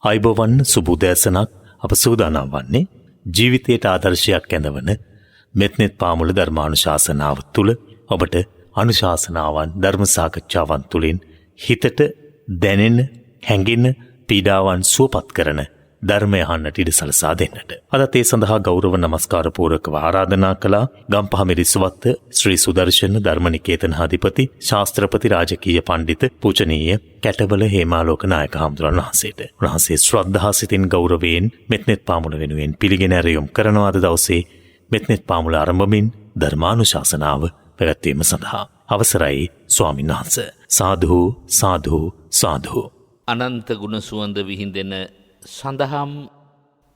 අයිබෝවන් සුබුදෑසනක් අප සූදානම් වන්නේ ජීවිතයට ආදර්ශයක් ඇඳවන මෙත්නෙත් පාමුල ධර්මානුශාසනාව තුළ ඔබට අනුශාසනාවන් ධර්ම සාකච්ඡාවන් තුළින් හිතට දැනෙන හැඟෙන පීඩාවන් සුවපත් කරන ධර්මය අහන්නට ඉඩ සලසා දෙන්නට. අදත් ඒ සඳහා ගෞරව නමස්කාර පූර්වකව ආරාධනා කළා ගම්පහ මිරිසවත්ත ශ්‍රී සුදර්ශන ධර්මනිකේතන අධිපති ශාස්ත්‍රපති රාජකීය පණ්ඩිත පූජනීය කැටවල හේමාලෝක නායක හාමුදුරන් වහන්සේට. උන්වහන්සේ ශ්‍රද්ධා සිතින් ගෞරවයෙන් මෙත්නෙත් පාමුල වෙනුවෙන් පිළිගෙන ඇරයුම් කරන අද දවසේ මෙත්නෙත් පාමුල ආරම්භමින් ධර්මානුශාසනාව පැවැත්වීම සඳහා අවසරයි ස්වාමීන් වහන්සේ. සාදු සාදු සාදු. අනන්ත ගුණ සුවඳ විහිදෙන සඳහම්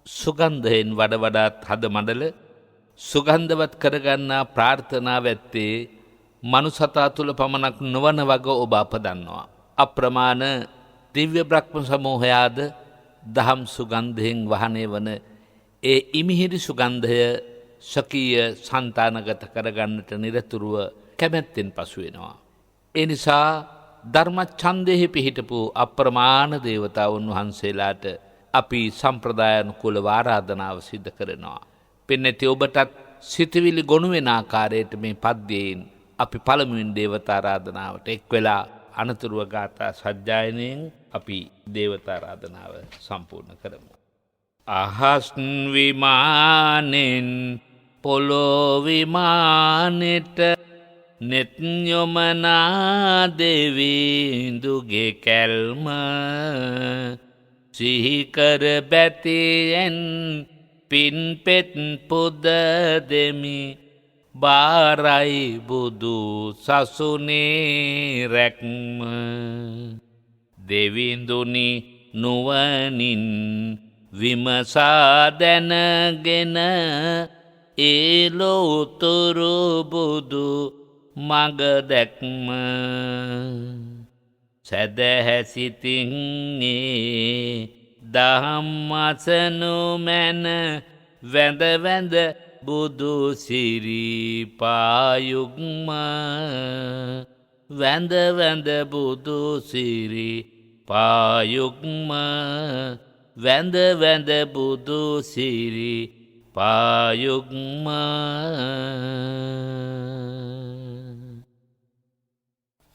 සුගන්ධයෙන් වඩ වඩාත් හද මඩල සුගන්ධවත් කරගන්නා ප්‍රාර්ථනාව ඇත්තේ මනුසතා තුළ පමණක් නොවන වග ඔබ අප දන්නවා. අප්‍රමාණ දිව්‍ය බ්‍රහ්ම සමූහයාද දහම් සුගන්ධයෙන් වහනය වන ඒ ඉමිහිරි සුගන්ධය ස්වකීය සන්තානගත කරගන්නට නිරතුරුව කැමැත්තෙන් පසු වෙනවා. ඒ නිසා ධර්මච්ඡන්දෙහි පිහිටපු අප්‍රමාණ දේවතාවුන් වහන්සේලාට අපි සම්ප්‍රදායනුකූල ආරාධනාව සිදු කරනවා. පින්නති ඔබටත් සිතවිලි ගොනු වෙන ආකාරයට මේ පද්‍යයෙන් අපි පළමුවෙන් දේවතා ආරාධනාවට එක් වෙලා අනතුරුව ගාථා සජ්ජායනයෙන් අපි දේවතා ආරාධනාව සම්පූර්ණ කරමු. අහස් විමානෙන් පොළොව විමානෙට නෙත් යොමනා දෙවිඳුගේ කැල්ම සිහිකර බැතියෙන් පින්පෙත් පුද දෙමි බාරයි බුදු සසුනේ රැක්ම දෙවිඳුනි නුවණින් විමසා දැනගෙන ඒ ලෝතුරු බුදු මග දැක්ම සැදැහැසිතින් දහම්මසනු මැන වැඳ වැඳ බුදු සිරිපායුක්ම වැඳ වැඳ බුදු සිරිපායුක්ම වැඳ වැඳ බුදු සිරිපායුක්ම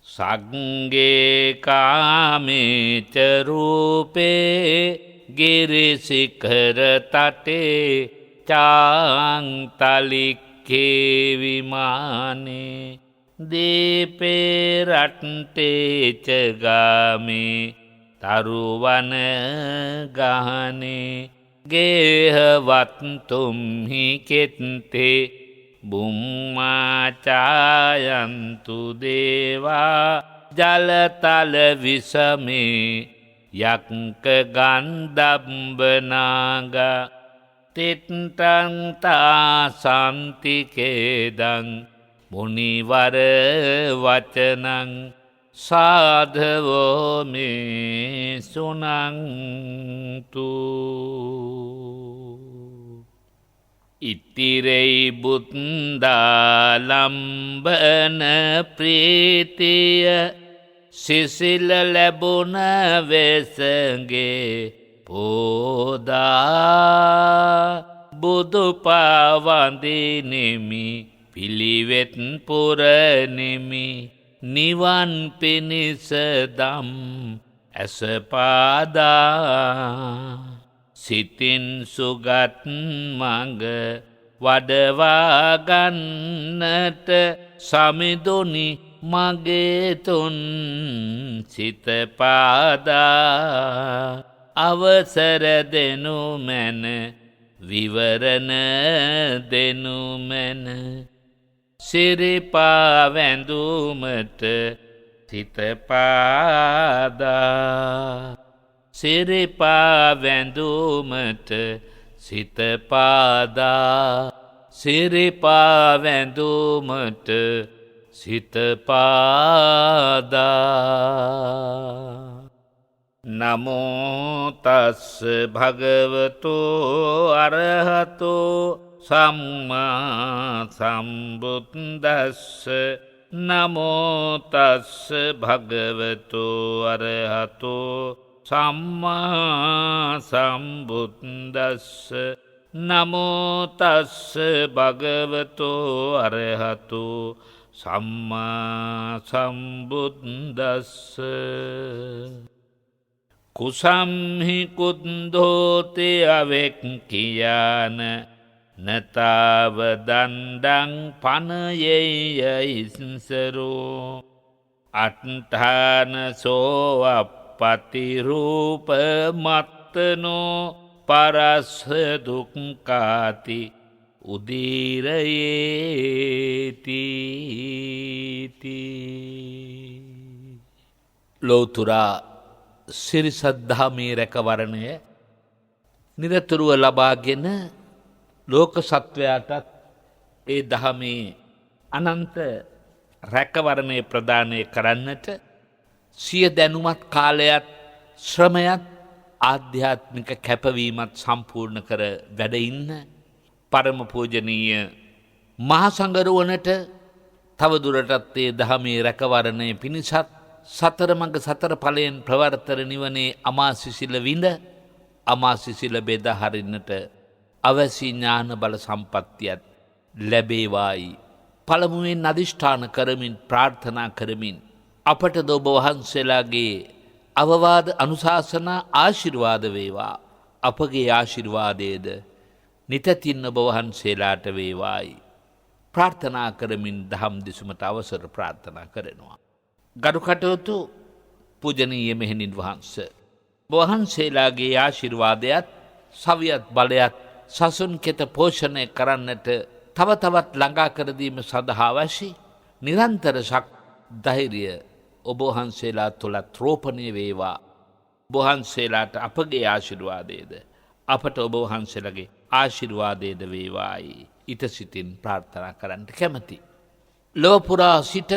සග්ගේ කාමේච රූපේ ගිරිසිඛර තටේ චාන්තලික්කේ විමානේ දීපේ රට්ටේ ච ගාමේ තරුවන ගහනේ ගේහවත් තුම්හි කෙත්තේ බුම්මාචායන්තු දේවා ජලතල විසමේ යක්ක ගන්ධබ්බනාග තිත්තන්තා සන්තිකේදං මුනිවර වචනං සාධවෝ මේ සුනන්තු ඉතිරෙයි බුද්දාලම්බන ප්‍රීතිය සිසිල ලැබුණ වෙසගේ පෝදා බුදු පවඳිනෙමි පිළිවෙත් පුරනෙමි නිවන් පිණිස දම් ඇසපාදා සිතින් සුගත් මඟ වඩවාගන්නට සමිඳුනි මගේ තුන් සිත පාදා අවසර දෙනු මැන විවරණ දෙනු මැන සිරිපා වැඳුමට සිත පාදා සිරිපා වැඳුමට සිත පාදා සිරිපා වැඳුමට සිත පාදා නමෝ තස්ස භගවතු අරහතෝ සම්මා සම්බුද්දස්ස නමෝ තස්ස භගවතු අරහතෝ සම්මා සම්බුද්දස්ස නමෝ තස්ස භගවතෝ අරහතු සම්මා සම්බුද්දස්ස කුසම්හි කුද්දෝතේ අවෙක්කියාන නතාව දණ්ඩං පනයෙයියිස්සරෝ අට්ඨානසෝ අප්පතිරූප මත්තනෝ පරස්ස දුක්ඛාති උදීරයේති ලෝතුරා සිරිසද්ධාමේ රැකවරණය නිරතුරුව ලබාගෙන ලෝක සත්වයාටත් ඒ දහමේ අනන්ත රැකවරණය ප්‍රදානය කරන්නට සිය දැනුමත් කාලයත් ශ්‍රමයත් ආධ්‍යාත්මික කැපවීමත් සම්පූර්ණ කර වැඩ ඉන්න පරම පූජනීය මහා සංඝරුවනට තවදුරටත් ඒ දහමේ රැකවරණය පිණිසත් සතර මඟ සතර ඵලයෙන් ප්‍රවර්තර නිවනේ අමාසිසිල විඳ අමාසිසිල බෙදා හරින්නට අවසි ඥාන බල සම්පත්තියත් ලැබේවායි පළමුවෙන් අධිෂ්ඨාන කරමින් ප්‍රාර්ථනා කරමින් අපට ඔබ වහන්සේලාගේ අවවාද අනුශාසනා ආශිර්වාද වේවා අපගේ ආශිර්වාදයේද නිතතින් ඔබ වහන්සේලාට වේවායි ප්‍රාර්ථනා කරමින් දහම් දෙසුමට අවසර ප්‍රාර්ථනා කරනවා. ගරු කටයුතු පූජනීය මෙහෙණින් වහන්සේ වහන්සේලාගේ ආශිර්වාදයත් සවියත් බලයත් සසුන් කෙත පෝෂණය කරන්නට තව තවත් ළඟා කර දීම සඳහා අවශ්‍ය නිරන්තර ධෛර්යය ඔබ වහන්සේලා තුලත් රෝපණය වේවා. ඔබ වහන්සේලාට අපගේ ආශිර්වාදයේද අපට ඔබ වහන්සේලාගේ ආශිර්වාදයේද වේවායි ඊට සිතින් ප්‍රාර්ථනා කරන්නට කැමැති. ලොව පුරා සිට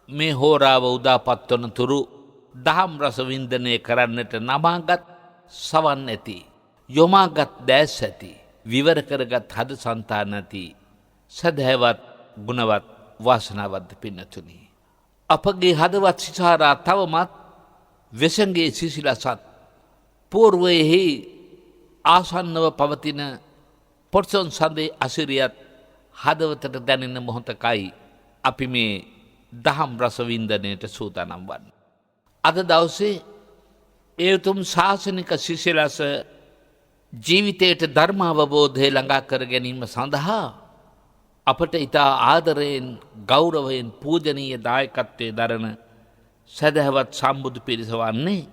මේ හෝරාව උදාපත් වන තුරු දහම් රස වින්දනය කරන්නට නමාගත් සවන් ඇති යොමාගත් දැස් ඇති විවර කරගත් හද సంతාන ඇති සදහැවත් ගුණවත් වාසනාවන්ත පින්නතුනි අපගේ හදවත් සිසාරා තවමත් වෙසඟේ සිසිලසත් పూర్වයේහි ආසන්නව පවතින පොට්සොන් සඳේ අසිරියත් හදවතට දැනෙන මොහොතකයි අපි මේ දහම් රස වින්දනයට සූදානම් වන්නේ. අද දවසේ ඒ උතුම් ශාසනික සිසිලස ජීවිතයට ධර්ම අවබෝධය ළඟා කර ගැනීම සඳහා අපට ඉතා ආදරයෙන් ගෞරවයෙන් පූජනීය දායකත්වයේ දරන සදහවත් සම්බුදු පිරිස වන්නේ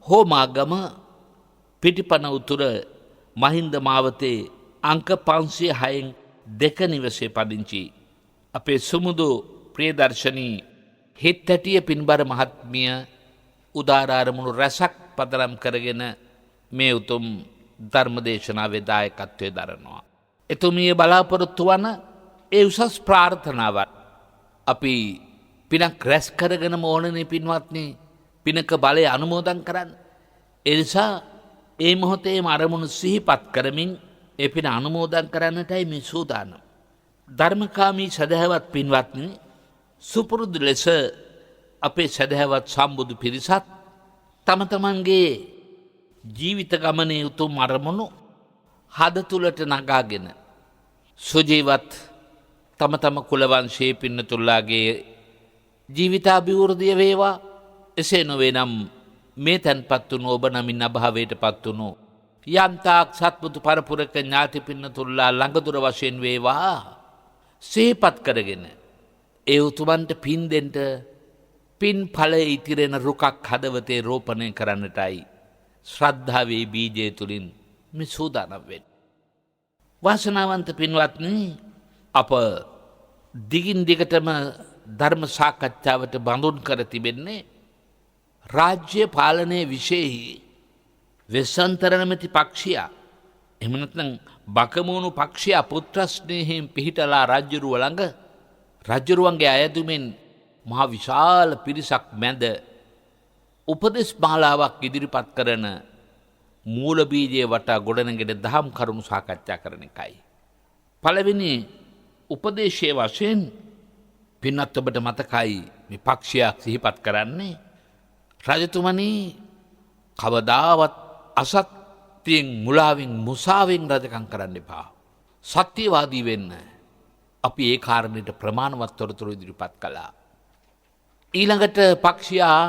හෝමාගම පිටිපන උතුර මහින්ද මාවතේ අංක 506න් 2 නිවසේ පදිංචි අපේ සුමුදු ප්‍රියදර්ශනී හිත් ඇටිය පින්බර මහත්මිය උදාරාරමුණු රැසක් පදනම් කරගෙන මේ උතුම් ධර්මදේශනාවේ දායකත්වයේ දරනවා. එතුමිය බලාපොරොත්තු වන ඒ උසස් ප්‍රාර්ථනාවත් අපි පිනක් රැස් කරගෙනම ඕනනේ පින්වත්නි පිනක බලය අනුමෝදන් කරන්න. ඒ නිසා ඒ මොහොතේම අරමුණු සිහිපත් කරමින් ඒ පින අනුමෝදන් කරන්නටයි මේ සූදානම්. ධර්මකාමී සදහවත් පින්වත්නි සුපුරුදු ලෙස අපේ සදහවත් සම්බුදු පිරිසත් තම තමන්ගේ ජීවිත ගමනේ උතුම් අරමුණු හද තුලට නගාගෙන සුජීවත් තම තම කුලවංශයේ පින්නතුල්ලාගේ ජීවිතාභිවෘද්ධිය වේවා. එසේ නොවේ නම් මේ තැන්පත් වුණු ඔබ නමින් අභාවයට පත් වුණු යන්තාක් සත්බුදු පරපුරක ඥාති පින්නතුල්ලා ළඟදුර වශයෙන් වේවා සිහිපත් කරගෙන ඒ උතුමන්ට පින් දෙන්න පින් ඵලයේ ඉතිරෙන රුකක් හදවතේ රෝපණය කරන්නටයි ශ්‍රද්ධාවේ බීජය තුලින් මේ සූදානම් වෙන්නේ. වාසනාවන්ත පින්වත්නි අප දිගින් දිගටම ධර්ම සාකච්ඡාවට බඳුන් කර තිබෙන්නේ රාජ්‍ය පාලනයේ විශේෂයි වෙස්සන්තර නැමැති පක්ෂියා එහෙම නැත්නම් බකමූණු පක්ෂියා පුත්‍ර ස්නේහයෙන් පිහිටලා රජුරුව ළඟ රජුරුවන්ගේ අයදුමෙන් මහ විශාල පිරිසක් මැද උපදේශ මාලාවක් ඉදිරිපත් කරන මූල බීජයේ වටා ගොඩනැගෙන දහම් කරුණු සාකච්ඡා කරන එකයි. පළවෙනි උපදේශයේ වශයෙන් පින්වත් ඔබට මතකයි මේ පක්ෂයක් සිහිපත් කරන්නේ රජතුමනි කවදාවත් අසත්‍යයෙන් මුලාවෙන් මුසාවෙන් රජකම් කරන්න එපා. සත්‍යවාදී වෙන්න. අපි ඒ කාරණයට ප්‍රමාණවත් තොරතුරු ඉදිරිපත් කළා. ඊළඟට පක්ෂයා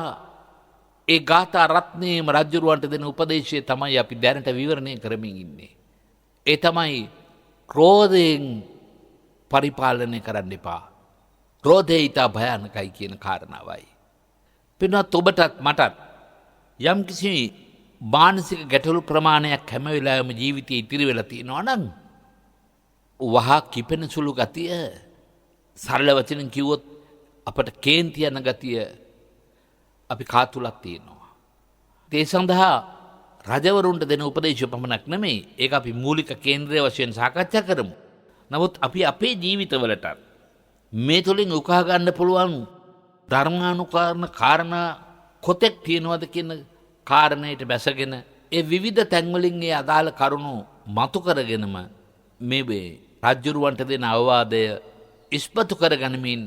ඒ ගාථා රත්නයේම රජ්ජුරුවන්ට දෙන උපදේශය තමයි අපි දැනට විවරණය කරමින් ඉන්නේ. ඒ තමයි ක්‍රෝධයෙන් පරිපාලනය කරන්න එපා. ක්‍රෝධය ඉතා භයානකයි කියන කාරණාවයි. පින්වත් ඔබටත් මටත් යම් කිසි මානසික ගැටලු ප්‍රමාණයක් හැම වෙලාවෙම ජීවිතයේ ඉතිරි වෙලා තියෙනවා නම් වහා කිපෙන සුළු ගතිය, සරල වචනෙන් කිව්වොත් අපට කේන්ති යන ගතිය අපි කාතුලක් තියෙනවා. ඒ සඳහා රජවරුන්ට දෙන උපදේශ පමණක් නෙමෙයි, ඒක අපි මූලික කේන්ද්‍රය වශයෙන් සාකච්ඡා කරමු. නමුත් අපි අපේ ජීවිතවලට මේ තුළින් උකහා ගන්න පුළුවන් ධර්මානුකරණ කාරණා කොතෙක් තියෙනවද කියන කාරණයට බැසගෙන ඒ විවිධ තැන්වලින් ඒ අදාළ කරුණු මතු කරගෙනම මේ රජ්ජුරුවන්ට දෙන අවවාදය ඉස්පතු කරගනිමින්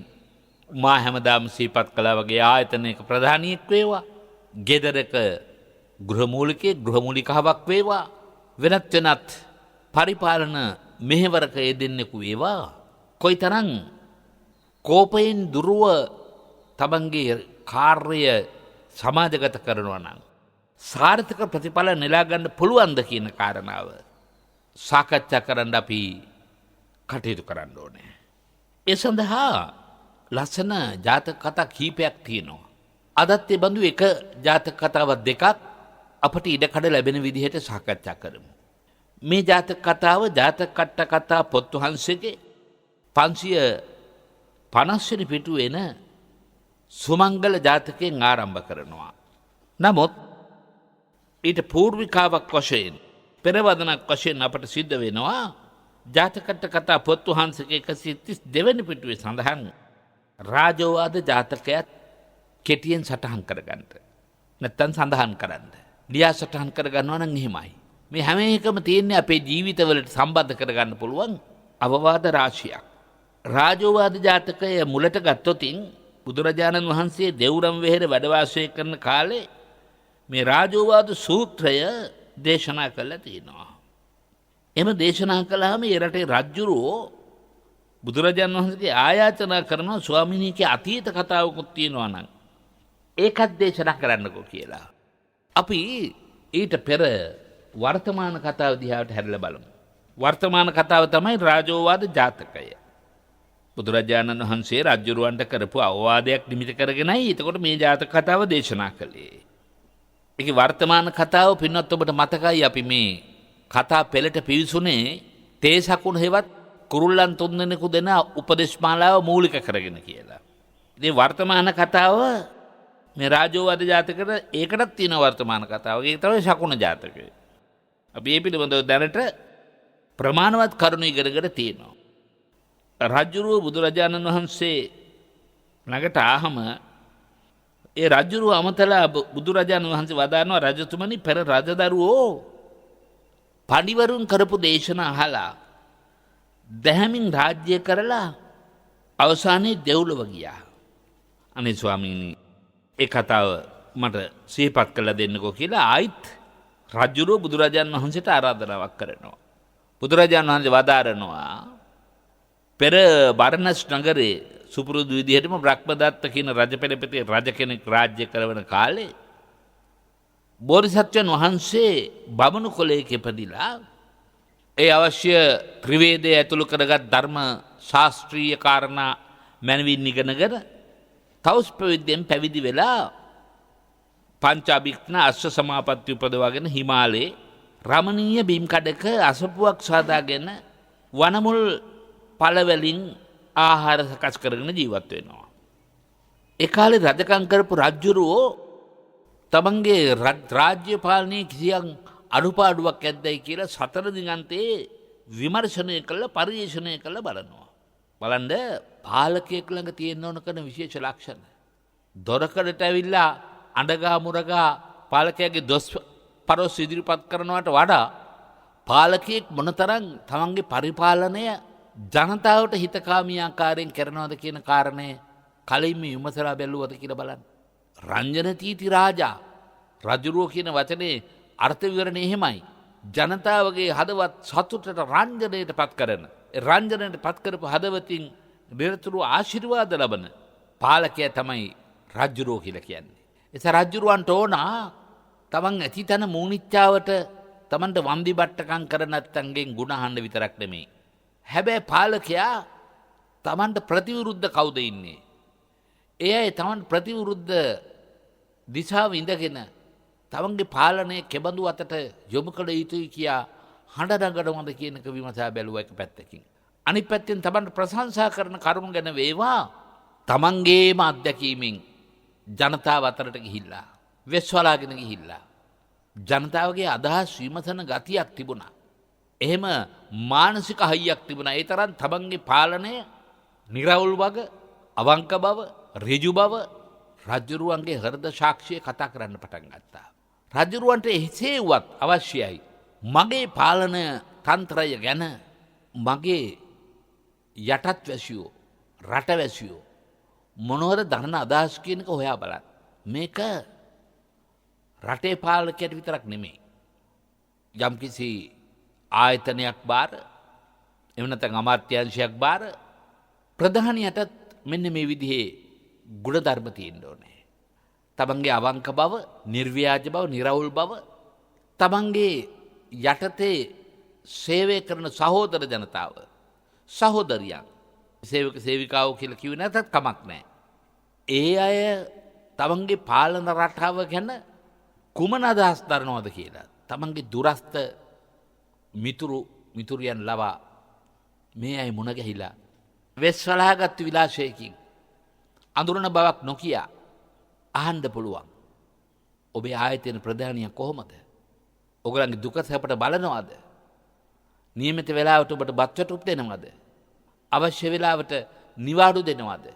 මා හැමදාම සිහිපත් කළා වගේ ආයතනයක ප්‍රධානියෙක් වේවා, ගෙදරක ගෘහමූලිකාවක් වේවා, වෙනත් පරිපාලන මෙහෙවරක යෙදෙන්නෙකු වේවා, කොයිතරම් කෝපයෙන් දුරුව තමන්ගේ කාර්ය සමාජගත කරනවා නම් සාර්ථක ප්‍රතිඵල නෙලා ගන්න පුළුවන්ද කියන කාරණාව සාකච්ඡා කරන්න අපි කටයුතු කරන්න ඕනේ. ඒ සඳහා ලස්සන ජාතක කතා කීපයක් තියෙනවා. අදත් ඒ බඳු එක ජාතක කතාවක් දෙකක් අපට ඉඩකඩ ලැබෙන විදිහට සාකච්ඡා කරමු. මේ ජාතක කතාව ජාතක කතා පොත් වහන්සේගේ 550 වෙනි පිටුවේ එන සුමංගල ජාතකයෙන් ආරම්භ කරනවා. නමුත් ඊට පූර්විකාවක් වශයෙන් පෙරවදනක් වශයෙන් අපට සිද්ධ වෙනවා ජාතක කතා පොත් වහන්සේගේ 132 වෙනි පිටුවේ සඳහන් රාජෝවාද ජාතකයත් කෙටියෙන් සටහන් කරගන්න. නැත්තම් සඳහන් කරන්න. ලියා සටහන් කරගන්නවා නම් එහෙමයි. මේ හැම එකම තියෙන්නේ අපේ ජීවිතවලට සම්බන්ධ කරගන්න පුළුවන් අවවාද රාශියක්. රාජෝවාද ජාතකය මුලට ගත්තොතින් බුදුරජාණන් වහන්සේ දෙව්රම් වෙහෙර වැඩ වාසය කරන කාලේ මේ රාජෝවාද සූත්‍රය දේශනා කළා තියෙනවා. එම දේශනා කළාම ඒ රටේ රජුරෝ බුදුරජාණන් වහන්සේගේ ආයාචනා කරනවා ස්වාමිනීගේ අතීත කතාවකුත් තියෙනවා නම් ඒකත් දේශනා කරන්නකෝ කියලා. අපි ඊට පෙර වර්තමාන කතාව දිහාට හැරිලා බලමු. වර්තමාන කතාව තමයි රාජෝවාද ජාතකය. බුදුරජාණන් වහන්සේ රජුරවන්ට කරපු අවවාදයක් නිමිති කරගෙනයි එතකොට මේ ජාතක කතාව දේශනා කළේ. ඒකේ වර්තමාන කතාව පින්වත් ඔබට මතකයි අපි මේ කතා පෙළට පිවිසුනේ තේසකුණ හෙවත් කුරුල්ලන් තුන්දෙනෙකු දෙන උපදේශමාලාව මූලික කරගෙන කියලා. ඉතින් වර්තමාන කතාව මේ රාජෝවාද ජාතකයට ඒකටත් තියෙන වර්තමාන කතාව. ඒක තමයි ශකුණ ජාතකය. අපි මේ පිළිබඳව දැනට ප්‍රමාණවත් කරුණු ඉගෙනගෙන තියෙනවා. රජුරුව බුදුරජාණන් වහන්සේ ළඟට ආහම ඒ රජුරුව අමතලා බුදුරජාණන් වහන්සේ වදානවා රජතුමනි පෙර රජදරුවෝ පඬිවරුන් කරපු දේශනා අහලා දැහැමින් රාජ්‍ය කරලා අවසානයේ දෙව්ලොව ගියා. අනේ ස්වාමීනි ඒ කතාව මට සිහිපත් කරලා දෙන්නකෝ කියලා ආයිත් රජුරුව බුදුරජාණන් වහන්සේට ආරාධනාවක් කරනවා. බුදුරජාණන් වහන්සේ වදාරනවා පෙර බරණස් නගරේ සුපුරුදු විදිහටම බ්‍රහ්මදත්ත කියන රජපෙළපතේ රජ කෙනෙක් රාජ්‍ය කරවන කාලේ බෝධිසත්වයන් වහන්සේ බමුණු කුලයක ඉපදිලා ඒ අවශ්‍ය ත්‍රිවේදය ඇතුළු කරගත් ධර්ම ශාස්ත්‍රීය කාරණා මැනවින් ඉගෙනගෙන තවුස් ප්‍රවිද්‍යෙන් පැවිදි වෙලා පංචාභික්ෂණ අශ්ව සමාපatti උපදවාගෙන හිමාලයේ රමණීය බිම් කඩක අසපුවක් සාදාගෙන වනමුල් පළවලින් ආහාර සකස් කරගෙන ජීවත් වෙනවා. ඒ කාලේ රජකම් කරපු රජුරෝ තමන්ගේ රාජ්‍ය පාලනයේ කිසියම් අඩුපාඩුවක් ඇද්දයි කියලා සතර දිගන්තේ විමර්ශනය කළ පරිශීලනය කළ බලනවා. බලන්න පාලකයෙක් ළඟ තියෙන්න ඕන කරන විශේෂ ලක්ෂණ. දොරකඩට ඇවිල්ලා අඬගා මුරගා පාලකයාගේ දොස් පරොස් ඉදිරිපත් කරනවට වඩා පාලකයෙක් මොනතරම් තමන්ගේ පරිපාලනය ජනතාවට හිතකාමී ආකාරයෙන් කරනවද කියන කාරණය කලින්ම විමසලා බැලුවද කියලා බලන්න. රංජන තීති රාජා රජුරුව කියන වචනේ අර්ථ විවරණය එහෙමයි. ජනතාවගේ හදවත් සතුටට රංජනයට පත් කරන. රංජනයට පත් කරපු හදවතින් නිරතුරු ආශිර්වාද ලබන පාලකයා තමයි රජ්ජුරුවෝ කියලා කියන්නේ. එතැ රජ්ජුරුවන්ට ඕන තමන් ඇති තැන මූනිච්චාවට තමන්ට වන්දි බට්ටකං කරනත්තන්ගෙන් ගුණහන්න විතරක් නෙමේ. හැබැයි පාලකයා තමන්ට ප්‍රතිවිරුද්ධ කවුද ඉන්නේ. ඒ අය තමන් ප්‍රතිවිරුද්ධ දිසාව ඉඳගෙන තමන්ගේ පාලනය කෙබඳු අතට යොමු කළ යුතුයි කියා හඬනගඩවඳ කියනක විමසා බැලුව එක පැත්තකින්. අනි පැත්තෙන් තමන්ට ප්‍රශංසා කරන කරුණු ගැන වේවා තමන්ගේම අත්දැකීමෙන් ජනතාව අතරට ගිහිල්ලා. වෙස්වලාගෙන ගිහිල්ලා. ජනතාවගේ අදහස් විමසන ගතියක් තිබුණා. එහෙම මානසික හයියක් තිබුණා. ඒ තරම් තමන්ගේ පාලනය නිරවුල් වග අවංක බව ඍජු බව රජ්ජුරුවන්ගේ හෘද සාක්ෂිය කතා කරන්න පටන් ගත්තා. රජ්ජුරුවන්ට එසේ වුවත් අවශ්‍යයි. මගේ පාලන තන්ත්‍රය ගැන මගේ යටත් වැසියෝ රට වැසියෝ මොනවද දරන අදහස් කියනක හොයා බලන්න. මේක රටේ පාලකයට විතරක් නෙමෙයි. යම්කිසි ආයතනයක් බාර එවනතන් අමාත්‍යංශයක් බාර ප්‍රධානියටත් මෙන්න මේ විදිහේ ගුණධර්ම තියෙන්න ඕනේ. තමන්ගේ අවංක බව, නිර්ව්‍යාජ බව, නිරවුල් බව, තමන්ගේ යටතේ සේවය කරන සහෝදර ජනතාව, සහෝදරියන්, සේවක සේවිකාවෝ කියලා කිව්වේ නැතත් කමක් නැහැ. ඒ අය තමන්ගේ පාලන රටාව ගැන කුමන අදහස් දරනවද කියලා තමන්ගේ දුරස්ත මිතුරියන් ලවා මේ අය මුණ ගැහිලා වෙස්වලාගත් විලාශයකින් අඳුරන බවක් නොකිය අහන්න පුළුවන්. ඔබේ ආයතන ප්‍රධානිය කොහොමද? ඔගලන්ගේ දුක සැපට බලනවාද? නියමිත වෙලාවට ඔබට බත්වැටුප් දෙනවද? අවශ්‍ය වෙලාවට නිවාඩු දෙනවද?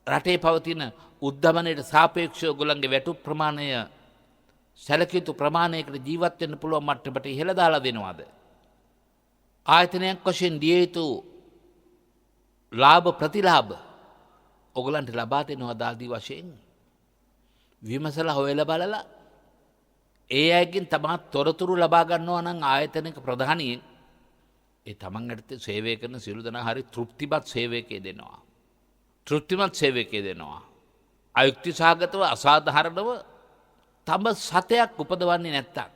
රටේ පවතින උද්ධමනයට සාපේක්ෂව ඔගලන්ගේ වැටුප් ප්‍රමාණය සැලකිය යුතු ප්‍රමාණයකට ජීවත් වෙන්න පුළුවන් මට්ටමට ඉහළ දාලා දෙනවද? ආයතනයක් වශයෙන් දිය යුතු ලාභ ප්‍රතිලාභ ඔගලන්ට ලබා දෙනවා දාදී වශයෙන් විමසලා හොයලා බලලා ඒ අයගෙන් තමා තොරතුරු ලබා ගන්නවා නම් ආයතනයක ප්‍රධානියෙන් ඒ තමන් යටතේ සේවය කරන සියලු දෙනා හරි තෘප්තිමත් සේවකයෙ දෙනවා. තෘප්තිමත් සේවකයෙ දෙනවා. අයුක්ති සහගතව අසාධාරණව තම සතයක් උපදවන්නේ නැත්තම්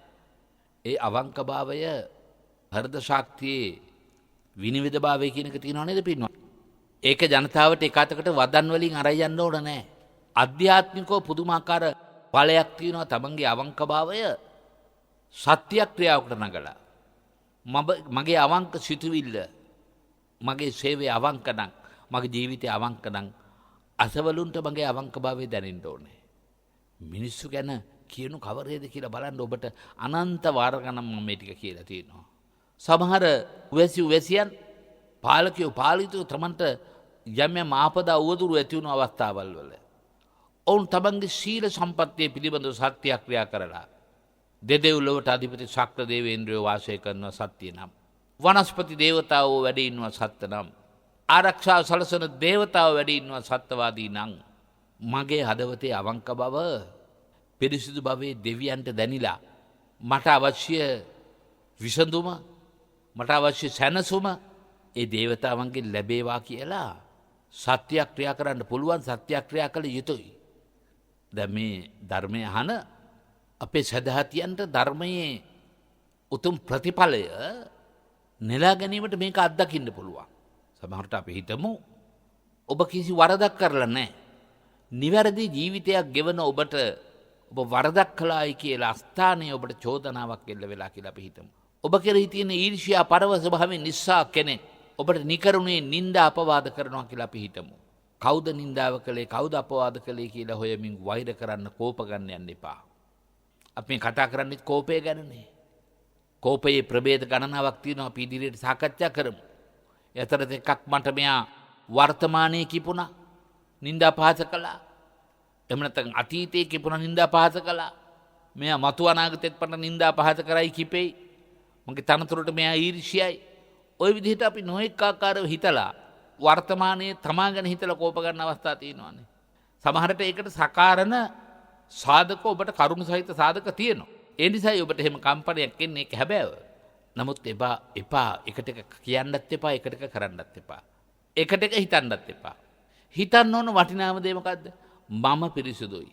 ඒ අවංකභාවය හෘද ශක්තියේ විනිවිදභාවය කියන එක තියෙනව නේද පින්වත්? ඒක ජනතාවට එකතකට වදන් වලින් අරයි යන්න ඕන නැහැ. අධ්‍යාත්මිකව පුදුමාකාර ඵලයක් තියෙනවා තමන්ගේ අවංකභාවය සත්‍යක්‍රියාවකට නගලා. මගේ අවංක සිතුවිල්ල, මගේ සේවය අවංක නම්, මගේ ජීවිතය අවංක නම් අසවලුන්ට මගේ අවංකභාවය දැනෙන්න ඕනේ. මිනිස්සු ගැන කියනු කවරේද කියලා බලන්න ඔබට අනන්ත වාර ගණන් මම මේ ටික කියලා තියෙනවා. සමහර උවැසියන් පාලකයෝ පාලිතයෝ තමන්ට යම් ආපදා උවදුරු ඇති වුණු අවස්ථාවල් වල ඔවුන් තමන්ගේ ශීල සම්පත්තිය පිළිබඳව සත්‍යක්‍රියා කරලා දෙදෙව්ලොවට අධිපති ශක්‍ර දේවේන්ද්‍රයෝ වාසය කරනවා සත්‍ය නම්, වනස්පති දේවතාවෝ වැඩ ඉන්නවා සත්‍ය නම්, ආරක්ෂාව සලසන දේවතාවෝ වැඩ ඉන්නවා සත්‍යවාදී නම් මගේ හදවතේ අවංක බව පිරිසිදු භවයේ දෙවියන්ට දැනිලා මට අවශ්‍ය විසඳුම, මට අවශ්‍ය සැනසුම ඒ දේවතාවන්ගෙන් ලැබේවා කියලා සත්‍යක්‍රියා කරන්න පුළුවන්, සත්‍යක්‍රියා කළ යුතුයි. දැන් මේ ධර්මය අහන අපේ සදහතියන්ට ධර්මයේ උතුම් ප්‍රතිඵලය නෙලා ගැනීමට මේක අත්දකින්න පුළුවන්. සමහරට අපි හිතමු ඔබ කිසි වරදක් කරලා නැහැ. නිවැරදි ජීවිතයක් ගෙවන ඔබට ඔබ වරදක් කළායි කියලා අස්ථානයේ ඔබට චෝදනාවක් එල්ල වෙලා කියලා අපි හිතමු. ඔබ කෙරෙහි තියෙන ඊර්ෂ්‍යා පරවස භාවයෙන් නිසා කෙනෙක් ඔබට නිකරුණේ නින්දා අපවාද කරනවා කියලා අපි හිතමු. කවුද නින්දාව කළේ, කවුද අපවාද කළේ කියලා හොයමින් වෛර කරන්න, කෝප ගන්න යන්න එපා. අපි මේ කතා කරන්නේ කෝපය ගැනනේ. කෝපයේ ප්‍රභේද ගණනාවක් තියෙනවා, අපි ඉදිරියට සාකච්ඡා කරමු. එතරම් එකක් මට මෙයා වර්තමානයේ කිපුණා, නින්දා පහස කළා. එහෙම නැත්නම් අතීතයේ කිපුණා, නින්දා පහස කළා. මෙයා මතු අනාගතෙත් පට නින්දා පහස කරයි කිපෙයි. මගේ තනතුරට මෙයා ඊර්ෂ්‍යයි. ওই විදිහට අපි නොඑක ආකාරව හිතලා වර්තමානයේ තමා ගැන හිතලා කෝප ගන්න අවස්ථා තියෙනවානේ. සමහරට ඒකට සකාරණ සාධක ඔබට කරුණු සහිත සාධක තියෙනවා. ඒ නිසායි ඔබට එහෙම කම්පනයක් එන්නේ ඒක හැබෑව. නමුත් එපා එකට එක කියන්නත් එපා එකට එක කරන්නත් එපා. එකට එක හිතන්නත් එපා. හිතන්න ඕන වටිනාම දේ මොකද්ද? මම පිරිසුදුයි.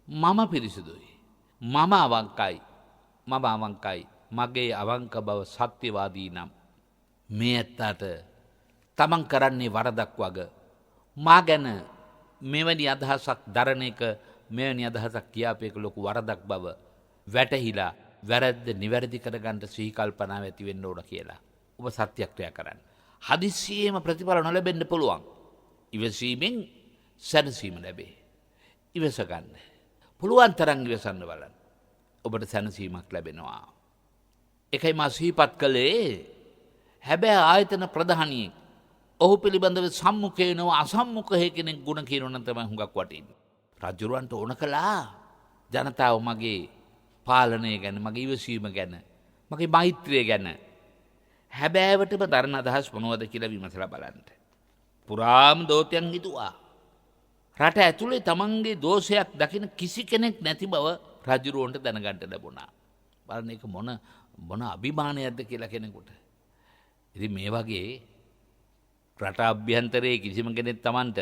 මම පිරිසුදුයි. මම අවංකයි. මම අවංකයි. මගේ අවංක බව සත්‍යවාදී නම් මේ ඇත්තට තමන් කරන්නේ වරදක් වග මා ගැන මෙවැනි අදහසක් දරන එක මෙවැනි අදහසක් කියාපේක ලොකු වරදක් බව වැටහිලා වැරද්ද නිවැරදි කරගන්න සිහි කල්පනාව ඇති වෙන්න ඕන කියලා ඔබ සත්‍යක්‍රියා කරන්න. හදිස්සියේම ප්‍රතිඵල නොලැබෙන්න පුළුවන්. ඉවසීමෙන් සැනසීම ලැබේ. ඉවස ගන්න. පුළුවන් තරම් ඉවසන්න බලන්න. ඔබට සැනසීමක් ලැබෙනවා. එකයි මා සිහිපත් කළේ හැබැයි ආයතන ප්‍රධානියෙක් ඔහු පිළිබඳව සම්මුඛ වෙනවා අසම්මුඛ කෙනෙක් ගුණ කියනවනම් තමයි හුඟක් වටින්නේ. රජුරවන්ට ඕන කළා ජනතාව මගේ පාලනය ගැන මගේ ඉවසීම ගැන මගේ මෛත්‍රිය ගැන හැබෑවටම දරන අදහස් මොනවද කියලා විමසලා බලන්න. පුරාම දෝතයන් හිතුවා. රට ඇතුලේ තමන්ගේ දෝෂයක් දකින කිසි කෙනෙක් නැති බව රජුරවන්ට දැනගන්න ලැබුණා. බලන්න ඒක මොන අභිමානයක්ද කියලා කෙනෙකුට. ඉතින් මේ වගේ රට අභ්‍යන්තරයේ කිසිම කෙනෙක් තමන්ට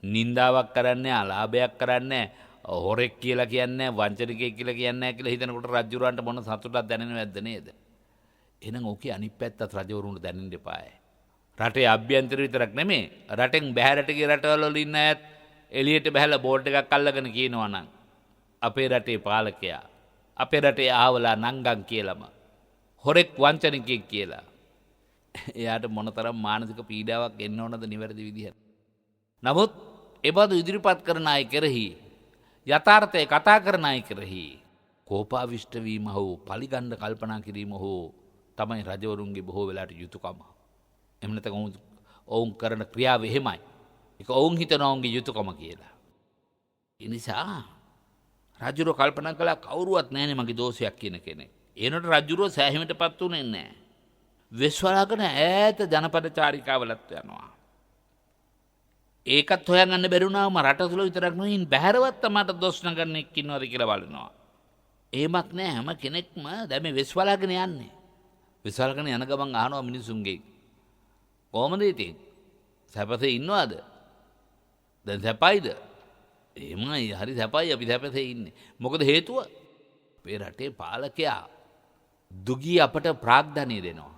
නින්දාවක් කරන්නේ අලාභයක් කරන්නේ හොරෙක් කියලා කියන්නේ වංචනිකයෙක් කියලා කියන්නේ කියලා හිතනකොට රජුරවන්ට මොන සතුටක් දැනෙනවද නේද? එහෙනම් ඕකේ අනිත් පැත්තත් රජවරුන්ට දැනෙන්න එපායි. රටේ අභ්‍යන්තර විතරක් නෙමෙයි රටෙන් බැහැරට ගිය රටවල වල ඉන්න අයත් එළියට බහැලා බෝඩ් එකක් අල්ලගෙන කියනවා නම් අපේ රටේ පාලකයා අපේ රටේ ආවලා නංගන් කියලාම හොරෙක් වංචනිකයෙක් කියලා එයාට මොනතරම් මානසික පීඩාවක් එන්න ඕනද නිවැරදි විදිහට. නමුත් එබඳු ඉදිරිපත් කරන අය කෙරෙහි යථාර්ථය කතා කරන අය කෙරෙහි කෝපාවිෂ්ඨ වීම හෝ පලිගන්න කල්පනා කිරීම හෝ තමයි රජවරුන්ගේ බොහෝ වෙලාට යුතුයකම. එහෙම නැත්නම් ඔවුන් කරන ක්‍රියාව එහෙමයි. ඒක ඔවුන් හිතන ඔවුන්ගේ යුතුයකම කියලා. ඒ නිසා රජුරෝ කල්පනා කළා කවුරුවත් නැහැනේ මගේ දෝෂයක් කියන කෙනෙක්. ඒනට රජුරෝ සෑහීමටපත් උනේ නැහැ. වෙස්වලාගෙන ඈත ජනපද චාරිකාවලත් යනවා. ඒකත් හොයාගන්න බැරි වුණාම රට තුල විතරක් නෙවෙයි බැහැරවත් තමයි දොස් නගන්න එක් ඉන්නවද කියලා බලනවා. එහෙමත් නෑ හැම කෙනෙක්ම දැන් මේ වෙස්වලාගෙන යන්නේ. වෙස්වලාගෙන යන ගමන් අහනවා මිනිසුන්ගේ කොහමද ඉතින්? සැපසේ ඉන්නවද? දැන් සැපයිද? එහෙමයි හරි සැපයි අපි සැපසේ ඉන්නේ. මොකද හේතුව? අපේ රටේ පාලකයා දුගී අපට ප්‍රාග්ධනය දෙනවා.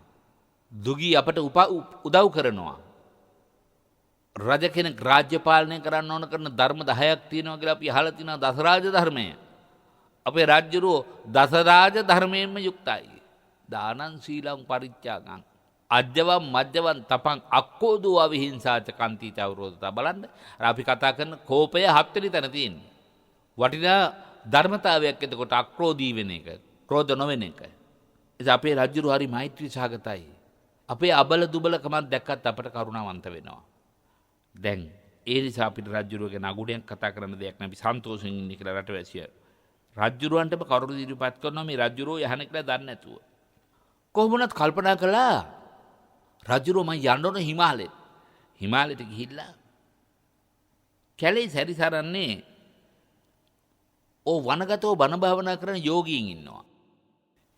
දුගී අපට උදව් කරනවා. රජ කෙනෙක් රාජ්‍ය පාලනය කරන්න ඕන කරන ධර්ම 10ක් තියෙනවා කියලා අපි අහලා තිනවා දසරාජ ධර්මය. අපේ රාජ්‍යරෝ දසරාජ ධර්මයෙන්ම යුක්තයි. දානං සීලං පරිත්‍යාගං අජ්ජවම් මජ්ජවම් තපං අක්කෝදෝ අවිහිංසාච කන්ති චවරෝදතා බලන්න. අපි කතා කරන කෝපය හත්වෙනි තැන තියෙන්නේ. වටිනා ධර්මතාවයක් එතකොට අක්‍රෝධී වෙන එක, ක්‍රෝධ නොවෙන එක. එතකොට අපේ රාජ්‍යරෝ හරි මෛත්‍රී සහගතයි. අපේ අබල දුබලකමක් දැක්කත් අපට කරුණාවන්ත වෙනවා. දැන් ඒ නිසා අපිට රජ්ජුරුව ගැන අගුඩයක් කතා කරන්න දෙයක් නැහැ. අපි සන්තෝෂෙන් ඉන්න කියලා රටවැසිය. රජ්ජුරුවන්ටම කරුණු ඉදිරිපත් කරනවා මේ රජ්ජුරුව යහන කියලා දන්නේ නැතුව. කොහොමවත් කල්පනා කළා රජ්ජුරුව මම යන්න ඕන හිමාලයට. හිමාලයට ගිහිල්ලා කැලේ සැරිසරන්නේ වනගතව බණ භාවනා කරන යෝගීන් ඉන්නවා.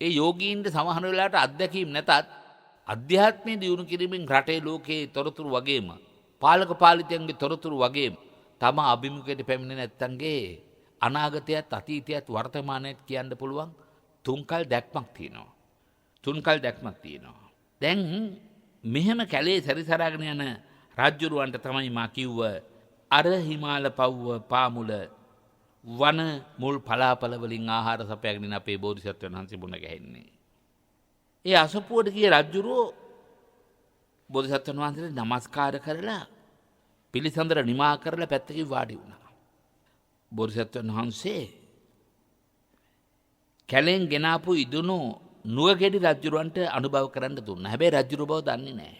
ඒ යෝගීන්ට සමහර වෙලාවට අත්දැකීම් නැතත් අධ්‍යාත්මය දියුණු කිරීමෙන් රටේ ලෝකයේ තොරතුරු වගේම පාලක පාලිතයන්ගේ තොරතුරු වගේම තම අභිමුඛයට පැමිණෙන නැත්තන්ගේ අනාගතයත් අතීතයත් වර්තමානයත් කියන්න පුළුවන් තුන්කල් දැක්මක් තියෙනවා. තුන්කල් දැක්මක් තියෙනවා. දැන් මෙහෙම කැලේ සැරිසරාගෙන යන රජුරවන්ට තමයි මා කිව්ව අර හිමාල පව්ව පාමුල වන මුල් පලාපල වලින් ආහාර සපයාගෙන අපේ බෝධිසත්වයන් වහන්සේ මුණ ගැහෙන්නේ. ඒ අසපුවට ගිය රජුරෝ බෝධිසත්වයන් වහන්සේට නමස්කාර කරලා පිළිසඳර නිමා කරලා පැත්තකින් වාඩි වුණා. බෝධිසත්වයන් වහන්සේ කැලෙන් ගෙනාපු ඉදුණු නුවගෙඩි රජුරවන්ට අනුභව කරන්න දුන්නා. හැබැයි රජුරෝ බව දන්නේ නැහැ.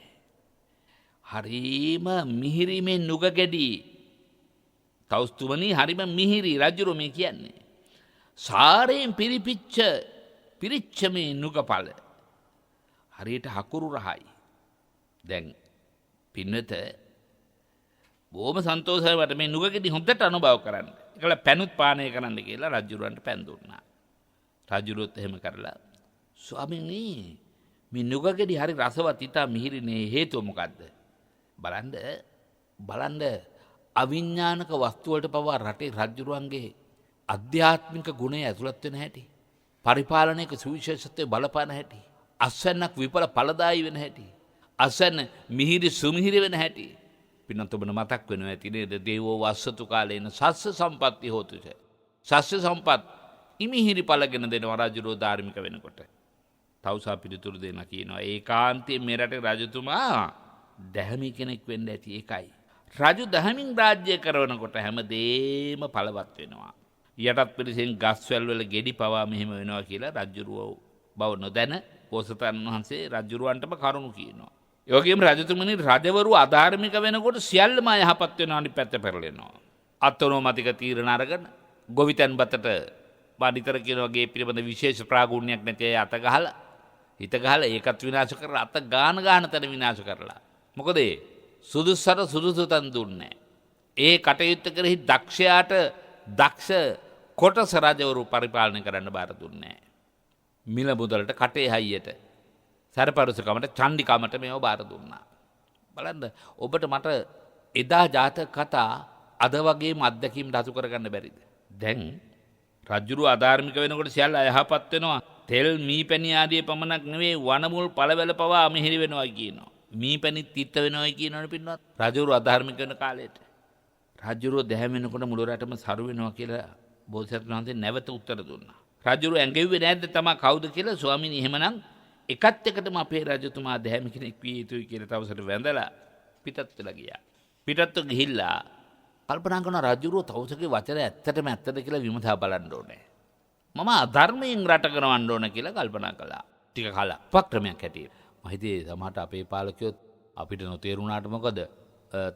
හරීම මිහිරි මේ නුගගෙඩි. තවුස්තුමනි හරිම මිහිරි රජුරෝ මේ කියන්නේ. සාරයෙන් පිරිච්ච මේ නුගපල. හරියට හකුරු රහයි. දැන් පින්නත බොහොම සන්තෝෂයි මට මේ නුගගෙඩි හොඳට අනුභව කරන්න. කළ පැනුත් පානය කරන්න කියලා රජ්ජුරුවන්ට පැන්දුන්නා. රජ්ජුරුවොත් එහෙම කරලා ස්වාමිනී මේ නුගගෙඩි හරි රසවත් ඉතා මිහිරිනේ හේතුව මොකද්ද? බලන්න අවිඥානික වස්තු වලට පවා රටේ රජ්ජුරුවන්ගේ අධ්‍යාත්මික ගුණය ඇතුළත් වෙන හැටි, පරිපාලනයක සුවිශේෂත්වය බලපාන හැටි, අස්වැන්නක් විපල ඵලදායී වෙන හැටි, අස්වැන්න මිහිරි සුමිහිරි වෙන හැටි පින්නත් ඔබට මතක් වෙනවා ඇති නේද? දේවෝ වස්සතු කාලේන සස්ස සම්පත්ති හෝතුච. සස්ස සම්පත් ඉමිහිරි ඵලගෙන දෙනවා රජුරෝ ධාර්මික වෙනකොට. තවුසා පිළිතුරු දෙන්න කියනවා ඒකාන්තයෙන් මේ රටේ රජතුමා දැහැමි කෙනෙක් වෙන්න ඇති ඒකයි. රජු දහමින් රාජ්‍ය කරනකොට හැමදේම පළවත් වෙනවා. යටත් පිරිසෙන් ගස්වැල් වල ගෙඩි පවා මෙහෙම වෙනවා කියලා රජුරුව බව නොදැන පොසතන් වහන්සේ රජුරුවන්ටම කරුණු කියනවා. ඒ වගේම රජතුමනි රජවරු අධාර්මික වෙනකොට සියල්ලම යහපත් වෙනවා අනිත් පැත්ත පෙරලෙනවා. අත්නෝමතික තීරණ අරගෙන ගොවිතැන් බතට බානිතර කියන වගේ පිළිබඳ විශේෂ ප්‍රාගුණ්‍යයක් නැති අය අත ගහලා හිත ගහලා ඒකත් විනාශ කරලා අත ගාන තැන විනාශ කරලා. මොකද සුදුස්සට සුදුසු තන් දුන්නේ. ඒ කටයුත්ත කෙරෙහි දක්ෂයාට දක්ෂ කොටස රජවරු පරිපාලනය කරන්න බාර දුන්නේ. මිල මුදලට කටේ හයියට සැරපරුසකමට චණ්ඩිකමට මේව බාර දුන්නා. බලන්න ඔබට මට එදා ජාතක කතා අද වගේම අත්දැකීම් රතු කරගන්න බැරිද? දැන් රජුරු අධාර්මික වෙනකොට සියල්ල අයහපත් වෙනවා. තෙල් මීපැණි ආදී පමණක් නෙවෙයි වනමුල් පළවැල පවා අමිහිරි වෙනවා කියනවා. මීපැණි තිත්ත වෙනවා කියනවනේ පින්වත්. රජුරු අධාර්මික වෙන කාලේට රජුරු දැහැම වෙනකොට මුළු රටම සරු වෙනවා කියලා බෝසත්ණන් වහන්සේ නැවත උත්තර දුන්නා. රජුරු ඇඟෙව්වේ නැද්ද තමා කවුද කියලා? ස්වාමීනි එහෙමනම් එකත් එකටම අපේ රජතුමා දැහැමි කෙනෙක් විය යුතුයි කියලා තවසට වැඳලා පිටත් වෙලා ගියා. පිටත් ගිහිල්ලා කල්පනා කරන රජුරුව තවුසගේ වචන ඇත්තටම ඇත්තද කියලා විමසා බලන්න ඕනේ. මම අධර්මයෙන් රට කරවන්න ඕන කියලා කල්පනා කළා. ටික කාලයක් උපක්‍රමයක් හැටියට. මම හිතේ සමහරට අපේ පාලකයොත් අපිට නොතේරුණාට මොකද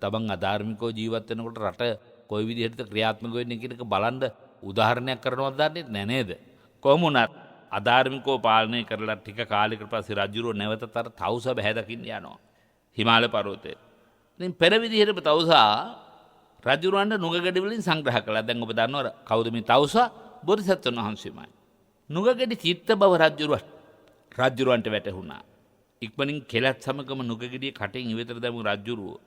තමන් අධාර්මිකව ජීවත් වෙනකොට රට කොයි විදිහටද ක්‍රියාත්මක වෙන්නේ කියන එක බලන්න උදාහරණයක් කරනවද දන්නේ නැහැ නේද? කොහොම වුණත් අධාර්මිකව පාලනය කරලා ටික කාලයකට පස්සේ රජුරුව නැවතත් අර තවුස බහැ දකින්න යනවා හිමාල පර්වතයේ. ඉතින් පෙර විදිහටම තවුසා රජුරවන්ට නුගගෙඩි වලින් සංග්‍රහ කළා. දැන් ඔබ දන්නව කවුද මේ තවුසා? බෝධිසත්වයන් වහන්සේමයි. නුගගෙඩි චිත්ත බව රජුරවන්ට වැටහුණා. ඉක්මනින් කෙලත් සමගම නුගගෙඩිය කටින් ඉවතර දැමු රජුරුව.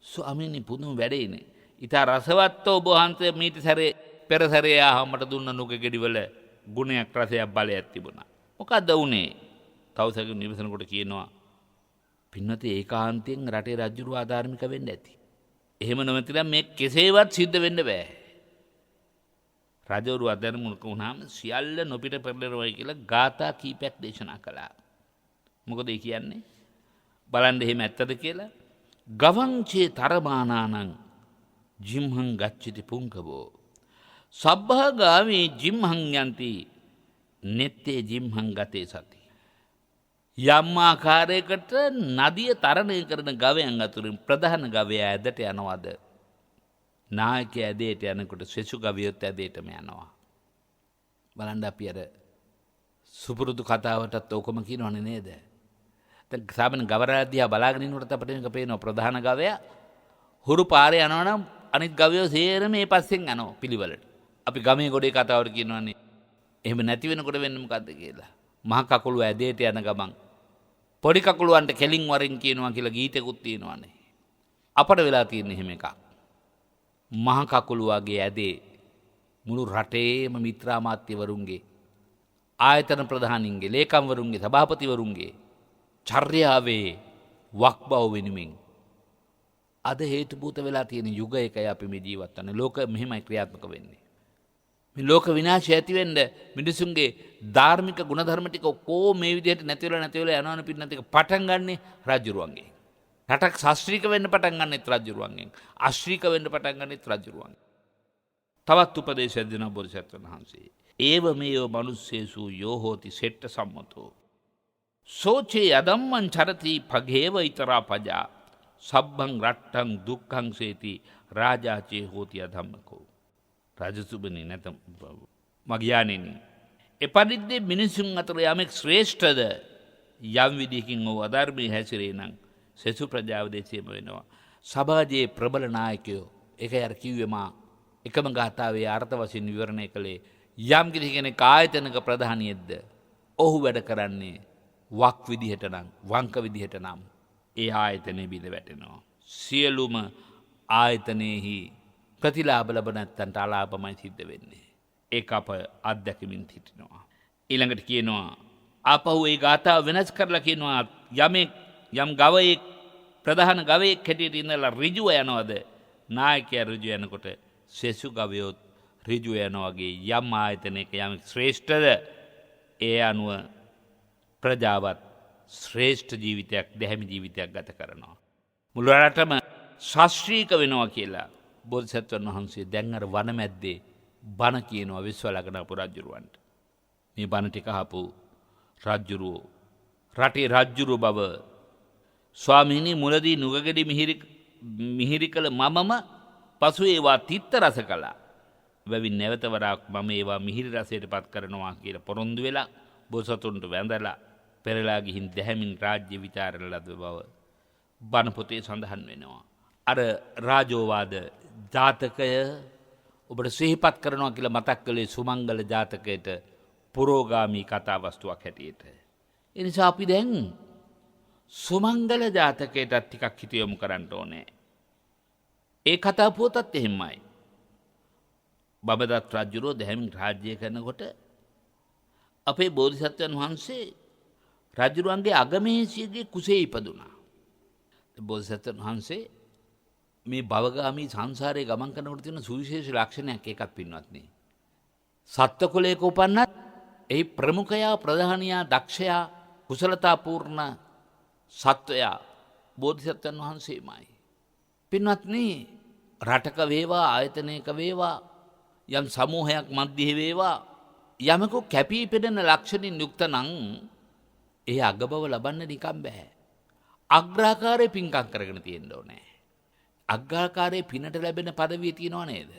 ස්වාමීනි පුදුම වැඩේනේ. ඊට රසවත් ඔබ වහන්සේ මීට සැරේ පෙර සැරේ ආහමට දුන්න නුගගෙඩි වල ගුණයක් රසයක් බලයක් තිබුණා. මොකද්ද උනේ? තවුසගේ නිවසනකොට කියනවා පින්වත ඒකාන්තයෙන් රටේ රජුරුව ආධාර්මික වෙන්න ඇති. එහෙම නොමැතිනම් මේ කෙසේවත් සිද්ධ වෙන්න බෑ. රජවරු අධර්මික වුණාම සියල්ල නොපිට පෙරලෙනවා කියලා ගාථා කීපයක් දේශනා කළා. මොකද ඒ කියන්නේ? බලන්න එහෙම ඇත්තද කියලා. ගවංචේ තරමානානං ජිම්හං ගච්ඡති පුංකවෝ සබ්භාගාමී ජිම්හං යන්ති නෙත්තේ ජිම්හං ගතේ සති. යම් ආකාරයකට නදිය තරණය කරන ගවයන් අතුරින් ප්‍රධාන ගවයා ඇදට යනවද? නායකයා ඇදේට යනකොට සෙසු ගවයොත් ඇදේටම යනවා. බලන්න අපි අර සුපුරුදු කතාවටත් ඕකම කියනවනේ නේද? දැන් සාමාන්‍ය ගවරාදියා බලාගෙන ඉන්නකොට අපිට මේක පේනවා ප්‍රධාන ගවයා හුරු පාරේ යනවනම් අනිත් ගවයෝ සේරම මේ පස්සෙන් යනවා පිළිවෙලට. අපි ගමේ ගොඩේ කතාවට කියනවනේ එහෙම නැති වෙනකොට වෙන්නේ මොකද්ද කියලා. මහ කකුළු ඇදේට යන ගමන් පොඩි කකුළුවන්ට කෙලින් වරින් කියනවා කියලා ගීතෙකුත් තියෙනවානේ. අපට වෙලා තියෙන එහෙම එකක්. මහ කකුළු වගේ ඇදේ මුළු රටේම මිත්‍රාමාත්‍යවරුන්ගේ ආයතන ප්‍රධානීන්ගේ ලේකම්වරුන්ගේ සභාපතිවරුන්ගේ චර්යාවේ වක්බව වෙනුමින් අද හේතුභූත වෙලා තියෙන යුගයකයි අපි මේ ජීවත් වන්නේ. ලෝක මෙහෙමයි ක්‍රියාත්මක වෙන්නේ. මේ ලෝක විනාශය ඇති වෙන්න මිනිසුන්ගේ ධාර්මික ගුණධර්ම ටික කොහොම මේ විදිහට නැති වෙලා යනවනේ පින්නත් එක පටන් ගන්නෙ රජුරුවන්ගෙන්. රටක් ශාස්ත්‍රීක වෙන්න පටන් ගන්නෙත් රජුරුවන්ගෙන්. ආශ්‍රීක වෙන්න පටන් ගන්නෙත් රජුරුවන්ගෙන්. තවත් උපදේශයක් දෙන බෝධිසත්වයන් වහන්සේ. ඒව මේව මනුස්සේසු යෝ හෝති සෙට්ට සම්මතෝ. සෝචේ යදම්මං චරති පගේව ඊතරා පජා. සබ්බං රට්ටං දුක්ඛං සේති රාජාචේ හෝති අධම්මකෝ. රජතුමනි නැතම් මගියාණෙනි එපරිද්දේ මිනිසුන් අතර යමෙක් ශ්‍රේෂ්ඨද යම් විදිහකින් ඔව් අධර්මී හැසිරේ නම් සෙසු ප්‍රජාව දෙසියම වෙනවා. සමාජයේ ප්‍රබල නායකයෝ ඒකයි අර කිව්වේ මා එකම ගාථාවේ අර්ථ වශයෙන් විවරණය කළේ යම් කිසි කෙනෙක් ආයතනක ප්‍රධානියෙක්ද ඔහු වැඩ කරන්නේ වක් විදිහට නම් වංක විදිහට නම් ඒ ආයතනය බිඳ වැටෙනවා. සියලුම ආයතනයෙහි ප්‍රතිලාභ ලබ නැත්තන්ට අලාභමයි සිද්ධ වෙන්නේ. ඒක අප අත්දැකමින් හිටිනවා. ඊළඟට කියනවා ආපහු ඒ ගාථාව වෙනස් කරලා කියනවා යම් ගවයෙක් ප්‍රධාන ගවයෙක් හැටියට ඉඳලා ඍජුව යනවද නායකයා ඍජු යනකොට සෙසු ගවයොත් ඍජු යනවා වගේ යම් ආයතනයක යම් ශ්‍රේෂ්ඨද ඒ අනුව ප්‍රජාවත් ශ්‍රේෂ්ඨ ජීවිතයක් දැහැමි ජීවිතයක් ගත කරනවා. මුළු රටම ශාස්ත්‍රීක වෙනවා කියලා බෝධිසත්වයන් වහන්සේ දැන් අර වනමැද්දේ බණ කියනවා විශ්වලග්නපු රජුරවන්ට. මේ බණ ටික අහපු රජුරෝ රටේ රජුරු බව ස්වාමීනි මුලදී නුගගෙඩි මිහිරි කළ මමම පසු ඒවා තිත්ත රස කළා. බැවින් නැවත වරක් මම ඒවා මිහිරි රසයට පත් කරනවා කියලා පොරොන්දු වෙලා බෝසතුන්ට වැඳලා පෙරලා ගිහින් දැහැමින් රාජ්‍ය විචාරණ ලද බව බණ පොතේ සඳහන් වෙනවා. අර රාජෝවාද ජාතකය ඔබට සිහිපත් කරනවා කියලා මතක් කළේ සුමංගල ජාතකයට පුරෝගාමී කතා වස්තුවක් හැටියට. ඒ නිසා අපි දැන් සුමංගල ජාතකයටත් ටිකක් හිත යොමු කරන්න ඕනේ. ඒ කතා පුවතත් එහෙමයි. බබදත් රජුරෝ දැහැමින් රාජ්‍ය කරනකොට අපේ බෝධිසත්වයන් වහන්සේ රජුරුවන්ගේ අගමේසියගේ කුසේ ඉපදුනා. බෝධිසත්වයන් වහන්සේ මේ භවගාමී සංසාරයේ ගමන් කරනකොට තියෙන සුවිශේෂ ලක්ෂණයක් එකක් පින්වත්නි. සත්ත්ව කුලයක උපන්නත් එහි ප්‍රමුඛයා ප්‍රධානියා දක්ෂයා කුසලතාපූර්ණ සත්වයා බෝධිසත්වයන් වහන්සේමයි. පින්වත්නි රටක වේවා ආයතනයක වේවා යම් සමූහයක් මැද්දේ වේවා යමක කැපී පෙනෙන ලක්ෂණින් යුක්ත නම් ඒ අගබව ලබන්න නිකම් බෑ. අග්‍රාකාරයේ පින්කම් කරගෙන තියෙන්න ඕනේ. අග්‍රාකාරයේ පිනට ලැබෙන পদවිය තියනව නේද?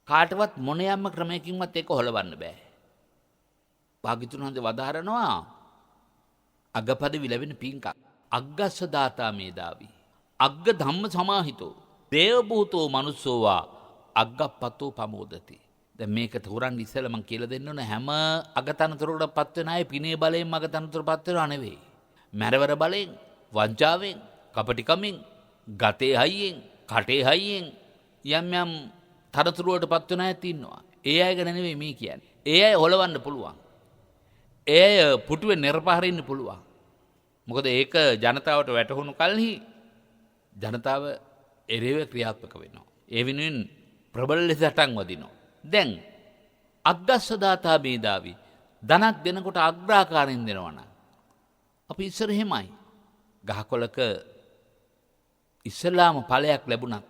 කාටවත් මොනියම්ම ක්‍රමයකින්වත් ඒක හොලවන්න බෑ. භාග්‍යතුන් වහන්සේ වදාරනවා අගපදවි ලැබෙන පින්කම් අග්ගස්ස දාතා මේදාවි අග්ග ධම්ම සමාහිතෝ දේව භූතෝ මනුස්සෝවා අග්ගප්පතෝ පමෝදති. දැන් මේක තෝරන්න ඉස්සෙල්ලා මම කියලා දෙන්න ඕන හැම අගතනතුරකටපත් වෙන අය පිනේ බලයෙන් අගතනතුරපත් වෙනව නෙවෙයි. මරවර බලයෙන්, වංචාවෙන්, කපටිකමින්, ගතේ හයියෙන්, කටේ හයියෙන් යම් තරතුරු වලටපත් වෙන අය ඉන්නවා. ඒ අය ගැන නෙවෙයි මේ කියන්නේ. ඒ අය හොලවන්න පුළුවන්. ඒ අය පුටුවේ නිර්පහරින්න පුළුවන්. මොකද ඒක ජනතාවට වැටහුණු කල්හි ජනතාව එරෙහිව ක්‍රියාත්මක වෙනවා. ඒ වෙනුවෙන් ප්‍රබල ලෙස හටන් වදිනවා. දැන් අග්ගස්ස දාතා මේදාවි ධනක් දෙනකොට අග්‍රාකාරයෙන් දෙනවනම් අපි ඉස්සර එහෙමයි. ගහකොළක ඉස්ලාම ඵලයක් ලැබුණත්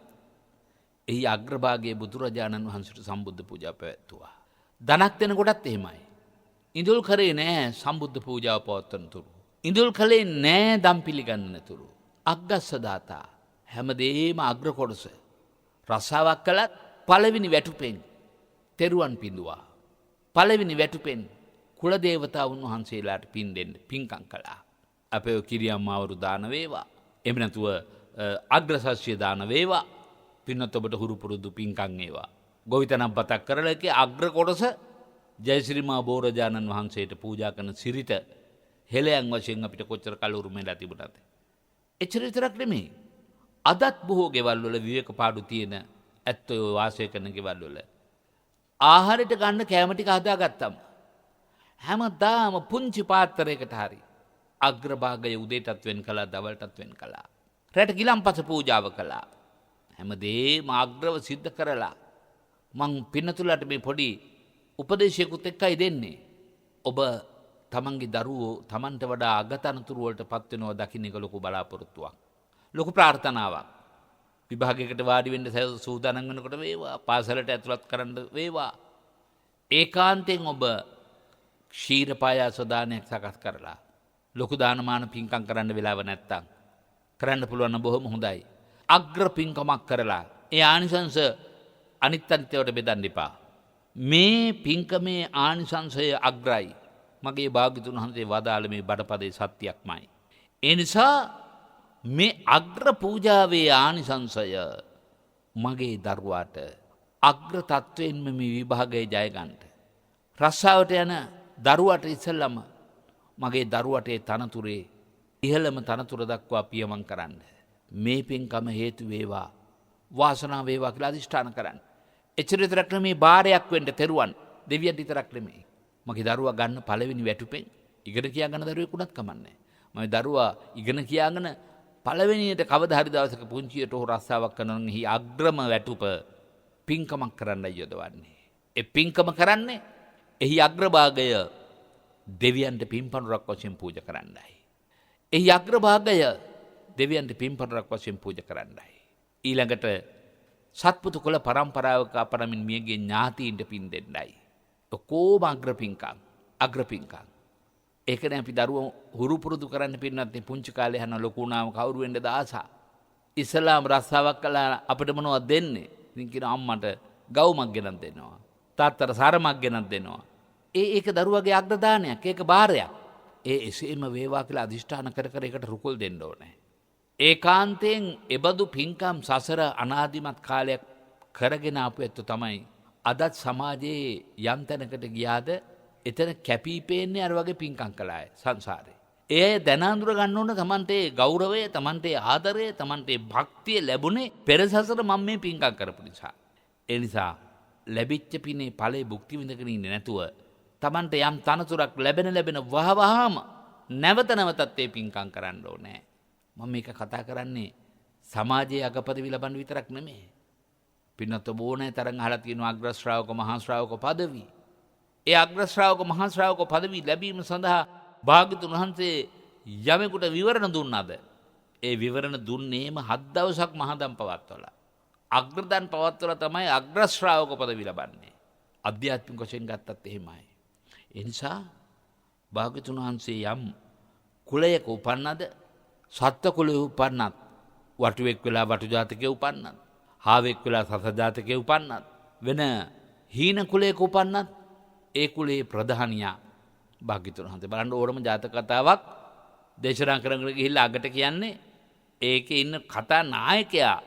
එහි අග්‍රභාගයේ බුදුරජාණන් වහන්සේට සම්බුද්ධ පූජා පැවැත්තුවා. ධනක් දෙනකොටත් එහෙමයි. ඉඳුල් කරේ නෑ සම්බුද්ධ පූජාව පවත්වන තුරු. ඉඳුල් කලේ නෑ දම් පිළිගන්න තුරු. අග්ගස්ස දාතා හැමදේම අග්‍ර කොටස රසාවක් කළත් පළවෙනි වැටුපෙන් තෙරුවන් පිඳුවා. පළවෙනි වැටුපෙන් කුල දේවතාවුන් වහන්සේලාට පින් දෙන්න පින්කම් කළා. අපේ කිරියම්මාවරු දාන වේවා. එහෙම නැතුව අග්‍රශස්‍ය දාන වේවා. පින්නත් ඔබට හුරු පුරුදු පින්කම් ඒවා. ගෝවිතනම් පතක් කරලා කී අග්‍ර කොටස ජයශ්‍රීමා බෝරජානන් වහන්සේට පූජා කරන සිරිත හෙළයන් වශයෙන් අපිට කොච්චර කල් උරුමෙලා තිබුණාද? එච්චර විතරක් නෙමෙයි. අදත් බොහෝ ගෙවල් වල විවේක පාඩු තියෙන ඇත්තෝ වාසය කරන ගෙවල් වල ආහාරයට ගන්න කැම ටික හදාගත්තම හැමදාම පුංචි පාත්‍රයකට හරි අග්‍රභාගය උදේටත් වෙන් කළා දවල්ටත් වෙන් කළා. රැට ගිලම්පස පූජාව කළා. හැමදේම අග්‍රව සිද්ධ කරලා මං පින්නතුලට මේ පොඩි උපදේශයකුත් එක්කයි දෙන්නේ. ඔබ තමන්ගේ දරුවෝ තමන්ට වඩා අගතනතුරු වලට පත් වෙනවා දකින්න එක ලොකු බලාපොරොත්තුවක්. ලොකු ප්‍රාර්ථනාවක්. විභාගයකට වාඩි වෙන්න සූදානම් වෙනකොට වේවා පාසලට ඇතුළත් කරන්න වේවා ඒකාන්තයෙන් ඔබ ක්ෂීර පායාස දානයක් සකස් කරලා ලොකු දානමාන පින්කම් කරන්න වෙලාව නැත්තම් කරන්න පුළුවන් නම් බොහොම හොඳයි. අග්‍ර පින්කමක් කරලා ඒ ආනිසංස අනිත් අනිත්‍යවට බෙදන්න එපා. මේ පින්කමේ ආනිසංසය අග්‍රයි. මගේ භාග්‍යතුන් වහන්සේ වදාළ මේ බඩපදේ සත්‍යයක්මයි. ඒ නිසා මේ අග්‍ර පූජාවේ ආනිසංසය මගේ දරුවාට අග්‍ර තත්වයෙන්ම මේ විභාගය ජයගන්ට. රස්සාාවට යන දරුවට ඉස්සල්ලම මගේ දරුවටේ තනතුරේ ඉහළම තනතුර දක්වා පියමං කරන්න. මේ පින්කම හේතු වේවා වාසනා වේවා කියලා අධිෂ්ඨාන කරන්න. එච්චර විතරක් නෙමේ බාරයක් වෙන්න තෙරුවන් දෙවියන් විතරක් නෙමේ. මගේ දරුවා ගන්න පළවෙනි වැටුපෙන් ඉගෙන කියා ගන්න දරුවෙකුණත් කමන්නේ. මම දරුවා ඉගෙන කියාගෙන පළවෙනියට කවදා හරි දවසක පුංචියට හො රස්සාවක් කරනවා නම් එහි අග්‍රම වැටුප පින්කමක් කරන්නයි යොදවන්නේ. ඒ පින්කම කරන්නේ එහි අග්‍රභාගය දෙවියන්ට පින්පණුරක් වශයෙන් පූජා කරන්නයි. එහි අග්‍රභාගය දෙවියන්ට පින්පණුරක් වශයෙන් පූජා කරන්නයි. ඊළඟට සත්පුතු කුල පරම්පරාවක අපරමින් මියගේ ඥාතීන්ට පින් දෙන්නයි. ඔක්කොම අග්‍රපින්කම්. ඒකනේ අපි දරුවෝ හුරු පුරුදු කරන්න පින්නත් පුංචි කාලේ යන ලොකු වුණාම කවුරු වෙන්නද ආසා. ඉස්ලාම් රස්සාවක් කළා අපිට මොනවද දෙන්නේ? ඉතින් කියන අම්මට ගවුමක් ගෙනත් දෙනවා. තාත්තට සරමක් ගෙනත් දෙනවා. ඒක දරුවගේ අග්‍රදානයක්. ඒක බාරයක්. එසේම වේවා කියලා අදිෂ්ඨාන කර කර ඒකට රුකුල් දෙන්න ඕනේ. ඒකාන්තයෙන් එබඳු පින්කම් සසර අනාදිමත් කාලයක් කරගෙන ආපු ඇත්ත තමයි අදත් සමාජයේ යම් තැනකට ගියාද එතන කැපී පේන්නේ අර වගේ පින්කම් කළාය සංසාරේ. ඒ දැන අඳුර ගන්න ඕන තමන්ට ගෞරවය, තමන්ට ආදරය, තමන්ට භක්තිය ලැබුණේ පෙර සසර මම මේ පින්කම් කරපු නිසා. ඒ නිසා ලැබිච්ච පිනේ ඵලයේ භුක්ති විඳගෙන ඉන්නේ නැතුව තමන්ට යම් තනතුරක් ලැබෙන වහවහාම නැවත නැවතත් ඒ පින්කම් කරන්න ඕනේ. මම මේක කතා කරන්නේ සමාජයේ අගපදවි ලබන්න විතරක් නෙමෙයි. පින්නත් බොනේ තරම් අහලා තියෙන අග්‍ර ශ්‍රාවක මහා ශ්‍රාවක පදවි. ඒ අග්‍ර ශ්‍රාවක මහා ශ්‍රාවක පදවි ලැබීම සඳහා භාග්‍යතුන් වහන්සේ යමෙකුට විවරණ දුන්නාද? ඒ විවරණ දුන්නේම 7 දවසක් මහදම් පවත්වලා. අග්‍රදන් පවත්වලා තමයි අග්‍ර ශ්‍රාවක පදවි ලබන්නේ. අධ්‍යාත්මික වශයෙන් ගත්තත් එහෙමයි. ඒ නිසා භාග්‍යතුන් වහන්සේ යම් කුලයක උපන්නද, සත්ත්ව කුලයේ උපන්නත්, වටුවෙක් වෙලා වටු ජාතකයේ උපන්නත්, හාවෙක් වෙලා සස ජාතකයේ උපන්නත්, වෙන හීන කුලයක උපන්නත් ඒ කුලයේ ප්‍රධානියා භාග්‍යතුන් වහන්සේ. බලන්න ඕනම ජාතක කතාවක් දේශනා කරගෙන ගිහිල්ලා අගට කියන්නේ ඒකේ ඉන්න කතා නායකයා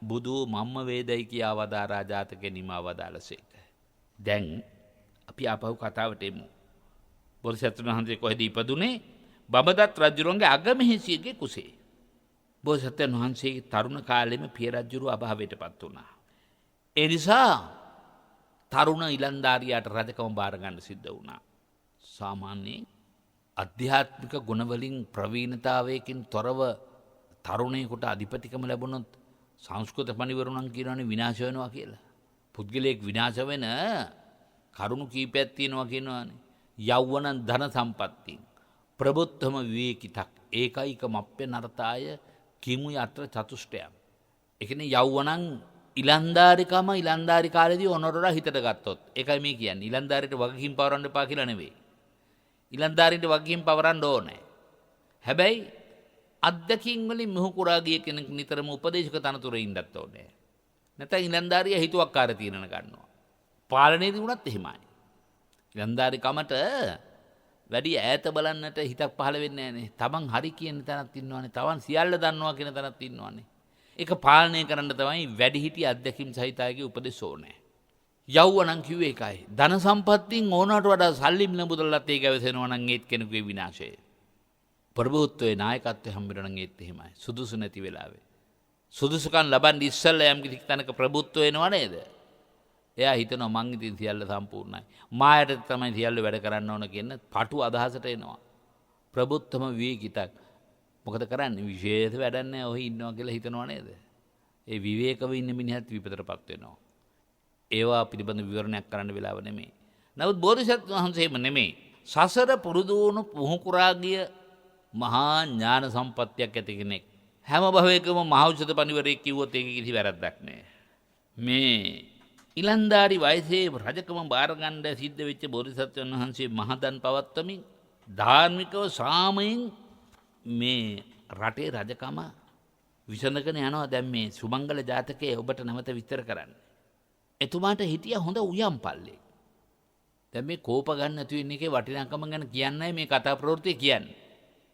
බුදු මම්ම වේදයි කියා වදාරා ජාතකේ නිමා වදාළසේක. දැන් අපි ආපහු කතාවට එමු. බෝසත්තුන් වහන්සේ කොහෙද ඉපදුනේ? බඹදත් රජුගේ අගමහිසියගේ කුසේ. බෝසත්තුන් වහන්සේගේ තරුණ කාලෙම පිය රජුව අභාවයටපත් වුණා. ඒ නිසා තරුණ ඉලන්දාරියාට රජකම බාර ගන්න සිද්ධ වුණා. සාමාන්‍යයෙන් අධ්‍යාත්මික ගුණවලින් ප්‍රවීණතාවයකින් තොරව තරුණයෙකුට අධිපතිකම ලැබුණොත් සංස්කෘත පණිවරුණන් කියනවානේ විනාශ වෙනවා කියලා. පුද්ගලයෙක් විනාශ වෙන කරුණු කීපයක් තියෙනවා කියනවානේ. යෞවන ධන සම්පත්ති ප්‍රබුද්ධම විවේකිතක් ඒකයික මප්පේ නරතාය කිමු යත්‍ර චතුෂ්ටයම්. ඒ කියන්නේ යෞවනං ඉලන්දාරිකම ඉලන්දාරි කාලේදී ඔනරලා හිතට ගත්තොත් ඒකයි මේ කියන්නේ. ඉලන්දාරිට වගකීම් පවරන්න එපා කියලා නෙවෙයි. ඉලන්දාරිට වගකීම් පවරන්න ඕනේ. හැබැයි අත්දැකීම් වලින් මුහුකුරා ගිය කෙනෙක් නිතරම උපදේශක තනතුරේ ඉන්නත් ඕනේ. නැත්නම් ඉලන්දාරිය හිතුවක්කාර තීරණ ගන්නවා. පාලනයේදී වුණත් එහෙමයි. ඉලන්දාරිකමට වැඩි ඈත බලන්නට හිතක් පහළ වෙන්නේ නැහනේ. තමන් හරි කියන තැනක් ඉන්නවනේ. තමන් සියල්ල දන්නවා කියන තැනක් ඉන්නවනේ. ඒක පාලනය කරන්න තමයි වැඩිහිටි අධ්‍යක්ීම් සහිතයගේ උපදෙස් ඕනේ. යෞවනං කිව්වේ ඒකයි. ධන සම්පත්තියෙන් ඕනට වඩා සල්ලි මිල මුදල්ලත් ඒක ඇවසෙනවා නම් ඒත් කෙනෙකුගේ විනාශය. ප්‍රභූත්වයේ නායකත්වයේ හම්බෙනවා නම් ඒත් එහෙමයි. සුදුසු නැති වෙලාවේ. සුදුසුකම් ලබන්න ඉස්සෙල්ලා යම් කිසි තැනක ප්‍රභූත්ව වෙනවා නේද? එයා හිතනවා මං ඉතින් සියල්ල සම්පූර්ණයි. මායට තමයි සියල්ල වැඩ කරන්න ඕන කියන පටු අදහසට එනවා. ප්‍රභූත්වම විවේකිතක්. මොකද කරන්නේ? විශේෂ වැඩක් නැහැ. ඔහි ඉන්නවා කියලා හිතනවා නේද? ඒ විවේකව ඉන්න මිනිහත් විපතටපත් වෙනවා. ඒවා පිළිබඳ විවරණයක් කරන්න වෙලාව නෙමෙයි. නමුත් බෝධිසත්ව වහන්සේම නෙමෙයි. සසර පුරුදු වුණු පුහුකුරා ගිය මහා ඥාන සම්පත්තියක් ඇති කෙනෙක්. හැම භවයකම මහෞෂධ පණිවරයෙක් කිව්වොත් ඒක කිසි වැරද්දක් නෑ. මේ ඉලන්දාරි වයසේ රජකම බාර ගන්න සිද්ධ වෙච්ච බෝධිසත්වයන් වහන්සේ මහදන් පවත්වමින් ධාර්මිකව සාමයෙන් මේ රටේ රජකම විසඳගෙන යනවා. දැන් මේ සුමංගල ජාතකයේ ඔබට නැවත විස්තර කරන්න. එතුමාට හිටියා හොඳ උයම්පල්ලේ. දැන් මේ කෝප ගන්න නැතු වෙන එකේ වටිනාකම ගැන කියන්නයි මේ කතා ප්‍රවෘත්තිය කියන්නේ.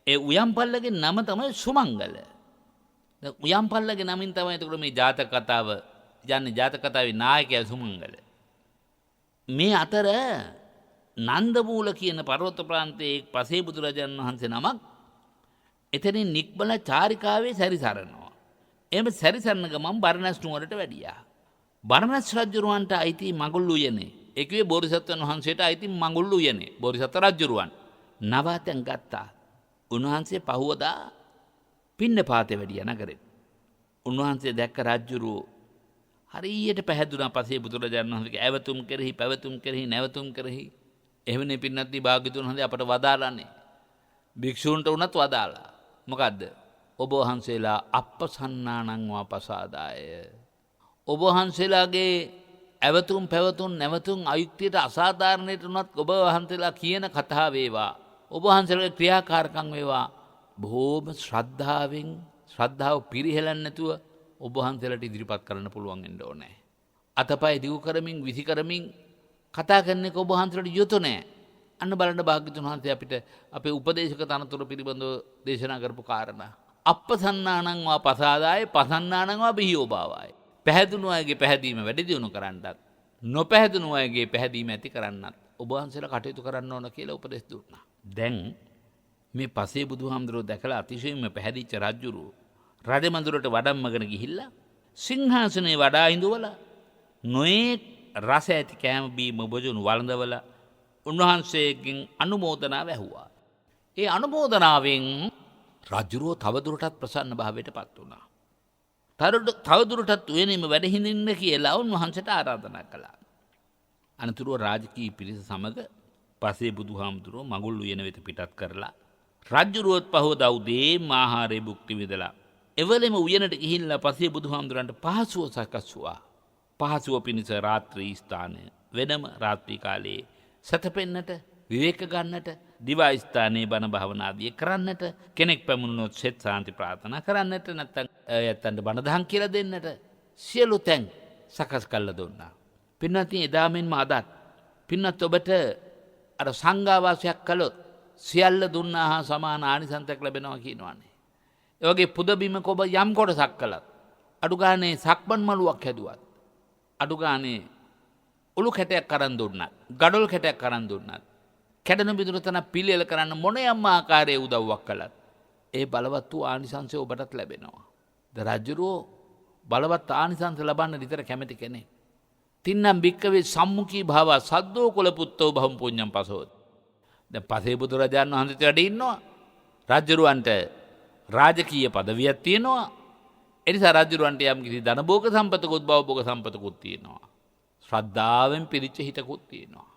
ඒ උයම්පල්ලගේ නම තමයි සුමංගල. දැන් උයම්පල්ලගේ නමින් තමයි එතකොට මේ ජාතක කතාව යන්නේ ජාතක කතාවේ නායකයා සුමංගල. මේ අතර නන්දමූල කියන පර්වත ප්‍රාන්තයේ පසේ බුදුරජාණන් වහන්සේ නමක් එතනින් නික්මල චාරිකාවේ සැරිසරනවා. එහෙම සැරිසරන ගමන් බරණැස් නුවරට වැඩියා. බරණැස් රජුරවන්ට අයිති මඟුල් උයනේ. ඒ කිව්වේ බෝධිසත්වයන් වහන්සේට අයිති මඟුල් උයනේ. බෝධිසත්ව රජුරවන් නවාතැන් ගත්තා. උන්වහන්සේ පහුවදා පින්නපාතේ වැඩියා නගරේ. උන්වහන්සේ දැක්ක රජුරෝ හරියට පැහැදුනා පසේ බුදුරජාණන් වහන්සේගේ ඇවතුම් කෙරෙහි පැවතුම් කෙරෙහි නැවතුම් කෙරෙහි. එහෙමනේ පින්නත්දී භාග්‍යතුන් වහන්සේ අපට වදාළන්නේ. භික්ෂූන්ට උනත් වදාලා. මොකද්ද? ඔබ වහන්සේලා අප්පසන්නානං වාපසාදාය. ඔබ වහන්සේලාගේ ඇවතුම් පැවතුම් නැවතුම් අයුක්තියට අසාධාරණයට උනත් ඔබ වහන්සේලා කියන කතා වේවා. ඔබ වහන්සේලාගේ ක්‍රියාකාරකම් වේවා. බොහෝම ශ්‍රද්ධාවෙන් ශ්‍රද්ධාව පිරිහෙලන්නේ නැතුව ඔබ වහන්සේලාට ඉදිරිපත් කරන්න පුළුවන් වෙන්න ඕනේ. අතපය දිගු කරමින් විසි කරමින් කතා කරන එක ඔබ වහන්සේලාට යොතු නැහැ. අන්න බලන්න භාග්‍යතුන් වහන්සේ අපිට අපේ උපදේශක තනතුර පිළිබඳව දේශනා කරපු කාරණා. අප්පසන්නානං වා පසාදාය පසන්නානං වා බිහියෝ භාවය. පැහැදුණු අයගේ පැහැදීම වැඩි දියුණු කරන්නත් නොපැහැදුණු අයගේ පැහැදීම ඇති කරන්නත් ඔබ වහන්සේලා කටයුතු කරන්න ඕන කියලා උපදෙස් දුන්නා. දැන් මේ පසේ බුදුහාමුදුරුවෝ දැකලා අතිශයින්ම පැහැදිච්ච රජුරු රජමඳුරට වඩම්මගෙන ගිහිල්ලා සිංහාසනේ වඩා ඉඳවලා නොයෙක් රස ඇති කෑම බීම භෝජන වළඳවලා උන්වහන්සේගෙන් අනුමෝදනාව ඇහුවා. ඒ අනුමෝදනාවෙන් රජුරෝ තවදුරටත් ප්‍රසන්න භාවයට පත් වුණා. තවදුරටත් උයනෙම වැඩ හිඳින්න කියලා උන්වහන්සේට ආරාධනා කළා. අනතුරුව රාජකීය පිරිස සමග පසේ බුදුහාමුදුරුවෝ මඟුල් උයන වෙත පිටත් කරලා රජුරුවත් පහවදා උදේ ආහාරය භුක්ති විඳලා එවලෙම උයනට ගිහිල්ලා පසේ බුදුහාමුදුරන්ට පහසුව සකස්වුවා. පහසුව පිණිස රාත්‍රී ස්ථානය වෙනම රාත්‍රී කාලයේ සැතපෙන්නට විවේක ගන්නට දිවා ස්ථානයේ බණ භාවනාදී කරන්නට කෙනෙක් පැමුණුනොත් සෙත් සාන්ති ප්‍රාර්ථනා කරන්නට නැත්නම් යත්තන්ට බණ දහම් කියලා දෙන්නට සියලු තැන් සකස් කරලා දුන්නා. පින්වත් එදා මෙන්ම අදත් පින්වත් ඔබට අර සංඝාවාසයක් කළොත් සියල්ල දුන්නා හා සමාන ආනිසංසයක් ලැබෙනවා කියනවානේ. ඒ වගේ පුදබිමක ඔබ යම් කොටසක් කළත් අඩු ගානේ සක්මන් මළුවක් හැදුවත් අඩු ගානේ උළු කැටයක් අරන් දුන්නත් ගඩොල් කැටයක් අරන් දුන්නත් කැඩෙන බිඳුන තන පිළියෙල කරන්න මොන යම් ආකාරයේ උදව්වක් කළත් ඒ බලවත් වූ ආනිසංසය ඔබටත් ලැබෙනවා. ද රජුරෝ බලවත් ආනිසංස ලබන්න විතර කැමති කෙනෙක්. තින්නම් භික්කවේ සම්මුඛී භාව සද්දෝ කුල පුත්තෝ බහම් පුඤ්ඤම් පසෝත්. දැන් පසේ බුදුරජාණන් වහන්සේට වැඩ ඉන්නවා. රජුරවන්ට රාජකීය පදවියක් තියෙනවා. ඒ නිසා රජුරවන්ට යම් කිසි ධන භෝග සම්පතකුත් භව භෝග සම්පතකුත් තියෙනවා. ශ්‍රද්ධාවෙන් පිරිච්ච හිතකුත් තියෙනවා.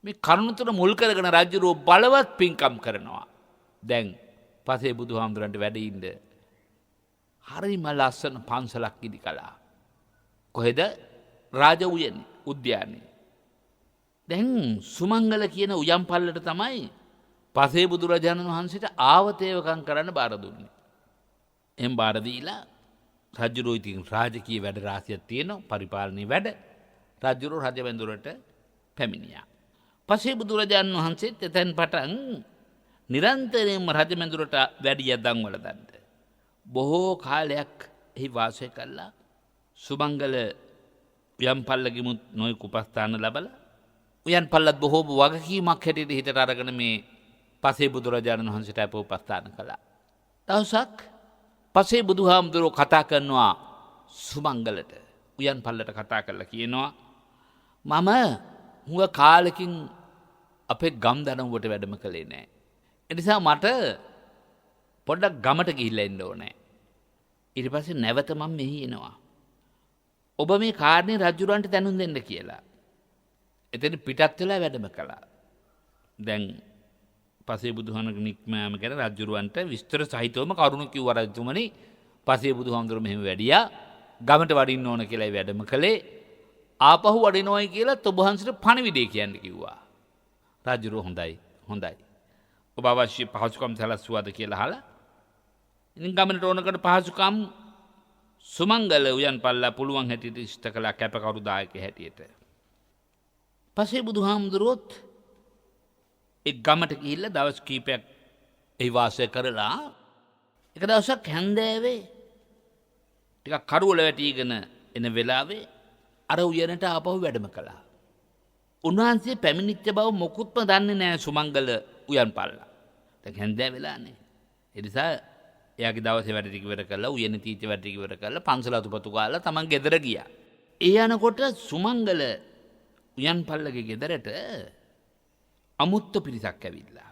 මේ කරුණු තුන මුල් කරගෙන රජුරෝ බලවත් පින්කම් කරනවා. දැන් පසේ බුදුහාමුදුරන්ට වැඩ ඉන්න හරිම ලස්සන පන්සලක් ඉදි කළා. කොහෙද? රාජ උයනේ උද්‍යානයේ. දැන් සුමංගල කියන උයන් පල්ලට තමයි පසේ බුදුරජාණන් වහන්සේට ආවතේවකම් කරන්න බාර දුන්නේ. එහෙන් බාර දීලා රජුරෝ ඉතින් රාජකීය වැඩ රාශියක් තියෙනවා පරිපාලනීය වැඩ. රජුරෝ රජවැඳුරට පැමිණියා. පසේ බුදුරජාණන් වහන්සේත් එතෙන් පටන් නිරන්තරයෙන්ම රජමැඳුරට වැඩි යදම් වල දන්න. බොහෝ කාලයක් එහි වාසය කළා. සුමංගල උයන් පල්ලගෙමුත් නොයෙක් උපස්ථාන ලැබලා උයන් පල්ලත් බොහෝ වගකීමක් හැටියට හිතට අරගෙන මේ පසේ බුදුරජාණන් වහන්සේට අප උපස්ථාන කළා. දවසක් පසේ බුදුහාමුදුරුවෝ කතා කරනවා සුමංගලට උයන් පල්ලට කතා කරලා කියනවා මම හුඟ කාලෙකින් අපේ ගම් දනව්වට වැඩම කළේ නෑ. ඒ නිසා මට පොඩ්ඩක් ගමට ගිහිල්ලා එන්න ඕනේ. ඊට පස්සේ නැවත මම මෙහි එනවා. ඔබ මේ කාරණේ රජුරවන්ට දැනුම් දෙන්න කියලා. එතන පිටත් වෙලා වැඩම කළා. දැන් පසේ බුදුහාමුදුරුවෝ නික්මෑම ගැන රජුරවන්ට විස්තර සහිතවම කරුණු කිව්වා රජතුමනි. පසේ බුදුහාමුදුරුවෝ මෙහෙම වැඩියා. ගමට වඩින්න ඕන කියලා වැඩම කළේ. ආපහු වඩිනවයි කියලා ඔබ වහන්සේට පණිවිඩය කියන්න කිව්වා. රජුරෝ හොඳයි. ඔබ අවශ්‍ය පහසුකම් සැලසුවාද කියලා අහලා ඉතින් ගමනට ඕනකට පහසුකම් සුමංගල උයන් පල්ලා පුළුවන් හැටියට ඉෂ්ට කළා කැපකරු දායකයෙක් හැටියට. පසේ බුදුහාමුදුරුවොත් ඒ ගමට ගිහිල්ලා දවස් කීපයක් එහි වාසය කරලා එක දවසක් හැන්දෑවේ ටිකක් කරුවල වැටිගෙන එන වෙලාවේ අර උයනට ආපහු වැඩම කළා. උන්වහන්සේ පැමිණිච්ච බව මොකුත්ම දන්නේ නැහැ සුමංගල උයන් පල්ලා. දැන් හැන්දෑ වෙලානේ. ඒ නිසා එයාගේ දවසේ වැඩ ටික ඉවර කරලා උයන තීච්ච වැඩ ටික ඉවර කරලා පන්සල අතුපතු ගාලා තමන් ගෙදර ගියා. ඒ යනකොට සුමංගල උයන් පල්ලගේ ගෙදරට අමුත්ත පිරිසක් ඇවිල්ලා.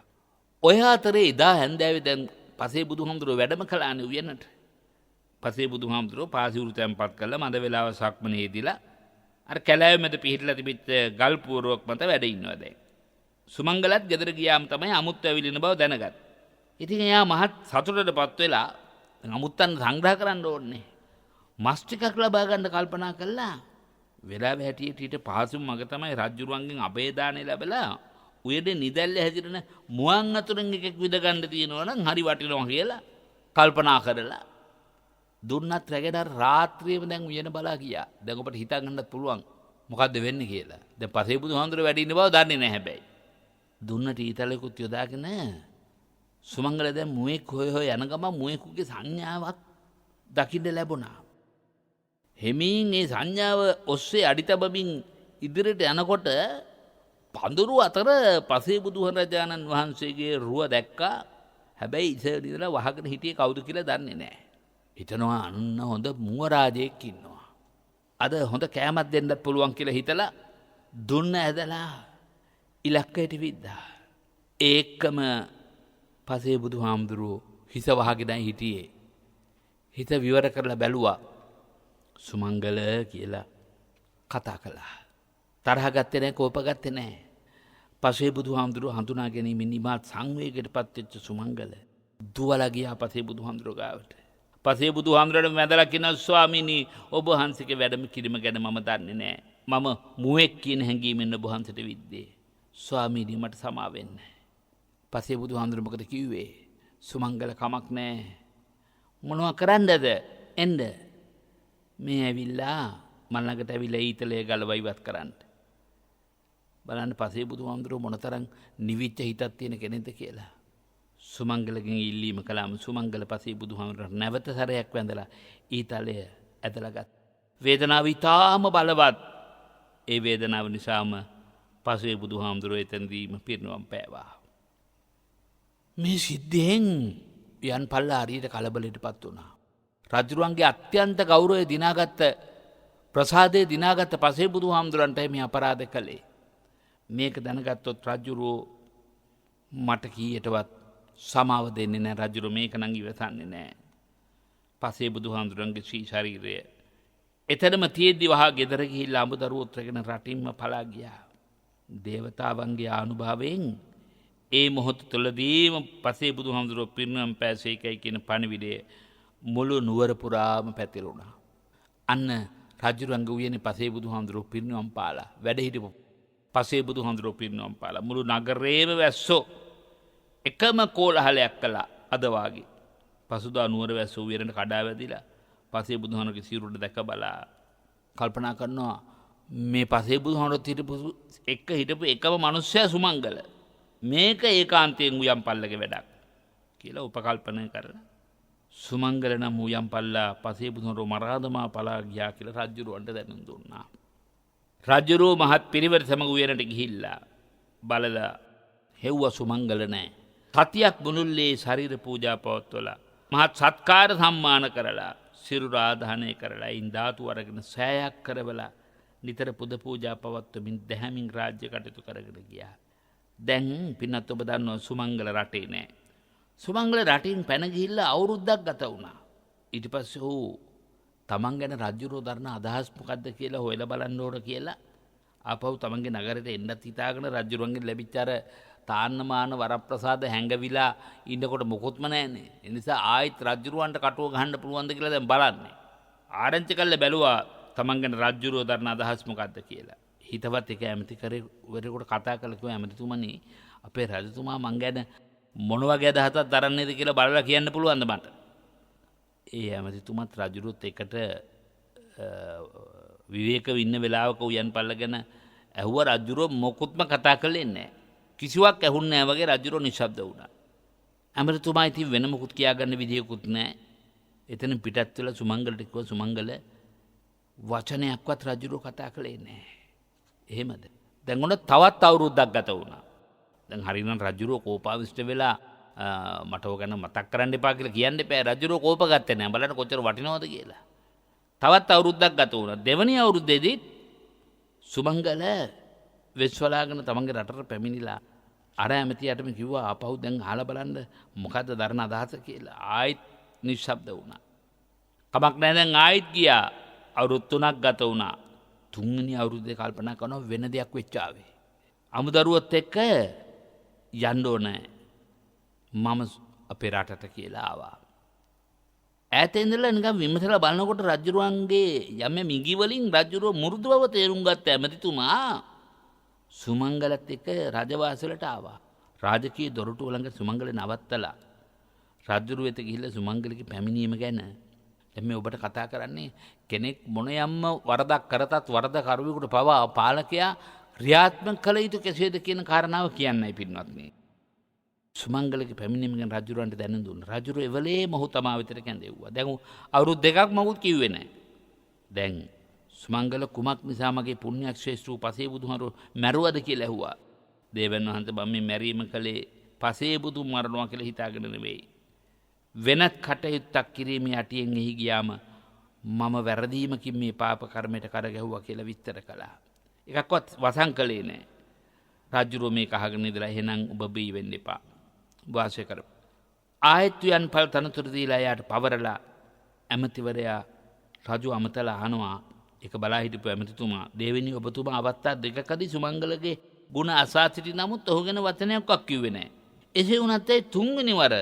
ඔය අතරේ එදා හැන්දෑවේ දැන් පසේ බුදුහාමුදුරුවෝ වැඩම කළානේ උයනට. පසේ බුදුහාමුදුරුවෝ පාසිවුරු තැන්පත් කරලා මඳ වෙලාව සක්මනේදීලා අර කැලෑව මැද පිහිටලා තිබිච්ච ගල් පුවරුවක් මත වැඩ ඉන්නවා දැන්. සුමංගලත් ගෙදර ගියාම තමයි අමුත්ත ඇවිලින බව දැනගත්තේ. ඉතින් එයා මහත් සතුටටපත් වෙලා අමුත්තන් සංග්‍රහ කරන්න ඕනේ. මස් ටිකක් ලබා ගන්න කල්පනා කළා. වෙලාව හැටියට ඊට පහසුම මග තමයි රජුරුවන්ගෙන් අබේදානෙ ලැබලා උයනේ නිදැල්ල හැදිරෙන මුවන් අතුරෙන් එකෙක් විද ගන්න තියෙනවා නම් හරි වටිනවා කියලා කල්පනා කරලා දුන්නත් රැගෙන රාත්‍රියේම දැන් උයන බලා ගියා. දැන් ඔබට හිතා ගන්නත් පුළුවන් මොකද්ද වෙන්නේ කියලා. දැන් පසේ බුදුහාමුදුරුවෝ වැඩ ඉන්න බව දන්නේ නැහැ හැබැයි. දුන්නට ඊතලෙකුත් යොදාගෙන සුමංගල දැන් මුවෙක් හොය හොය යන ගමන් මුවෙකුගේ සංඥාවක් දකින්න ලැබුණා. හෙමින් මේ සංඥාව ඔස්සේ අඩිතබමින් ඉදිරියට යනකොට පඳුරු අතර පසේ බුදුරජාණන් වහන්සේගේ රුව දැක්කා. හැබැයි ඉතින් ඉඳලා වහගෙන හිටියේ කවුද කියලා දන්නේ නැහැ. හිතනවා අන්න හොඳ මුව රාජයෙක් ඉන්නවා. අද හොඳ කෑමක් දෙන්නත් පුළුවන් කියලා හිතලා දුන්න ඇදලා ඉලක්කයට විද්දා. ඒකම පසේ බුදුහාමුදුරුවෝ හිස වහගෙනයි හිටියේ. හිත විවර කරලා බැලුවා. සුමංගල කියලා කතා කළා. තරහ ගත්තේ නැහැ, කෝප ගත්තේ නැහැ. පසේ බුදුහාමුදුරුවෝ හඳුනා ගැනීමෙන් ඉමහත් සංවේගයටපත් වෙච්ච සුමංගල දුවලා ගියා පසේ බුදුහාමුදුරුවෝ ගාවට. පසේ බුදුහාමුදුරුවෝ මැදලා කියනවා ස්වාමීනි ඔබ වහන්සේගේ වැඩම කිරීම ගැන මම දන්නේ නැහැ. මම මුවෙක් කියන හැඟීමෙන් ඔබ වහන්සේට විද්දේ. ස්වාමීනි මට සමා වෙන්න. පසේ බුදුහාමුදුරුවෝ මොකද කිව්වේ? සුමංගල කමක් නැහැ. මොනවා කරන්නද? එන්න. මේ ඇවිල්ලා මල් ළඟට ඇවිල්ලා ඊතලයේ ගලව ඉවත් කරන්න. බලන්න පසේ බුදුහාමුදුරුවෝ මොනතරම් නිවිච්ච හිතක් තියෙන කෙනෙක්ද කියලා. සුමංගලගෙන් ඉල්ලීම කළාම සුමංගල පසේ බුදුහාමුදුරුවෝ නැවත සැරයක් වැඳලා ඊතලය ඇදලා ගත්තා. වේදනාව ඉතාම බලවත්. ඒ වේදනාව නිසාම පසේ බුදුහාමුදුරුවෝ එතනදීම පිරිනුවම් පෑවා. මේ සිද්ධියෙන් යන් පල්ලා හරියට කලබලයටපත් වුණා. රජුරුවන්ගේ අත්‍යන්ත ගෞරවය දිනාගත්ත ප්‍රසාදය දිනාගත්ත පසේ බුදුහාමුදුරන්ට මේ අපරාධ කළේ. මේක දැනගත්තොත් රජුරුවෝ මට කීයටවත් සමාව දෙන්නේ නැහැ. රජුරුවෝ මේක නම් ඉවසන්නේ නැහැ. පසේ බුදුහාමුදුරන්ගේ ශ්‍රී ශරීරය එතනම තියෙද්දි වහා ගෙදර ගිහිල්ලා අඹදරුවොත් රැගෙන රටින්ම පලා ගියා. දේවතාවන්ගේ ආනුභාවයෙන් ඒ මොහොත තුළදීම පසේ බුදුහාමුදුරුවෝ පිරිනුවම් පෑසේකයි කියන පණිවිඩය මුළු නුවර පුරාම පැතිරුණා. අන්න රජුරුවන්ගේ උයනේ පසේ බුදුහාමුදුරුවෝ පිරිනුවම් පාලා වැඩ හිටපු පසේ බුදුහාමුදුරුවෝ පිරිනුවම් පාලා මුළු නගරේම වැස්සෝ එකම කෝලහලයක් කළා. අද වාගේ පසුදා නුවර වැස්සෝ උයනට කඩා වැදිලා පසේ බුදුහාමුදුරුවෝගේ සිරුරට දැක බලා කල්පනා කරනවා මේ පසේ බුදුහාමුදුරුවෝ හිටපු එකම මිනිස්සයා සුමංගල. මේක ඒකාන්තයෙන් උයන් පල්ලගේ වැඩක් කියලා උපකල්පනය කරලා සුමංගල නම් උයන් පල්ලා පසේ බුදුහාමුදුරුවෝ මරාදමා පලා ගියා කියලා රජුරවන්ට දැනුම් දුන්නා. රජුරෝ මහත් පිරිවර සමග උයනට ගිහිල්ලා බලලා හෙව්වා සුමංගල නැහැ. සතියක් මුළුල්ලේ ශරීර පූජා පවත්වලා මහත් සත්කාර සම්මාන කරලා සිරුර ආදාහනය කරලා ඉන් ධාතු අරගෙන සෑයක් කරවලා නිතර පුද පූජා පවත්වමින් දැහැමින් රාජ්‍ය කටයුතු කරගෙන ගියා. දැන් පින්නත් ඔබ දන්නවා සුමංගල රටේ නෑ. සුමංගල රටින් පැන ගිහිල්ලා අවුරුද්දක් ගත වුණා. ඊට පස්සේ ඔහු තමන් ගැන රජුරෝ දරන අදහස් මොකද්ද කියලා හොයලා බලන්න ඕන කියලා ආපහු තමන්ගේ නගරයට එන්නත් හිතාගෙන රජුරුවන්ගෙන් ලැබිච්ච අර තාන්නමාන වරප්‍රසාද හැංගවිලා ඉන්නකොට මොකොත්ම නැහැනේ. ඒ නිසා ආයෙත් රජුරුවන්ට කටුව ගහන්න පුළුවන්ද කියලා දැන් බලන්නේ. ආරංචි කල්ලා බැලුවා තමන් ගැන රජුරෝ දරන අදහස් මොකද්ද කියලා. හිතවත් එක ඇමතිකරවරයෙකුට කතා කළා කිව්වා ඇමතිතුමනි අපේ රජතුමා මං ගැන මොන වගේ අදහසක් දරන්නේද කියලා බලලා කියන්න පුළුවන්ද මට? ඒ ඇමතිතුමත් රජුරුත් එකට විවේකව ඉන්න වෙලාවක උයන් පල්ල ගැන ඇහුවා. රජුරෝ මොකුත්ම කතා කළේ නැහැ. කිසිවක් ඇහුන්නේ නැහැ වගේ රජුරෝ නිශ්ශබ්ද වුණා. ඇමතිතුමා ඉතින් වෙන මොකුත් කියාගන්න විදියකුත් නැහැ. එතන පිටත් වෙලා සුමංගලට කිව්වා සුමංගල වචනයක්වත් රජුරෝ කතා කළේ නෑ. එහෙමද. දැන් ඔන්න තවත් අවුරුද්දක් ගත වුණා. දැන් හරිනම් රජුරෝ කෝපාවිෂ්ඨ වෙලා මට ඕක ගැන මතක් කරන්න එපා කියලා කියන්න එපා. රජුරෝ කෝප ගත්තේ නෑ. බලන්න කොච්චර වටිනවද කියලා. තවත් අවුරුද්දක් ගත වුණා. දෙවැනි අවුරුද්දේදී සුමංගල වෙස්වලාගෙන තමන්ගේ රටට පැමිණිලා අර ඇමතියටම කිව්වා ආපහු දැන් අහලා බලන්න මොකද්ද දරන අදහස කියලා. ආයෙත් නිශ්ශබ්ද වුණා. කමක් නැහැ දැන් ආයෙත් ගියා. අවුරුදු 3ක් ගත වුණා. තුන්වෙනි අවුරුද්දේ කල්පනා කරනවා වෙන දෙයක් වෙච්ච ආවේ. අමුදරුවත් එක්ක යන්න ඕනේ. මම අපේ රටට කියලා ආවා. ඈතේ ඉඳලා නිකන් විමසලා බලනකොට රජුරුවන්ගේ යම මිගි වලින් රජුරුව මෘදු බව තේරුම් ගත්ත ඇමතිතුමා සුමංගලත් එක්ක රජවාසලට ආවා. රාජකීය දොරටුව ළඟ සුමංගල නවත්තලා රජුරුව වෙත ගිහිල්ලා සුමංගලගේ පැමිණීම ගැන දැන් මේ ඔබට කතා කරන්නේ කෙනෙක් මොන යම්ම වරදක් කරතත් වරද කරුවෙකුට පවා පාලකයා ක්‍රියාත්මක කළ යුතු කෙසේද කියන කාරණාව කියන්නයි පින්වත්නි. සුමංගලගේ පැමිණීම ගැන රජුරවන්ට දැනුම් දුන්නා. රජුරු එවලේ මොහු තමා වෙතට කැඳෙව්වා. දැන් අවුරුදු දෙකක් මගුත් කිව්වේ නැහැ. දැන් සුමංගල කුමක් නිසා මගේ පුණ්‍යක් ශ්‍රේෂ්ඨ වූ පසේ බුදුහාරු මැරුවද කියලා ඇහුවා. දේවයන් වහන්සේ මම මේ මැරීම කළේ පසේ බුදු මරනවා කියලා හිතාගෙන නෙවෙයි. වෙනත් කටයුත්තක් කිරීමේ යටියෙන් එහි ගියාම මම වැරදීමකින් මේ පාප කර්මයට කරගැහුවා කියලා විස්තර කළා. එකක්වත් වසන් කළේ නැහැ. රජුරෝ මේක අහගෙන ඉඳලා එහෙනම් ඔබ බී වෙන්න එපා. වාසය කර. ආයෙත් යන් පල් තනතුරු දීලා යාට පවරලා ඇමතිවරයා රජු අමතලා අහනවා. ඒක බලා හිටපු ඇමතිතුමා දෙවෙනි ඔබතුමා අවස්ථා දෙකකදී සුමංගලගේ ගුණ අසා සිටි නමුත් ඔහු ගැන වචනයක්වත් කිව්වේ නැහැ. එසේ වුණත් ඒ තුන්වෙනි වර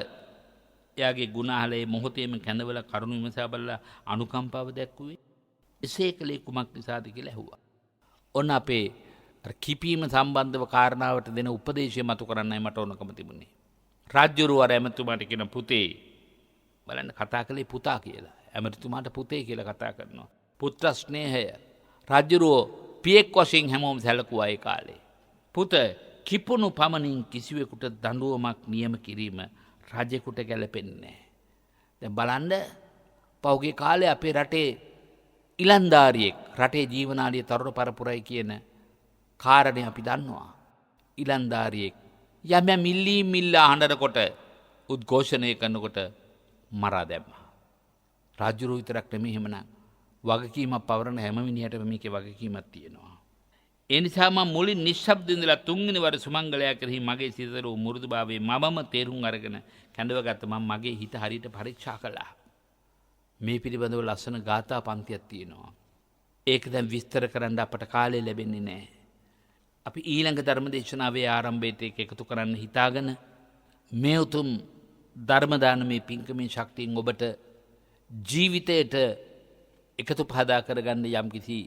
එයාගේ ගුණ අහලා ඒ මොහොතේම කැඳවලා කරුණ විමසා බලලා අනුකම්පාව දැක්ුවේ. එසේ කලේ කුමක් නිසාද කියලා ඇහුවා. ඔන්න අපේ කිපීම සම්බන්ධව කාරණාවට දෙන උපදේශය මතු කරන්නයි මට ඕනකම තිබුණේ. රාජ්‍යරුව අර ඇමතිතුමාට කියන පුතේ බලන්න කතා කළේ පුතා කියලා. ඇමතිතුමාට පුතේ කියලා කතා කරනවා. පුත්‍ර ස්නේහය. රාජ්‍යරුව පියෙක් වශයෙන් හැමෝම සැලකුවා ඒ කාලේ. පුත කිපුණු පමණින් කිසිවෙකුට දඬුවමක් නියම කිරීම රජෙකුට ගැලපෙන්නේ නැහැ. දැන් බලන්න පෞගේ කාලේ අපේ රටේ ඉලන්දාරියෙක් රටේ ජීවනාලිය තරුණ පරපුරයි කියන කාරණය අපි දන්නවා. ඉලන්දාරියෙක් යම් මිල්ල අහඬනකොට උද්ඝෝෂණය කරනකොට මරා දැම්මා. රාජ්‍යරුව විතරක් නෙමෙයි එහෙමනම් වගකීමක් පවරන හැම මිනිහටම මේකේ වගකීමක් තියෙනවා. ඒ නිසා මම මුලින් නිශ්ශබ්ද ඉඳලා තුන්වෙනි වර සුමංගලයා කෙරෙහි මගේ සිතේ වූ මෘදුභාවයේ මමම තේරුම් අරගෙන කැඳවගත්ත මම මගේ හිත හරියට පරීක්ෂා කළා. මේ පිළිබඳව ලස්සන ගාථා පන්තියක් තියෙනවා. ඒක දැන් විස්තර කරන්න අපට කාලය ලැබෙන්නේ නැහැ. අපි ඊළඟ ධර්ම දේශනාවේ ආරම්භයේට ඒක එකතු කරන්න හිතාගෙන මේ උතුම් ධර්ම දානමේ පින්කමේ ශක්තියෙන් ඔබට ජීවිතයට එකතු පහදා කරගන්න යම්කිසි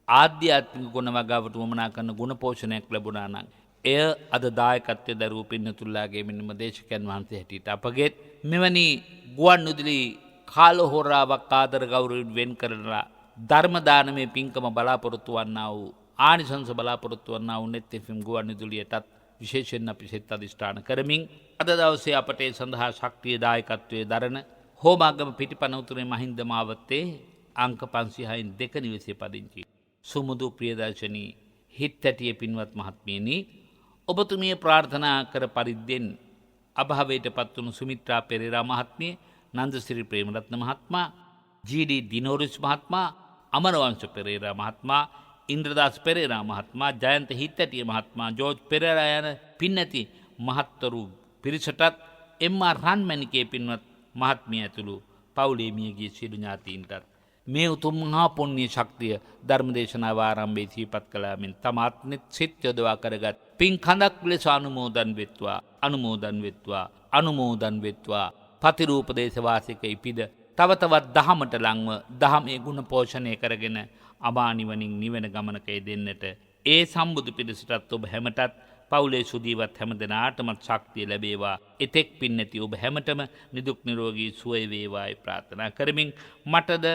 ආධ්‍යාත්මික ගුණ වගාවට වමනා කරන ගුණ පෝෂණයක් ලැබුණා නම් එය අද දායකත්වයේ දරුවෝ පින්නතුල්ලාගේ මෙන්නම දේශකයන් වහන්සේ හැටියට අපගේ මෙවැනි ගුවන් විදුලි කාලහොරාවක් ආදර ගෞරවයෙන් වෙන් කරලා ධර්ම දානමේ පින්කම බලාපොරොත්තු වන්නා වූ ආනිසංස බලාපොරොත්තු වන්නා වූ net FM ගුවන් විදුලියටත් විශේෂයෙන් අපි සෙත් අධිෂ්ඨාන කරමින් අද දවසේ අපට ඒ සඳහා ශක්තිය දායකත්වයේ දරන හෝමාගම පිටිපන උතුරේ මහින්ද මාවත්තේ අංක 506න් 2 නිවසේ පදිංචි සුමුදු ප්‍රියදර්ශනී හිත් ඇටිය පින්වත් මහත්මියනි ඔබතුමිය ප්‍රාර්ථනා කර පරිද්දෙන් අභාවයට පත්වුණු සුමිත්‍රා පෙරේරා මහත්මිය නන්දසිරි ප්‍රේමරත්න මහත්මයා ජී.ඩී. දිනෝරිස් මහත්මයා අමරවංශ පෙරේරා මහත්මයා ඉන්ද්‍රදාස් පෙරේරා මහත්මයා ජයන්ත හිත් ඇටිය මහත්මයා ජෝර්ජ් පෙරේරා යන පින්නැති මහත්වරු පිරිසටත් එම්.ආර්. රන්මැණිකේ පින්වත් මහත්මිය ඇතුළු පවුලේ මියගිය සියලු ඥාතීන්ටත් මේ උතුම් මහා පුණ්‍ය ශක්තිය ධර්මදේශනාව ආරම්භයේ සිහිපත් කළාමින් තම ආත්මෙත් සිත් යොදවා කරගත් පින් කඳක් ලෙස අනුමෝදන් වෙත්වා අනුමෝදන් වෙත්වා අනුමෝදන් වෙත්වා පතිරූපදේශ වාසික ඉපිද තව තවත් දහමට ලංව දහමේ ගුණ පෝෂණය කරගෙන අමා නිවනින් නිවන ගමනක යෙදෙන්නට ඒ සම්බුදු පිරිසටත් ඔබ හැමටත් පවුලේ සුදීවත් හැම දෙනාටමත් ශක්තිය ලැබේවා. එතෙක් පින් නැති ඔබ හැමතෙම නිදුක් නිරෝගී සුවය වේවායි ප්‍රාර්ථනා කරමින් මටද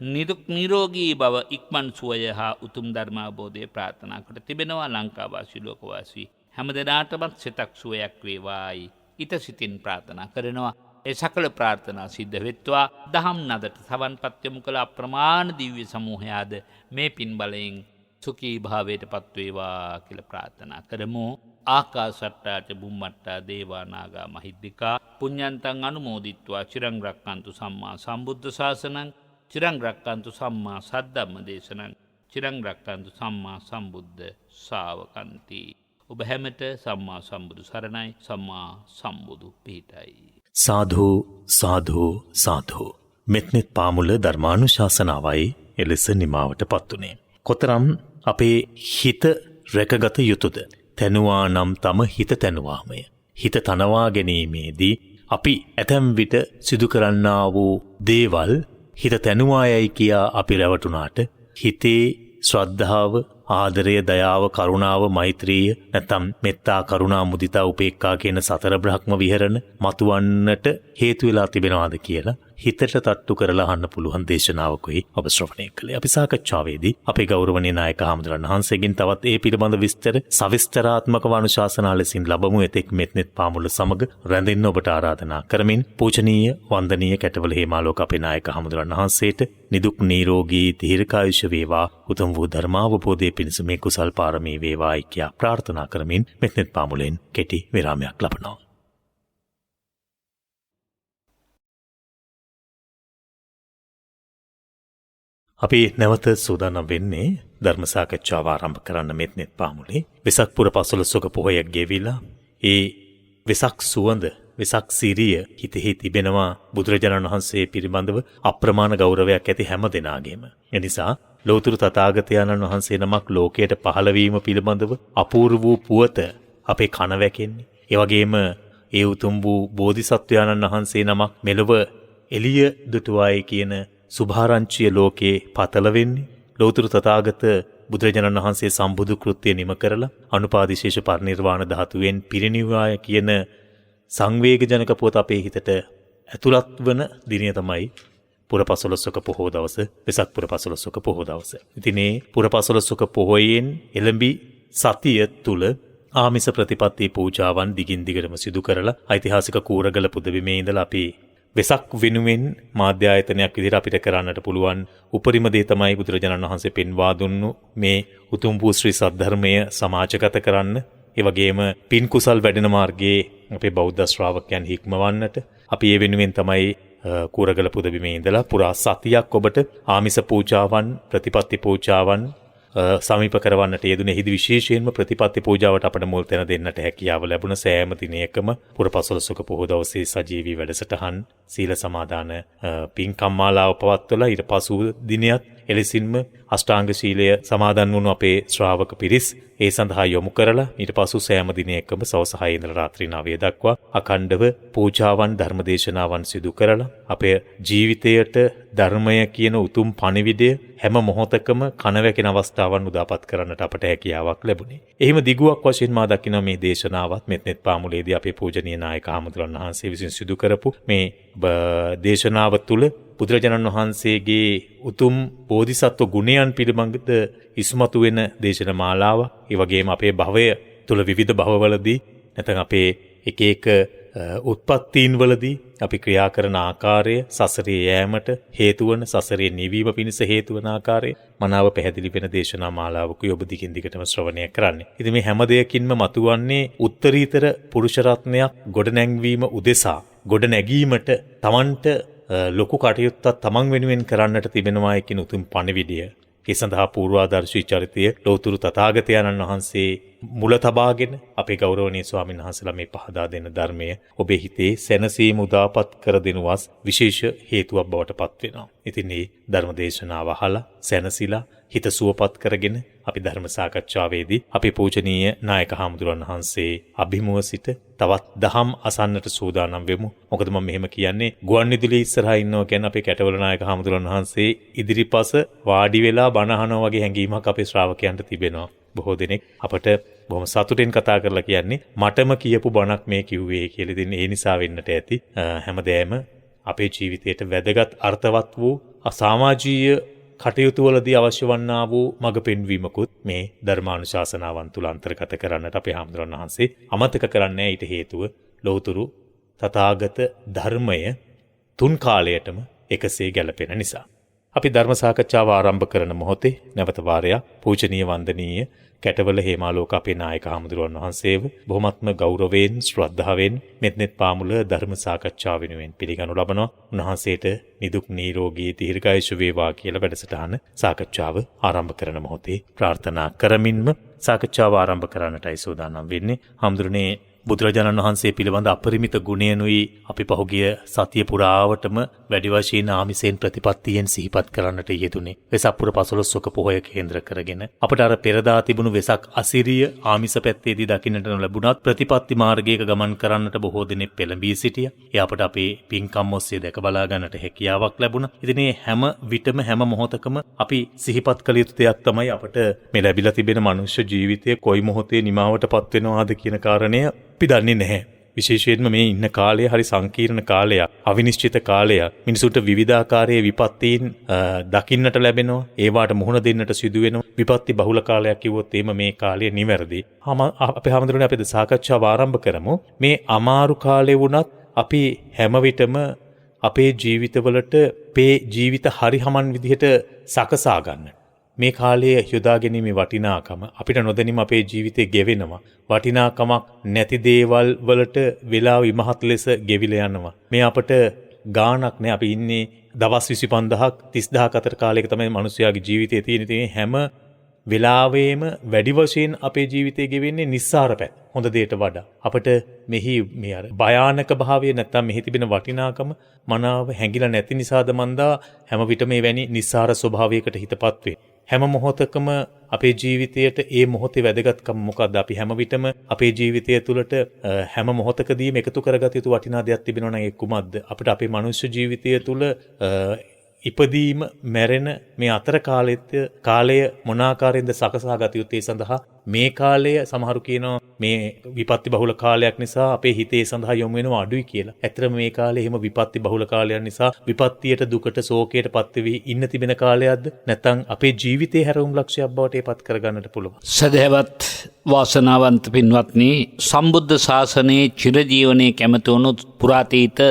නිදුක් නිරෝගී බව ඉක්මන් සුවය හා උතුම් ධර්ම අවබෝධය ප්‍රාර්ථනා කොට තිබෙනවා. ලංකාවාසී ලෝකවාසී හැම දෙනාටමත් සිතක් සුවයක් වේවායි ඉත සිතින් ප්‍රාර්ථනා කරනවා. ඒ සකල ප්‍රාර්ථනා සිද්ධ වෙත්වා දහම් නදට සවන් පත්යමු කළ අප්‍රමාණ දිව්‍ය සමූහයාද මේ පින් බලයෙන් සුඛී භාවයට පත්වේවා කියලා ප්‍රාර්ථනා කරමු. ආකාශට්ටාච බුම්මට්ටා දේවා නාග මහිද්దికා පුඤ්ඤන්තං අනුමෝදිත්වා චිරං රක්칸තු සම්මා සම්බුද්ධ ශාසනං චිරං රක්칸තු සම්මා සද්ධම්ම දේශනං චිරං රක්칸තු සම්මා සම්බුද්ධ ශාවකන්ති. ඔබ හැමත සම්මා සම්බුදු සරණයි. සම්මා සම්බුදු පිහිටයි. සාධු සාධු සාධු. මෙත්නෙත් පාමුල ධර්මානුශාසනාවයි එලෙස නිමාවට පත්වනේ. කොතරම් අපේ හිත රැකගත යුතුද? තැනුවා නම් තම හිත තැනුවාමය. හිත තනවා ගැනීමේදී අපි ඇතැම් විට සිදු කරන්නා වූ දේවල් හිත තැනුවායයි කියා අපි රැවටුනාට හිතේ ශ්‍රද්ධාව, ආදරය, දයාව, කරුණාව, මෛත්‍රිය නැත්නම් මෙත්තා, කරුණා, මුදිතා, උපේක්ඛා කියන සතර බ්‍රහ්ම විහරණ මතුවන්නට හේතු වෙලා තිබෙනවාද කියලා හිතට තට්ටු කරලා අහන්න පුළුවන් දේශනාවකයි ඔබ ශ්‍රවණය කළේ. අපි සාකච්ඡාවේදී අපේ ගෞරවනීය නායක හාමුදුරන් වහන්සේගෙන් තවත් ඒ පිළිබඳ විස්තර සවිස්තරාත්මකව අනුශාසනා ලෙසින් ලැබමු. එතෙක් මෙත්නෙත් පාමුල සමග රැඳෙන්න ඔබට ආරාධනා කරමින් පූජනීය වන්දනීය කැටවල හේමාලෝක අපේ නායක හාමුදුරන් වහන්සේට නිදුක් නිරෝගී දීර්ඝායුෂ වේවා, උතුම් වූ ධර්මාවබෝධයේ පිණිස මේ කුසල් පාරමී වේවායි කියා ප්‍රාර්ථනා කරමින් මෙත්නෙත් පාමුලෙන් කෙටි විරාමයක් ලබනවා. අපි නැවත සූදානම් වෙන්නේ ධර්ම සාකච්ඡාව ආරම්භ කරන්න මෙත්නෙත් පාමුලේ. වෙසක් පුර 15ක පොහොයක් ගෙවිලා ඒ වෙසක් සුවඳ, වෙසක් සිරිය හිතෙහි තිබෙනවා බුදුරජාණන් වහන්සේ පිළිබඳව අප්‍රමාණ ගෞරවයක් ඇති හැම දෙනාගේම. එනිසා ලෝතුරු තථාගතයන්න් වහන්සේ නමක් ලෝකයට පහළ වීම පිළිබඳව අපූර්ව වූ පුවත අපේ කන වැකෙන්නේ. ඒ වගේම ඒ උතුම් වූ බෝධිසත්වයන්න් වහන්සේ නමක් මෙලොව එළිය දුටුවායි කියන සුභාරංචිය ලෝකේ පතල වෙන්නේ ලෝතුරු තථාගත බුදුරජාණන් වහන්සේ සම්බුදු කෘත්‍ය නිම කරලා අනුපාදිශේෂ පරිනිර්වාණ ධාතුවෙන් පිරිනිවාය කියන සංවේගජනක පුවත අපේ හිතට ඇතුළත් වන දිනය තමයි පුර 15ක පොහොව දවස, වෙසක් පුර 15ක පොහොව දවස. ඉතින් මේ පුර 15ක පොහොයෙන් එළඹි සතිය තුල ආමිස ප්‍රතිපත්ති පූජාවන් දිගින් දිගටම සිදු කරලා ඓතිහාසික කූරගල පුදබිමේ ඉඳලා අපි වෙසක් වෙනුවෙන් මාධ්‍ය ආයතනයක් විදිහට අපිට කරන්නට පුළුවන් උපරිම දේ තමයි බුදුරජාණන් වහන්සේ පෙන්වා දුන්නු මේ උතුම් වූ ශ්‍රී සද්ධර්මය සමාජගත කරන්න. ඒ වගේම පින් කුසල් වැඩෙන මාර්ගයේ අපේ බෞද්ධ ශ්‍රාවකයන් හික්මවන්නට අපි ඒ වෙනුවෙන් තමයි කූරගල පුදබිමේ ඉඳලා පුරා සතියක් ඔබට ආමිස පූජාවන්, ප්‍රතිපත්ති පූජාවන් සමීප කරවන්නට යෙදුනේ. එහිදී විශේෂයෙන්ම ප්‍රතිපත්ති පූජාවට අපට මුල් තැන දෙන්නට හැකියාව ලැබුණ සෑම දිනයකම පුර 15ක පොහොව දවසේ සජීවී වැඩසටහන්, සීල සමාදාන පින්කම් මාලාව පවත්වලා ඊට පසු දිනයත් එලෙසින්ම අෂ්ටාංග ශීලය සමාදන් වුණු අපේ ශ්‍රාවක පිරිස් ඒ සඳහා යොමු කරලා ඊට පසු සෑම දිනයකම සවස් 6 ඉඳලා රාත්‍රී 9 දක්වා අඛණ්ඩව පූජාවන්, ධර්මදේශනාවන් සිදු කරලා අපේ ජීවිතයට ධර්මය කියන උතුම් පණිවිඩය හැම මොහොතකම කනවැකෙන අවස්ථාවන් උදාපත් කරන්නට අපට හැකියාවක් ලැබුණේ. එහිම දිගුවක් වශයෙන් මා දකින මේ දේශනාවත් මෙත්නෙත් පාමුලේදී අපේ පූජනීය නායක හාමුදුරන් වහන්සේ විසින් සිදු කරපු මේ දේශනාව තුළ බුදුරජාණන් වහන්සේගේ උතුම් බෝධිසත්ව ගුණයන් පිළිබඳ ඉස්මතු වෙන දේශන මාලාව. ඒ වගේම අපේ භවය තුළ විවිධ භවවලදී නැත්නම් අපේ එක එක උත්පත්තීන් වලදී අපි ක්‍රියා කරන ආකාරය, සසරේ යෑමට හේතු වන, සසරේ නිවීම පිණිස හේතු වන ආකාරය මනාව පැහැදිලි වෙන දේශනා මාලාවකුයි ඔබ දිගින් දිගටම ශ්‍රවණය කරන්නේ. ඉතින් මේ හැම දෙයකින්ම මතුවන්නේ උත්තරීතර පුරුෂ රත්නයක් ගොඩනැංවීම උදෙසා, ගොඩ නැගීමට Tamanට ලොකු කටයුත්තක් තමන් වෙනුවෙන් කරන්නට තිබෙනවා කියන උතුම් පණිවිඩය. ඒ සඳහා පූර්වාදර්ශී චරිතය ලෝතුරු තථාගතයන්න් වහන්සේ මුල තබාගෙන අපේ ගෞරවනීය ස්වාමීන් වහන්සේලා මේ පහදා දෙන ධර්මය ඔබේ හිතේ සැනසීම උදාපත් කර දෙනුවස් විශේෂ හේතුවක් බවට පත් වෙනවා. ඉතින් මේ ධර්ම දේශනාව අහලා සැනසීලා හිත සුවපත් කරගෙන අපි ධර්ම සාකච්ඡාවේදී අපේ පූජනීය නායක හාමුදුරන් වහන්සේ අභිමුව සිට තවත් දහම් අසන්නට සූදානම් වෙමු. මොකද මම මෙහෙම කියන්නේ ගුවන්විදුලියේ ඉස්සරහා ඉන්නවා කියන්නේ අපේ කැටවල නායක හාමුදුරන් වහන්සේ ඉදිරිපස වාඩි වෙලා බණ අහනවා වගේ හැඟීමක් අපේ ශ්‍රාවකයන්ට තිබෙනවා. බොහෝ දෙනෙක් අපට බොහොම සතුටින් කතා කරලා කියන්නේ මටම කියපු බණක් මේ කිව්වේ කියලා. ඉතින් ඒ නිසා වෙන්නට ඇති හැමදේම අපේ ජීවිතයට වැදගත් අර්ථවත් වූ අසමාජීය කටයුතු වලදී අවශ්‍ය වන්නා වූ මඟ පෙන්වීමකුත් මේ ධර්මානුශාසනාවන් තුල අන්තර්ගත කරන්නට අපේ හාමුදුරන් වහන්සේ අමතක කරන්නේ ඊට හේතුව ලෞතුරු තථාගත ධර්මය තුන් කාලයටම එකසේ ගැලපෙන නිසා. අපි ධර්ම සාකච්ඡාව ආරම්භ කරන මොහොතේ නැවත වාරයක් පූජනීය වන්දනීය කැටවල හේමාලෝක අපේ නායක හාමුදුරුවන් වහන්සේව බොහොමත්ම ගෞරවයෙන් ශ්‍රද්ධාවෙන් මෙත්නෙත් පාමුල ධර්ම සාකච්ඡාව වෙනුවෙන් පිළිගනු ලබනවා. උන්වහන්සේට නිදුක් නිරෝගී දීර්ඝායුෂ වේවා කියලා වැඩසටහන සාකච්ඡාව ආරම්භ කරන මොහොතේ ප්‍රාර්ථනා කරමින්ම සාකච්ඡාව ආරම්භ කරන්නටයි සූදානම් වෙන්නේ. හාමුදුරනේ බුදුරජාණන් වහන්සේ පිළිබඳ අපරිමිත ගුණයනුයි අපි පහුගිය සතිය පුරාවටම වැඩි වශයෙන් ආමිසෙන් ප්‍රතිපත්තියෙන් සිහිපත් කරන්නට යෙදුනේ. වෙසක් පුර 15ක පොහොය කේන්ද්‍ර කරගෙන අපට අර පෙරදා තිබුණු වෙසක් අසිරිය ආමිස පැත්තේදී දකින්නට ලැබුණත් ප්‍රතිපත්ති මාර්ගයක ගමන් කරන්නට බොහෝ දෙනෙක් පෙළඹී සිටියා. ඒ අපට අපේ පින්කම් ඔස්සේ දැක බලා ගන්නට හැකියාවක් ලැබුණා. ඉතින් මේ හැම විටම හැම මොහොතකම අපි සිහිපත් කළ යුතු දෙයක් තමයි අපට මේ ලැබිලා තිබෙන මනුෂ්‍ය ජීවිතය කොයි මොහොතේ නිමාවටපත් වෙනවාද කියන කාරණය අපි දන්නේ නැහැ. විශේෂයෙන්ම මේ ඉන්න කාලය හරි සංකීර්ණ කාලයක්, අවිනිශ්චිත කාලයක්. මිනිසුන්ට විවිධාකාරයේ විපත්තීන් දකින්නට ලැබෙනවා. ඒවාට මුහුණ දෙන්නට සිදු වෙනවා. විපත්ති බහුල කාලයක් කිව්වොත් එimhe මේ කාලය නිවැරදි. අපේ හැමදෙරෝනේ අපි සාකච්ඡාව ආරම්භ කරමු. මේ අමාරු කාලේ වුණත් අපි හැම විටම අපේ ජීවිතවලට ජීවිත හරිහමන් විදිහට සකසා ගන්න. මේ කාලයේ යොදා ගැනීමේ වටිනාකම අපිට නොදැනීම අපේ ජීවිතේ ගෙවෙනවා. වටිනාකමක් නැති දේවල් වලට වෙලාව ඉමහත් ලෙස ගෙවිලා යනවා. මේ අපට ගාණක් නෑ. අපි ඉන්නේ දවස් 25000ක් 30000ක් අතර කාලයක තමයි මිනිස්යාගේ ජීවිතය තියෙන්නේ. හැම වෙලාවෙම වැඩි වශයෙන් අපේ ජීවිතේ ගෙවෙන්නේ නිස්සාර පැත්ත. හොඳ දෙයට වඩා අපට මෙහි මේ අර භයානක භාවය නැත්තම් මෙහි තිබෙන වටිනාකම මනාව හැංගිලා නැති නිසාද මන්දා හැම විට මේ වැනි නිස්සාර ස්වභාවයකට හිතපත් වෙන්නේ. හැම මොහොතකම අපේ ජීවිතයට ඒ මොහොතේ වැදගත්කම මොකද්ද? අපි හැම විටම අපේ ජීවිතය තුළට හැම මොහොතකදීම එකතු කරගත යුතු වටිනා දෙයක් තිබෙනවා නම් ඒ කුමක්ද? අපිට අපේ මනුෂ්‍ය ජීවිතය තුළ ඉපදීම මැරෙන මේ අතර කාලය මොන ආකාරයෙන්ද සකසා ගත යුත්තේ සඳහා මේ කාලය සමහරු කියනවා මේ විපත්ති බහුල කාලයක් නිසා අපේ හිතේ සඳහා යොමු වෙනවා අඩුයි කියලා. ඇත්තටම මේ කාලේ එහෙම විපත්ති බහුල කාලයක් නිසා විපත්තියට දුකට ශෝකයට පත් වෙවි ඉන්න තිබෙන කාලයක්ද? නැත්නම් අපේ ජීවිතේ හැරවුම් ලක්ෂයක් බවට ඒපත් කරගන්නට පුළුවන්. සදහවත් වාසනාවන්ත පින්වත්නි, සම්බුද්ධ ශාසනයේ චිරජීවනයේ කැමති වුණු පුරාතීත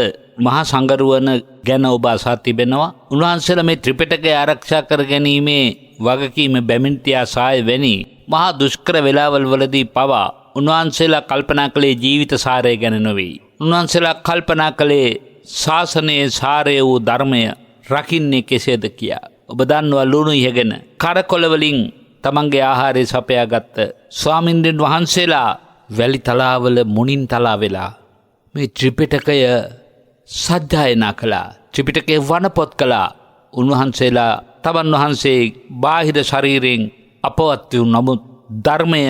මහා සංගරුවන ගැන ඔබ අසා තිබෙනවා. උන්වහන්සේලා මේ ත්‍රිපිටකය ආරක්ෂා කර ගැනීමේ වගකීම බැමිණිතියා සාය වැනි මහා දුෂ්කර වේලාවල් වලදී පවා උන්වහන්සේලා කල්පනා කළේ ජීවිත සාරය ගැන නොවේ. උන්වහන්සේලා කල්පනා කළේ ශාසනයේ සාරය වූ ධර්මය රකින්නේ කෙසේද කියා. ඔබ දන්නවා ලුණු ඉහගෙන කරකොල වලින් තමන්ගේ ආහාරය සපයාගත්ත ස්වාමින්ද්‍රයන් වහන්සේලා වැලි තලාවල මුණින් තලා වෙලා මේ ත්‍රිපිටකය සජ්ජායනා කළා. ත්‍රිපිටකේ වනපොත් කළා. උන්වහන්සේලා තමන් වහන්සේ බාහිර ශරීරයෙන් අපවත් වූ නමුත් ධර්මය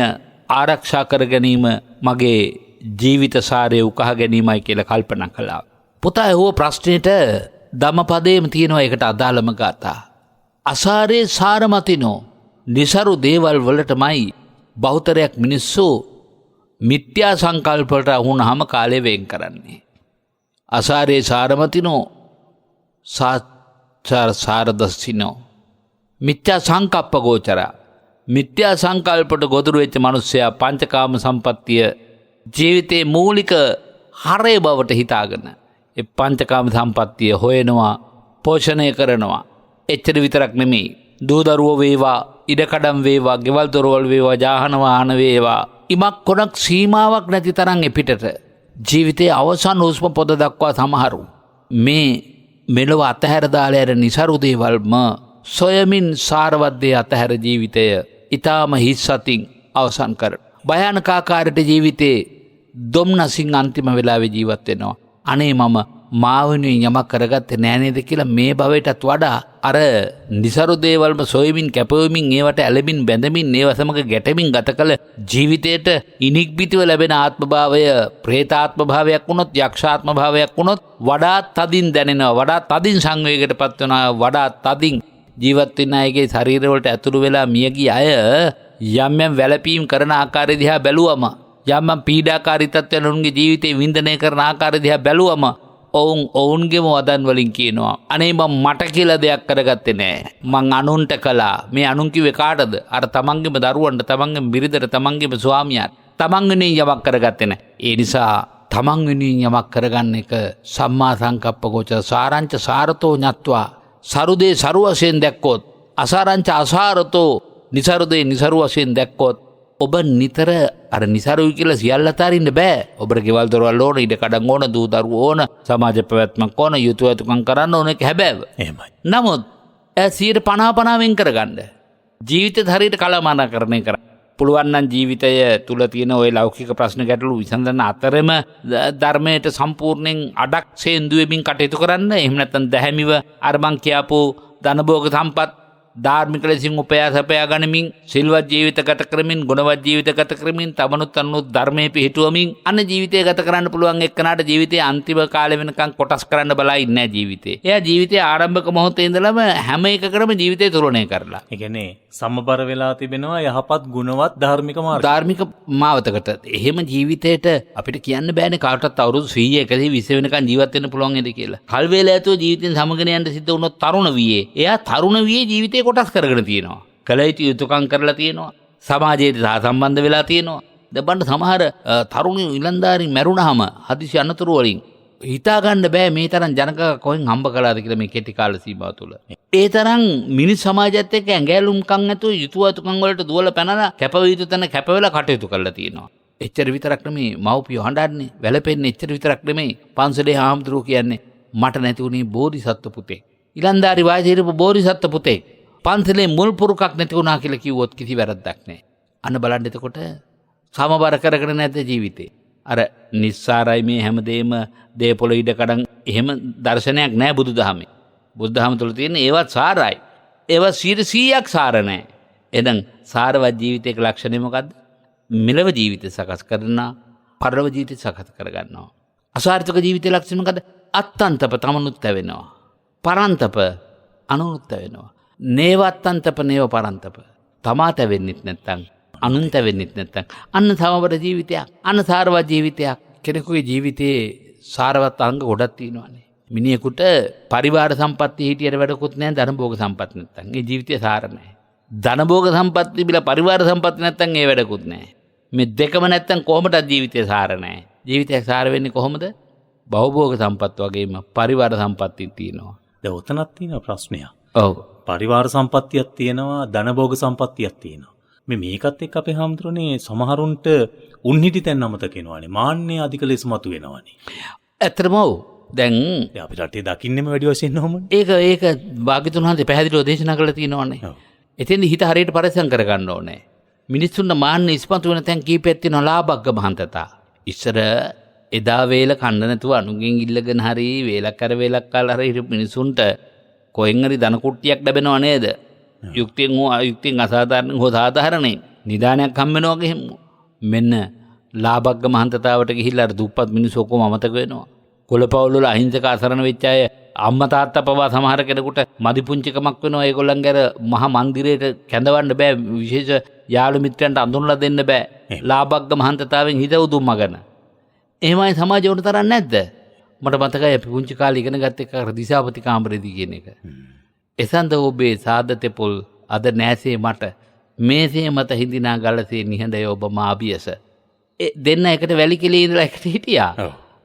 ආරක්ෂා කර ගැනීම මගේ ජීවිත සාරය උකහා ගැනීමයි කියලා කල්පනා කළා. පුතා ඇහුව ප්‍රශ්නෙට ධම්මපදයේම තියෙනවා ඒකට අදාළම ගාථා. අසාරේ සාරමතිනෝ නිසරු දේවල් වලටමයි බහුතරයක් මිනිස්සු මිත්‍යා සංකල්ප වලට වුණාම කාලය වෙන් කරන්නේ. අසාරේ සාරමතිනෝ සාරදස්සිනෝ මිත්‍යා සංකප්ප ගෝචර. මිත්‍යා සංකල්පට ගොදුරු වෙච්ච මිනිස්සයා පංචකාම සම්පත්තිය ජීවිතේ මූලික හරය බවට හිතාගෙන ඒ පංචකාම සම්පත්තිය හොයනවා, පෝෂණය කරනවා. එච්චර විතරක් නෙමෙයි. දූ දරුවෝ වේවා, ඉඩකඩම් වේවා, ගෙවල් දොරවල් වේවා, යාන වාහන වේවා, ඉමක් කොනක් සීමාවක් නැති තරම් එපිටට ජීවිතයේ අවසන් හුස්ම පොද දක්වා සමහරු මේ මෙලොව අතහැර දාලා යන નિසරු දේවල්ම සොයමින් සාරවත් දේ අතහැර ජීවිතය ඊටාම හිස් සතින් අවසන් කර භයානක ආකාරයට ජීවිතේ දුම්නසින් අන්තිම වෙලාවේ ජීවත් වෙනවා. අනේ මම මාවෙනුයි යමක් කරගත්තේ නෑ නේද කියලා මේ භවයටත් වඩා අර નિසරු දේවල්ම සොයමින් කැපවෙමින් ඒවට ඇලෙමින් බැඳමින් ඒව සමග ගැටෙමින් ගත කළ ජීවිතයට ඉනික්බිතිව ලැබෙන ආත්මභාවය ප්‍රේතාත්ම භාවයක් වුණොත්, යක්ෂාත්ම භාවයක් වුණොත් වඩාත් තදින් දැනෙනවා, වඩාත් තදින් සංවේගයකටපත් වෙනවා, වඩාත් තදින් ජීවත් වෙන අයගේ ශරීරවලට ඇතුළු වෙලා මිය ගිය අය යම් යම් වැළපීම් කරන ආකාරය දිහා බැලුවම, යම් යම් පීඩාකාරී තත්ත්වයන් උන්ගේ ජීවිතේ වින්දනය කරන ආකාරය දිහා බැලුවම ඔවුන්ගේම වදන් වලින් කියනවා අනේ මම මට කියලා දෙයක් කරගත්තේ නෑ, මං අනුන්ට කළා. මේ අනුන් කිව්වේ කාටද? අර තමන්ගේම දරුවන්ට, තමන්ගේම බිරිඳට, තමන්ගේම ස්වාමියාට. තමන්ගනේ යමක් කරගත්තේ නෑ. ඒ නිසා තමන් වෙනුවෙන් යමක් කරගන්න එක සම්මා සංකප්ප ගෝචර සාරංච සාරතෝ ඤත්වා සරුදේ සරු වශයෙන් දැක්කොත් අසාරංච අසාරතෝ නිසරුදේ නිසරු වශයෙන් දැක්කොත් ඔබ නිතර අර නිසරුයි කියලා සියල්ල අතාරින්න බෑ. ඔබට ගෙවල් දොරවල් ඕන, ඉඩ කඩම් ඕන, දූ දරුවෝ ඕන, සමාජ පැවැත්මක් ඕන, යුතුයතුකම් කරන්න ඕන එක හැබෑව. එහෙමයි. නමුත් 50% වෙන් කරගන්න. ජීවිතේ හරියට කළමනාකරණය කරන්න. පුළුවන් නම් ජීවිතය තුල තියෙන ওই ලෞකික ප්‍රශ්න ගැටලු විසඳන අතරම ධර්මයට සම්පූර්ණයෙන් අඩක් සේන්දුවෙමින් කටයුතු කරන්න. එහෙම නැත්නම් දැහැමිව අර මං කියපු ධනභෝග සම්පත් ධාර්මික ලෙසින් උපයා සපයා ගනිමින් සිල්වත් ජීවිත ගත කරමින් ගුණවත් ජීවිත ගත කරමින් තමනුත් අනුත් ධර්මයේ පිහිටුවමින් අන්න ජීවිතය ගත කරන්න පුළුවන් එක්කනට ජීවිතයේ අන්තිම කාලෙ වෙනකන් කොටස් කරන්න බලා ඉන්නේ ජීවිතේ. එයා ජීවිතයේ ආරම්භක මොහොතේ ඉඳලම හැම එකකටම ජීවිතය තුලණය කරලා. ඒ කියන්නේ සමබර වෙලා තිබෙනවා යහපත් ගුණවත් ධාර්මික මාර්ගය. ධාර්මික මාවතකට. එහෙම ජීවිතේට අපිට කියන්න බෑනේ කාටවත් අවුරුදු 100 120 වෙනකන් ජීවත් වෙන්න පුළුවන් නේද කියලා. කල් වේල ඇතුව ජීවිතෙන් සමගන යන්න සිද්ධ වුණොත් තරුණ වියේ. එයා තරුණ වියේ ජීවිතේ කොටස් කරගෙන තියෙනවා. කල යුතු යුතුයකම් කරලා තියෙනවා. සමාජයට සම්බන්ධ වෙලා තියෙනවා. දැන් සමහර තරුණ ඉලන්දාරින් මැරුණාම හදිසි අනතුරු වලින් හිතා ගන්න බෑ මේ තරම් ජනක කොහෙන් හම්බ කළාද කියලා මේ කෙටි කාල සීමාව තුළ. ඒ තරම් මිනිස් සමාජයත් එක්ක ඇඟැලුම්කම් නැතුව යුතුයතුකම් වලට දුවලා පැනලා කැපවිතු තැන කැපවෙලා කටයුතු කරලා තියෙනවා. එච්චර විතරක් නෙමෙයි මව්පියෝ හඬන්නේ වැළපෙන්නේ එච්චර විතරක් නෙමෙයි පන්සලේ හාමුදුරුවෝ කියන්නේ මට නැති උනේ බෝධිසත්ව පුතේ. ඉලන්දාරි වායසේ හිටපු බෝධිසත්ව පුතේ. පන්සලේ මුල් පුරුකක් නැති වුණා කියලා කිව්වොත් කිසි වැරද්දක් නැහැ. අන්න බලන්න එතකොට සමබර කරගෙන නැද්ද ජීවිතේ? අර නිස්සාරයි මේ හැමදේම දේපොළ ඉඩ කඩන් එහෙම දර්ශනයක් නැහැ බුදුදහමේ. බුදුදහම තුළ තියෙන ඒවත් සාරයි. ඒවා 100%ක් සාර නැහැ. එහෙනම් සාරවත් ජීවිතයක ලක්ෂණය මොකද්ද? මෙලව ජීවිත සකස් කරනවා, පරලොව ජීවිත සකස් කරගන්නවා. අසාර්ථක ජීවිතයේ ලක්ෂණ මොකද්ද? අත්තන්තප තමනුත් වෙනවා. පරන්තප අනුනුත් වෙනවා. නේවත්තන්තප නේව පරන්තප. තමාත වෙන්නෙත් නැත්තම් අනුන්ත වෙන්නෙත් නැත්තම් අන්න සමබර ජීවිතයක්, අන්න සාරවත් ජීවිතයක්. කෙනෙකුගේ ජීවිතයේ සාරවත් අංග ගොඩක් තියෙනවානේ. මිනිහෙකුට පරිවාර සම්පත්තිය හිටියට වැඩකුත් නැහැ, ධනභෝග සම්පත් නැත්තම්. ඒ ජීවිතය සාර නැහැ. ධනභෝග සම්පත් තිබිලා පරිවාර සම්පත් නැත්තම් ඒ වැඩකුත් නැහැ. මේ දෙකම නැත්තම් කොහොමද ජීවිතය සාර නැහැ. ජීවිතය සාර වෙන්නේ කොහොමද? භවභෝග සම්පත් වගේම පරිවාර සම්පත්තිය තියෙනවා. දැන් උතනක් තියෙන ප්‍රශ්නයක්. ඔව්. පරිවාර සම්පත්තියක් තියෙනවා, ධනභෝග සම්පත්තියක් තියෙනවා. මේකත් එක්ක අපේ හැමතුරුනේ සමහරුන්ට උන්හිටි තැන් අමතක වෙනවානේ. මාන්නේ අධික ලෙස මතු වෙනවානේ. ඇත්තටම ඔව්. දැන් අපි රටේ දකින්නෙම වැඩි වශයෙන් නොමනේ. ඒක භාග්‍යතුන් වහන්සේ පැහැදිලිව දේශනා කරලා තියෙනවානේ. එතෙන්දි හිත හරියට පරිස්සම් කරගන්න ඕනේ. මිනිස්සුන්ට මාන්නේ ඉස්මතු වෙන තැන් කීපයක් තියෙනවා. ලාභග්ග මහන්තතා. ඉස්සර එදා වේල කන්න නැතුව අනුගෙන් ඉල්ලගෙන හරි වේලක් කර වේලක් කාලා හරි හිටපු මිනිසුන්ට කොහෙන් හරි ධන කුට්ටියක් ලැබෙනව නේද? යුක්තියෙන් හෝ අයුක්තියෙන් අසාධාරණයෙන් හෝ සාධාරණයෙන් නිදානයක් හම් වෙනවා ගෙහෙම. මෙන්න ලාභග්ග මහන්තතාවට ගිහිල්ලා අර දුප්පත් මිනිස්සු ඔක්කොම අමතක වෙනවා. කොළපවුල් වල අහිංසක අසරණ වෙච්ච අය අම්මා තාත්තා පවා සමහර කෙනෙකුට මදි පුංචිකමක් වෙනවා. ඒගොල්ලන්ගේ අර මහා මන්දිරයට කැඳවන්න බෑ. විශේෂ යාළු මිත්‍රයන්ට අඳුන්ලා දෙන්න බෑ. ලාභග්ග මහන්තතාවෙන් හිත උදුම්මගෙන. එහෙමයි සමාජය උඩ තරන්නේ නැද්ද? මට මතකයි අපි පුංචි කාලේ ඉගෙන ගත්ත එක අර දිසාපති කාමරේදී කියන එක. එසන්ද ඔබේ සාදතේ පොල් අද නැසේ මට මේසේ මත හිඳිනා ගලසේ නිහඬය ඔබ මා අභියස. දෙන්න එකට වැලි කෙලේ ඉඳලා එකට හිටියා.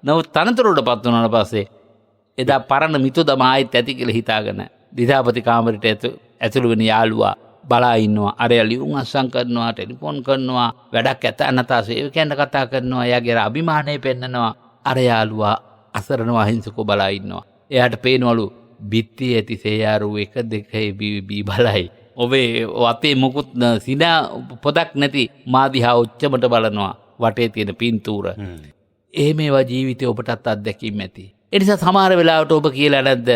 නමුත් තනතුරටපත් වුණාට පස්සේ එදා පරණ මිතුදම ආයෙත් ඇති කියලා හිතාගෙන දිසාපති කාමරේට ඇතුළු වෙන යාළුවා බලා ඉන්නවා. අරයා ලියුම් අස්සම් කරනවා, ටෙලිෆෝන් කරනවා, වැඩක් ඇත නැතා සේවකයන්ට කතා කරනවා, එයාගේ අභිමානය පෙන්නනවා. අර යාළුවා අසරණව අහිංසකව බලා ඉන්නවා. එයාට පේනවලු බිත්තියේ ඇති සේයාරු 1 2 බී බලයි. ඔබේ වතේ මොකුත් සිනා පොදක් නැති මා දිහා ඔච්චමට බලනවා වටේ තියෙන පින්තූර. එහෙමේවා ජීවිතේ ඔබටත් අත්දැකීම් ඇති. ඒ නිසා සමහර වෙලාවට ඔබ කියලා නැද්ද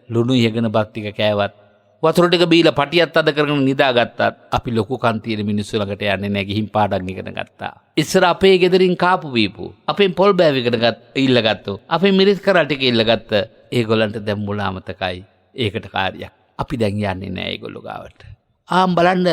ලුණු ඉහගෙන බත් ටික කෑවත් වතුර ටික බීලා පටියක් අද කරගෙන නිදාගත්තත් අපි ලොකු කන් තියෙන මිනිස්සු ළඟට යන්නේ නැහැ. ගිහින් පාඩම් ඉගෙන ගත්තා. ඉස්සර අපේ ගෙදරින් කාපු බීපු අපෙන් පොල් බෑව ඉගෙන ඉල්ලගත්තෝ. අපේ මිරිස් කරල් ටික ඉල්ලගත්ත. ඒගොල්ලන්ට දැන් මුලාමතකයි. ඒකට කාර්යයක්. අපි දැන් යන්නේ නැහැ ඒගොල්ලෝ ගාවට. බලන්න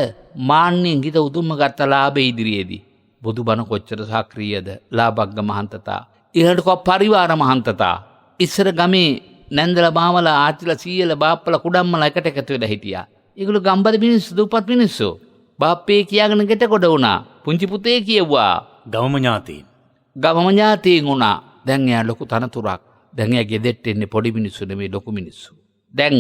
මාන්නෙන් හිත උතුම්ම ගත්ත ලාභේ ඉදිරියේදී බුදුබණ කොච්චර සක්‍රීයද? ලාභග්ග මහන්තතා. ඊළඟට කෝ පරිවාර මහන්තතා. ඉස්සර ගමේ නැන්දලා මාමලා ආච්චිලා සීයලා බාප්පලා කුඩම්මලා එකට එකතු වෙලා හිටියා. ඒගොල්ලෝ ගම්බද මිනිස්සු, දුප්පත් මිනිස්සු. බාප්පේ කියාගෙන ගෙට කොට වුණා. පුංචි පුතේ කියෙව්වා. ගමම ඥාතීන් වුණා. දැන් එයා ලොකු තනතුරක්. දැන් එයා ගෙදෙට්ට එන්නේ පොඩි මිනිස්සු නෙමෙයි ලොකු මිනිස්සු. දැන්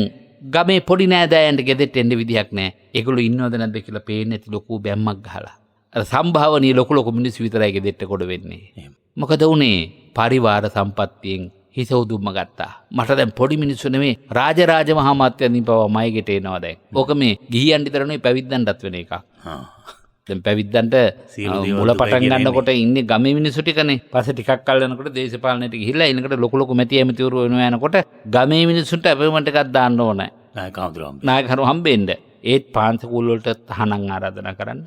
ගමේ පොඩි නෑදෑයන්ට ගෙදෙට්ට එන්න විදියක් නැහැ. ඒගොල්ලෝ ඉන්නවද නැද්ද කියලා පේන්නේ නැති ලොකු බැම්මක් ගහලා. අර සම්භාවනීය ලොකු මිනිස්සු විතරයි ගෙදෙට්ට කොට වෙන්නේ. මොකද උනේ පරිවාර සම්පත්තියෙන් හිස උදුම්ම ගත්තා. මට දැන් පොඩි මිනිස්සු නෙමෙයි රාජරාජ මහා මාත්‍යයන්ින් පවා මයිගෙට එනවා දැන්. ඕක මේ ගිහියන් විතර නෙමෙයි පැවිද්දන්ටත් වෙන එකක්. දැන් පැවිද්දන්ට මුල පටන් ගන්නකොට ඉන්නේ ගමේ මිනිස්සු ටිකනේ. පස්සේ ටිකක් කල් යනකොට දේශපාලනයට ගිහිල්ලා ඊළඟට ලොකු මැති ඇමතිවරු වෙනවා යනකොට ගමේ මිනිස්සුන්ට අපේමන්ට් එකක් දාන්න ඕනේ. නායකහරු හම්බෙන්න. ඒත් පාන්සකුල් වලට තහනම් ආරාධනා කරන්න.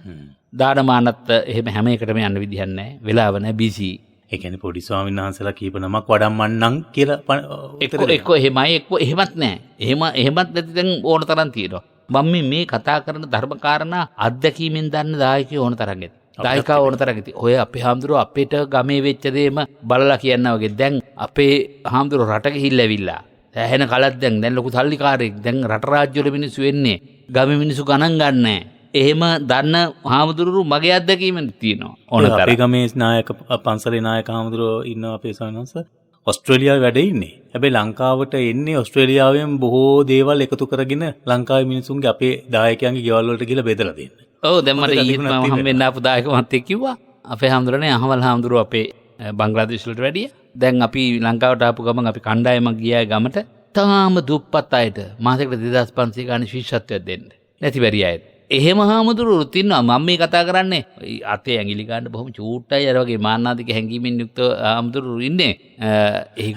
දානමානත් එහෙම හැම එකටම යන්න විදිහක් නැහැ. වෙලාව නැහැ බිසි. ඒ කියන්නේ පොඩි ස්වාමීන් වහන්සේලා කීප නමක් වඩම්මන්නම් කියලා එක්ක එහෙමයි එක්ක එහෙමත් නැහැ. එහෙමත් නැති දැන් ඕන තරම් තියෙනවා. මම මේ කතා කරන ධර්මකාරණා අත්දැකීමෙන් දන්න දායකයෝ ඕන තරම් ඇති. දායකා ඕන තරම් ඇති. ඔය අපේ හාමුදුරුවෝ අපිට ගමේ වෙච්ච දේම බලලා කියනවා වගේ. දැන් අපේ හාමුදුරුවෝ රට ගිහිල්ලා ඇවිල්ලා. ඇහෙන කලක් දැන් ලොකු සල්ලිකාරයෙක්. දැන් රට රාජ්‍ය වල මිනිස්සු එන්නේ. ගමේ මිනිස්සු ගණන් ගන්නෑ. එහෙම දන්න හාමුදුරුවෝ මගේ අත්දැකීමෙන් තියෙනවා. ඕන තරම්. අපේ ගමේ නායක පන්සලේ නායක හාමුදුරුවෝ ඉන්නවා අපේ ස්වාමීන් වහන්සේ. ඔස්ට්‍රේලියාවේ වැඩ ඉන්නේ. හැබැයි ලංකාවට එන්නේ ඔස්ට්‍රේලියාවෙන් බොහෝ දේවල් එකතු කරගෙන ලංකාවේ මිනිසුන්ගේ අපේ දායකයන්ගේ ගෙවල් වලට ගිහලා බෙදලා දෙන්න. ඔව් දැන් මට ඊත් මම හම්බෙන්න ආපු දායක මහත්තයෙක් කිව්වා අපේ හාමුදුරනේ අහවල් හාමුදුරුවෝ අපේ බංග්ලාදේශ වලට වැඩිය. දැන් අපි ලංකාවට ආපු ගමන් අපි කණ්ඩායමක් ගියා ගමට තාම දුප්පත් අයට මාසෙකට 2500 ගානේ ශිෂ්‍යත්වයක් දෙන්න. නැති බැරි අයට. එහෙම හාමුදුරුවෝ ඉන්නවා. මම මේ කතා කරන්නේ අතේ ඇඟිලි ගන්න බොහොම චූට්ටයි අර වගේ මාන්නාදික හැඟීමෙන් යුක්ත හාමුදුරුවෝ ඉන්නේ.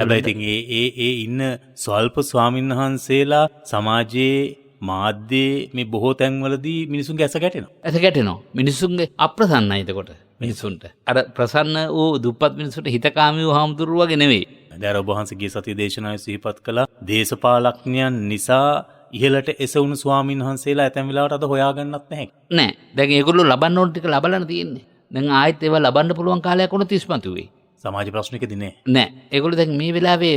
හැබැයි ඉතින් ඒ ඉන්න ස්වල්ප ස්වාමීන් වහන්සේලා සමාජයේ මාධ්‍යයේ මේ බොහෝ තැන්වලදී මිනිසුන්ගේ ඇස ගැටෙනවා. ඇස ගැටෙනවා. මිනිසුන්ගේ අප්‍රසන්නයි එතකොට මිනිසුන්ට. අර ප්‍රසන්න වූ දුප්පත් මිනිසුන්ට හිතකාමී වූ හාමුදුරුවෝ වගේ නෙවෙයි. දැන් ඔබ වහන්සේගේ සතිය දේශනාවේ සිහිපත් කළා දේශපාලඥයන් නිසා ඉහළට එසවුණු ස්වාමීන් වහන්සේලා ඇතැම් වෙලාවට අද හොයාගන්නත් නැහැ. නෑ. දැන් ඒගොල්ලෝ ලබන්න ඕන ටික ලබලන තියෙන්නේ. දැන් ආයෙත් ඒවා ලබන්න පුළුවන් කාලයක් වුණොත් ඉස්මතු වෙයි. සමාජ ප්‍රශ්නකදී නෑ. නෑ. ඒගොල්ලෝ දැන් මේ වෙලාවේ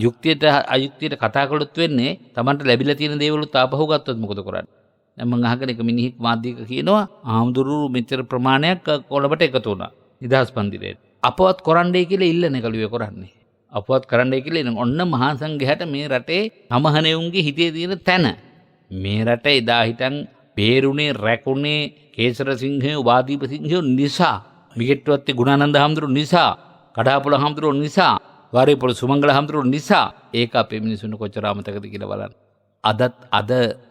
යුක්තියට අයුක්තියට කතා කළොත් වෙන්නේ Tamanට ලැබිලා තියෙන දේවලුත් ආපහු ගත්තොත් මොකද කරන්නේ? දැන් මම අහගෙන එක මිනිහෙක් මාධ්‍යයක කියනවා ආම්දුරු මෙච්චර ප්‍රමාණයක් කොළඹට එකතු වුණා. නිදහස් පන්තිරේට. අපවත් කරන්නයි කියලා ඉල්ලන්නේ කළුවේ කරන්නේ. අපවත් කරන්නයි කියලා ඉන්න ඔන්න මහා සංඝයාට මේ රටේ සමහනෙවුන්ගේ හිතේ තියෙන තැන. මේ රට එදා හිටන් පේරුණේ රැකුණේ කේසර සිංහයෝ වාදීප සිංහයෝ නිසා මිගෙට්ටුවත්තේ ගුණානන්ද හාමුදුරුවෝ නිසා කඩාපොළ හාමුදුරුවෝ නිසා වාරේපොළ සුමංගල හාමුදුරුවෝ නිසා ඒක අපේ මිනිසුන්ට කොච්චර අමතකද කියලා බලන්න. අද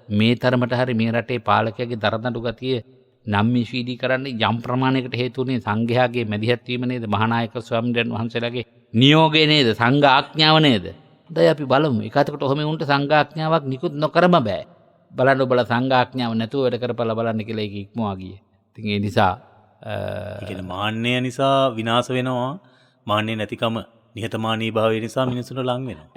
මේ තරමට හරි මේ රටේ පාලකයාගේ දරදඬු ගතිය නම්මිශීලී කරන්න යම් ප්‍රමාණයකට හේතුුනේ සංඝයාගේ මැදිහත් වීම නේද? මහානායක ස්වාමීන් වහන්සේලාගේ නියෝගය නේද? සංඝ ආඥාව නේද? දැන් අපි බලමු. එකකට ඔහොම උන්ට සංඝ ආඥාවක් නිකුත් නොකරම බෑ. බලන්න ඔබලා සංඝ ආඥාව නැතුව වැඩ කරපලා බලන්න කියලා ඒක ඉක්මවා ගියේ. ඉතින් ඒ නිසා ඒ කියන්නේ මාන්නය නිසා විනාශ වෙනවා. මාන්නේ නැතිකම නිහතමානී භාවය නිසා මිනිසුන්ට ලං වෙනවා.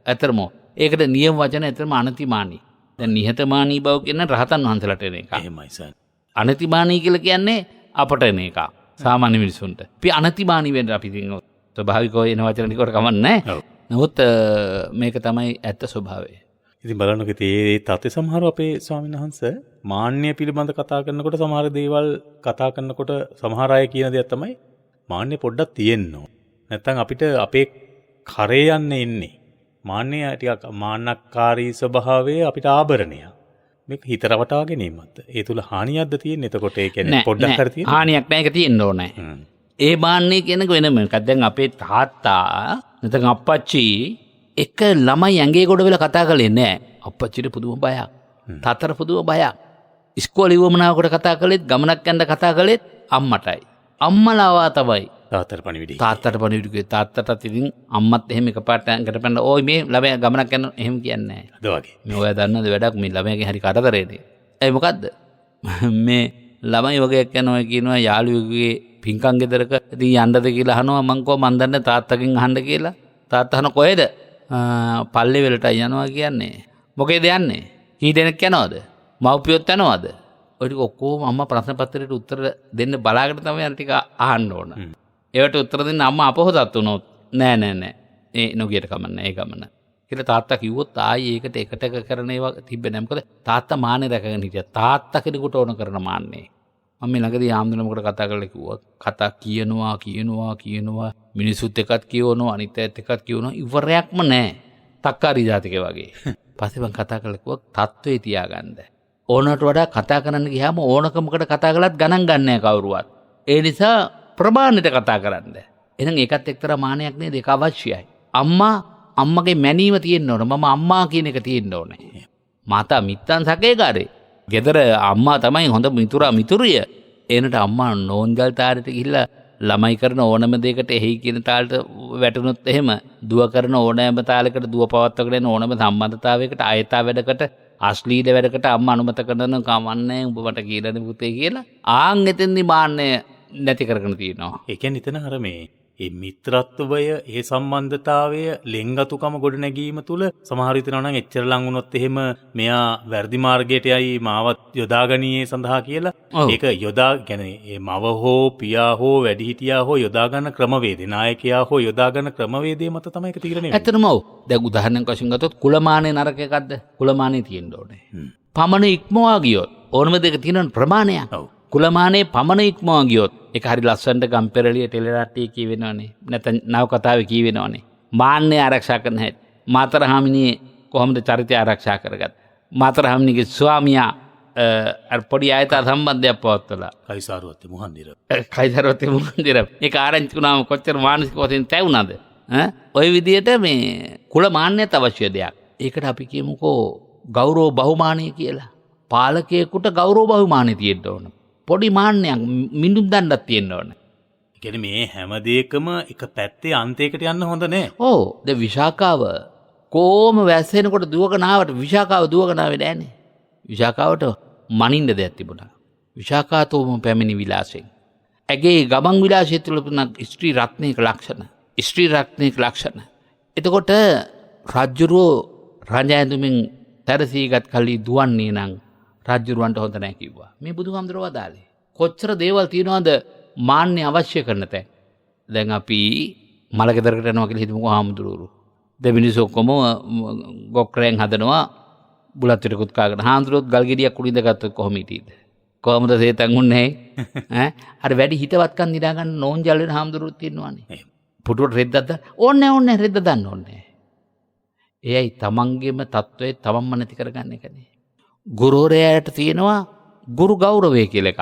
ඇත්තටම ඒකට නියම වචන ඇත්තටම අනතිමානී. දැන් නිහතමානී බව කියන්නේ රහතන් වහන්සේලාට එන එක. එහෙමයි සර්. අනතිමානී කියලා කියන්නේ අපට එන එක. සාමාන්‍ය මිනිසුන්ට. අපි අනතිමානී වෙන්න අපි ඉතින් ස්වභාවිකව එන වචන ටිකට කමන්නේ නැහැ. නමුත් මේක තමයි ඇත්ත ස්වභාවය. ඉතින් බලන්නකො ඒ තත්ත්ව සමහර අපේ ස්වාමීන් වහන්සේ මාන්නය පිළිබඳ කතා කරනකොට සමහර දේවල් කතා කරනකොට සමහර අය කියන දේ තමයි මාන්නය පොඩ්ඩක් තියෙන්න ඕන. නැත්තම් අපිට අපේ කරේ යන්නේ ඉන්නේ. මාන්නය ටිකක් මාන්නක්කාරී ස්වභාවය අපිට ආභරණයක්. මේක හිත රවටා ගැනීමක්ද? ඒ තුල හානියක්ද තියෙන්නේ? එතකොට ඒ කියන්නේ පොඩ්ඩක් හරි තියෙන්නේ. හානියක් නැහැ. ඒක තියෙන්න ඕනේ. ඒ මාන්නේ කියනක වෙනම එකක්. දැන් අපේ තාත්තා නැත්නම් අප්පච්චි එක ළමයි ඇඟේ ගොඩ වෙලා කතා කළේ නැහැ. අප්පච්චිට පුදුම බයක්. තාත්තට පුදුම බයක්. ඉස්කෝලේ වමනාවකට කතා කළෙත් ගමනක් යන්න කතා කළෙත් අම්මටයි. අම්මලාවා තමයි තාත්තට පණිවිඩය. තාත්තටත් ඉතින් අම්මත් එහෙම එකපාරට ඇඟට පැනලා ඕයි මේ ළමයා ගමනක් යන එහෙම කියන්නේ නැහැ. අද වගේ. මේ ඔයා දන්නද වැඩක් මේ ළමයාගේ හරි කරදරේනේ. ඒ මොකද්ද? මේ ළමයි වගේක් යනවා කියනවා යාළුවෙකුගේ පින්කම් ගෙදරක ඉතින් යන්නද කියලා අහනවා මං කෝ මන් දන්නේ තාත්තගෙන් අහන්න කියලා. තාත්තා අහන කොහෙද? පල්ලේ වෙලට යනවා කියන්නේ. මොකේද යන්නේ? කී දෙනෙක් යනවද? මව්පියොත් යනවද? ඔය ටික ඔක්කොම අම්මා ප්‍රශ්න පත්‍රයට උත්තර දෙන්න බලාගෙන තමයි අර ටික අහන්න ඕන. ඒවට උත්තර දෙන්න අම්මා අපහොසත් වුණොත් නෑ. ඒ නොගියට කමන්නේ ඒ ගමන. කියලා තාත්තා කිව්වොත් ආයි ඒකට එකට කරන ඒවා තිබ්බේ නෑ. මොකද තාත්තා මාන්නේ රැකගෙන හිටියා. තාත්තා කෙනෙකුට ඕන කරන මාන්නේ. මම ළඟදී ආම්දුනමකට කතා කරලා කිව්වා කතා කියනවා මිනිසුත් එකත් කියවනවා අනිත් අයත් එකත් කියවනවා ඉවරයක්ම නැහැ. තක්කාරි ජාතිකේ වගේ. පස්සේ මම කතා කරලා කිව්වා තත්ත්වේ තියාගන්න. ඕනට වඩා කතා කරන්න ගියාම ඕනකමකට කතා කළත් ගණන් ගන්න නැහැ කවුරුවත්. ඒ නිසා ප්‍රමාණයට කතා කරන්න. එහෙනම් ඒකත් එක්තරා මානයක් නේද? ඒක අවශ්‍යයි. අම්මගේ මැනීම තියෙන්න ඕන. මම අම්මා කියන එක තියෙන්න ඕනේ. මාතා මිත්තන් සකේකාරේ. ගෙදර අම්මා තමයි හොඳ මිතුරිය. එනට අම්මා නෝන්ජල් තාරයට ගිහිල්ලා ළමයි කරන ඕනම දෙයකට එහි කියන තාලට වැටුනොත් එහෙම දුව කරන ඕනෑම තාලයකට දුව පවත්වගෙන යන ඕනම සම්බන්ධතාවයකට ආයතා වැඩකට අශ්ලීල වැඩකට අම්මා අනුමත කරන කමන්නේ උඹ මට කියලානේ පුතේ කියලා ආන් එතෙන්දි මාන්නය නැති කරගෙන තියෙනවා. ඒ කියන්නේ එතන අර මේ මිත්‍රත්වය ඒ සම්බන්ධතාවය ලෙන්ගතුකම ගොඩනැගීම තුළ සමහර විට නම් එච්චර ලඟ වුණොත් එහෙම මෙයා වැරදි මාර්ගයට යයි මාවත් යොදාගනීයේ සඳහා කියලා ඒක යොදා කියන්නේ ඒ මව හෝ පියා හෝ වැඩිහිටියා හෝ යොදා ගන්න ක්‍රමවේදේ නායකයා හෝ යොදා ගන්න ක්‍රමවේදයේ මත තමයි ඒක තීරණය වෙන්නේ. ඇත්තටම ඔව්. දැන් උදාහරණයක් වශයෙන් ගත්තොත් කුලමානේ නරක එකක්ද? කුලමානේ තියෙන්න ඕනේ. පමණ ඉක්මවා ගියොත් ඕනම දෙක තියෙන ප්‍රමාණයක්. ඔව්. කුලමානේ පමණ ඉක්මවා ගියොත් ඒක හරි ලස්සනට ගම්පෙරළිය ටෙලිනාට්‍යයේ කියවෙනවනේ. නැත්නම් නව කතාවේ කියවෙනවනේ. මාන්නේ ආරක්ෂා කරන හැටි. මාතරහාමිනියේ කොහොමද චරිතය ආරක්ෂා කරගත්තේ? මාතරහාමිනිගේ ස්වාමියා අර පොඩි ආයත සම්බන්ධයක් පවත්වලා කයිසාරුවත්තේ මුහන්දිර. කයිසාරුවත්තේ මුහන්දිර. ඒක ආරංචි වුණාම කොච්චර මානසික වශයෙන් තැවුණාද? ඔය විදිහට මේ කුලමාන්නයත් අවශ්‍ය දෙයක්. ඒකට අපි කියමුකෝ ගෞරව බහුමානය කියලා. පාලකයෙකුට ගෞරව බහුමානය තියෙන්න ඕන. පොඩි මාන්නයක් මිනුම් දණ්ඩක් තියෙන්න ඕන. ඒ කියන්නේ මේ හැම දෙයකම එක පැත්තේ අන්තයකට යන්න හොඳ නෑ. ඔව්. දැන් විශාකාව කොහොම වැස්සෙනකොට දුවගෙන ආවට විශාකාව දුවගෙන ආවේ නෑනේ. විශාකාවට මනින්න දෙයක් තිබුණා. විශාකාතෝම පැමිණි විලාසයෙන්. ඇගේ ගමන් විලාසය තුළ තිබුණ ස්ත්‍රී රත්නයක ලක්ෂණ. ස්ත්‍රී රත්නයක ලක්ෂණ. එතකොට රජුරෝ රජයඳුමින් තරසීගත් කල්ලි දුවන්නේ නම් රජුරවන්ට හොඳ නැහැ කිව්වා. මේ බුදුහාමුදුරුවෝ වදාළේ. කොච්චර දේවල් තියනවද මාන්නේ අවශ්‍ය කරන තැන්. දැන් අපි මලගෙදරකට යනවා කියලා හිතමුකෝ හාමුදුරුවෝ. දෙමිනිස් ඔක්කොම ගොක්රෙන් හදනවා බුලත් පිටකුත් කාගෙන. හාමුදුරුවෝත් ගල් ගෙඩියක් උඩින්ද ගත්තොත් කොහොම හිටියේද? කොහොමද සේතන් උන්නේ? අර වැඩි හිතවත්කම් නිදා ගන්න නෝන්ජල් වෙන හාමුදුරුවෝත් ඉන්නවනේ. පුටුවට රෙද්දක් දාන්න ඕනේ රෙද්ද දාන්න ඕනේ. එයයි තමන්ගේම තත්ත්වය තමන්ම නැති කරගන්න එකනේ. ගුරුවරයාට තියෙනවා ගුරු ගෞරවය කියලා එකක්.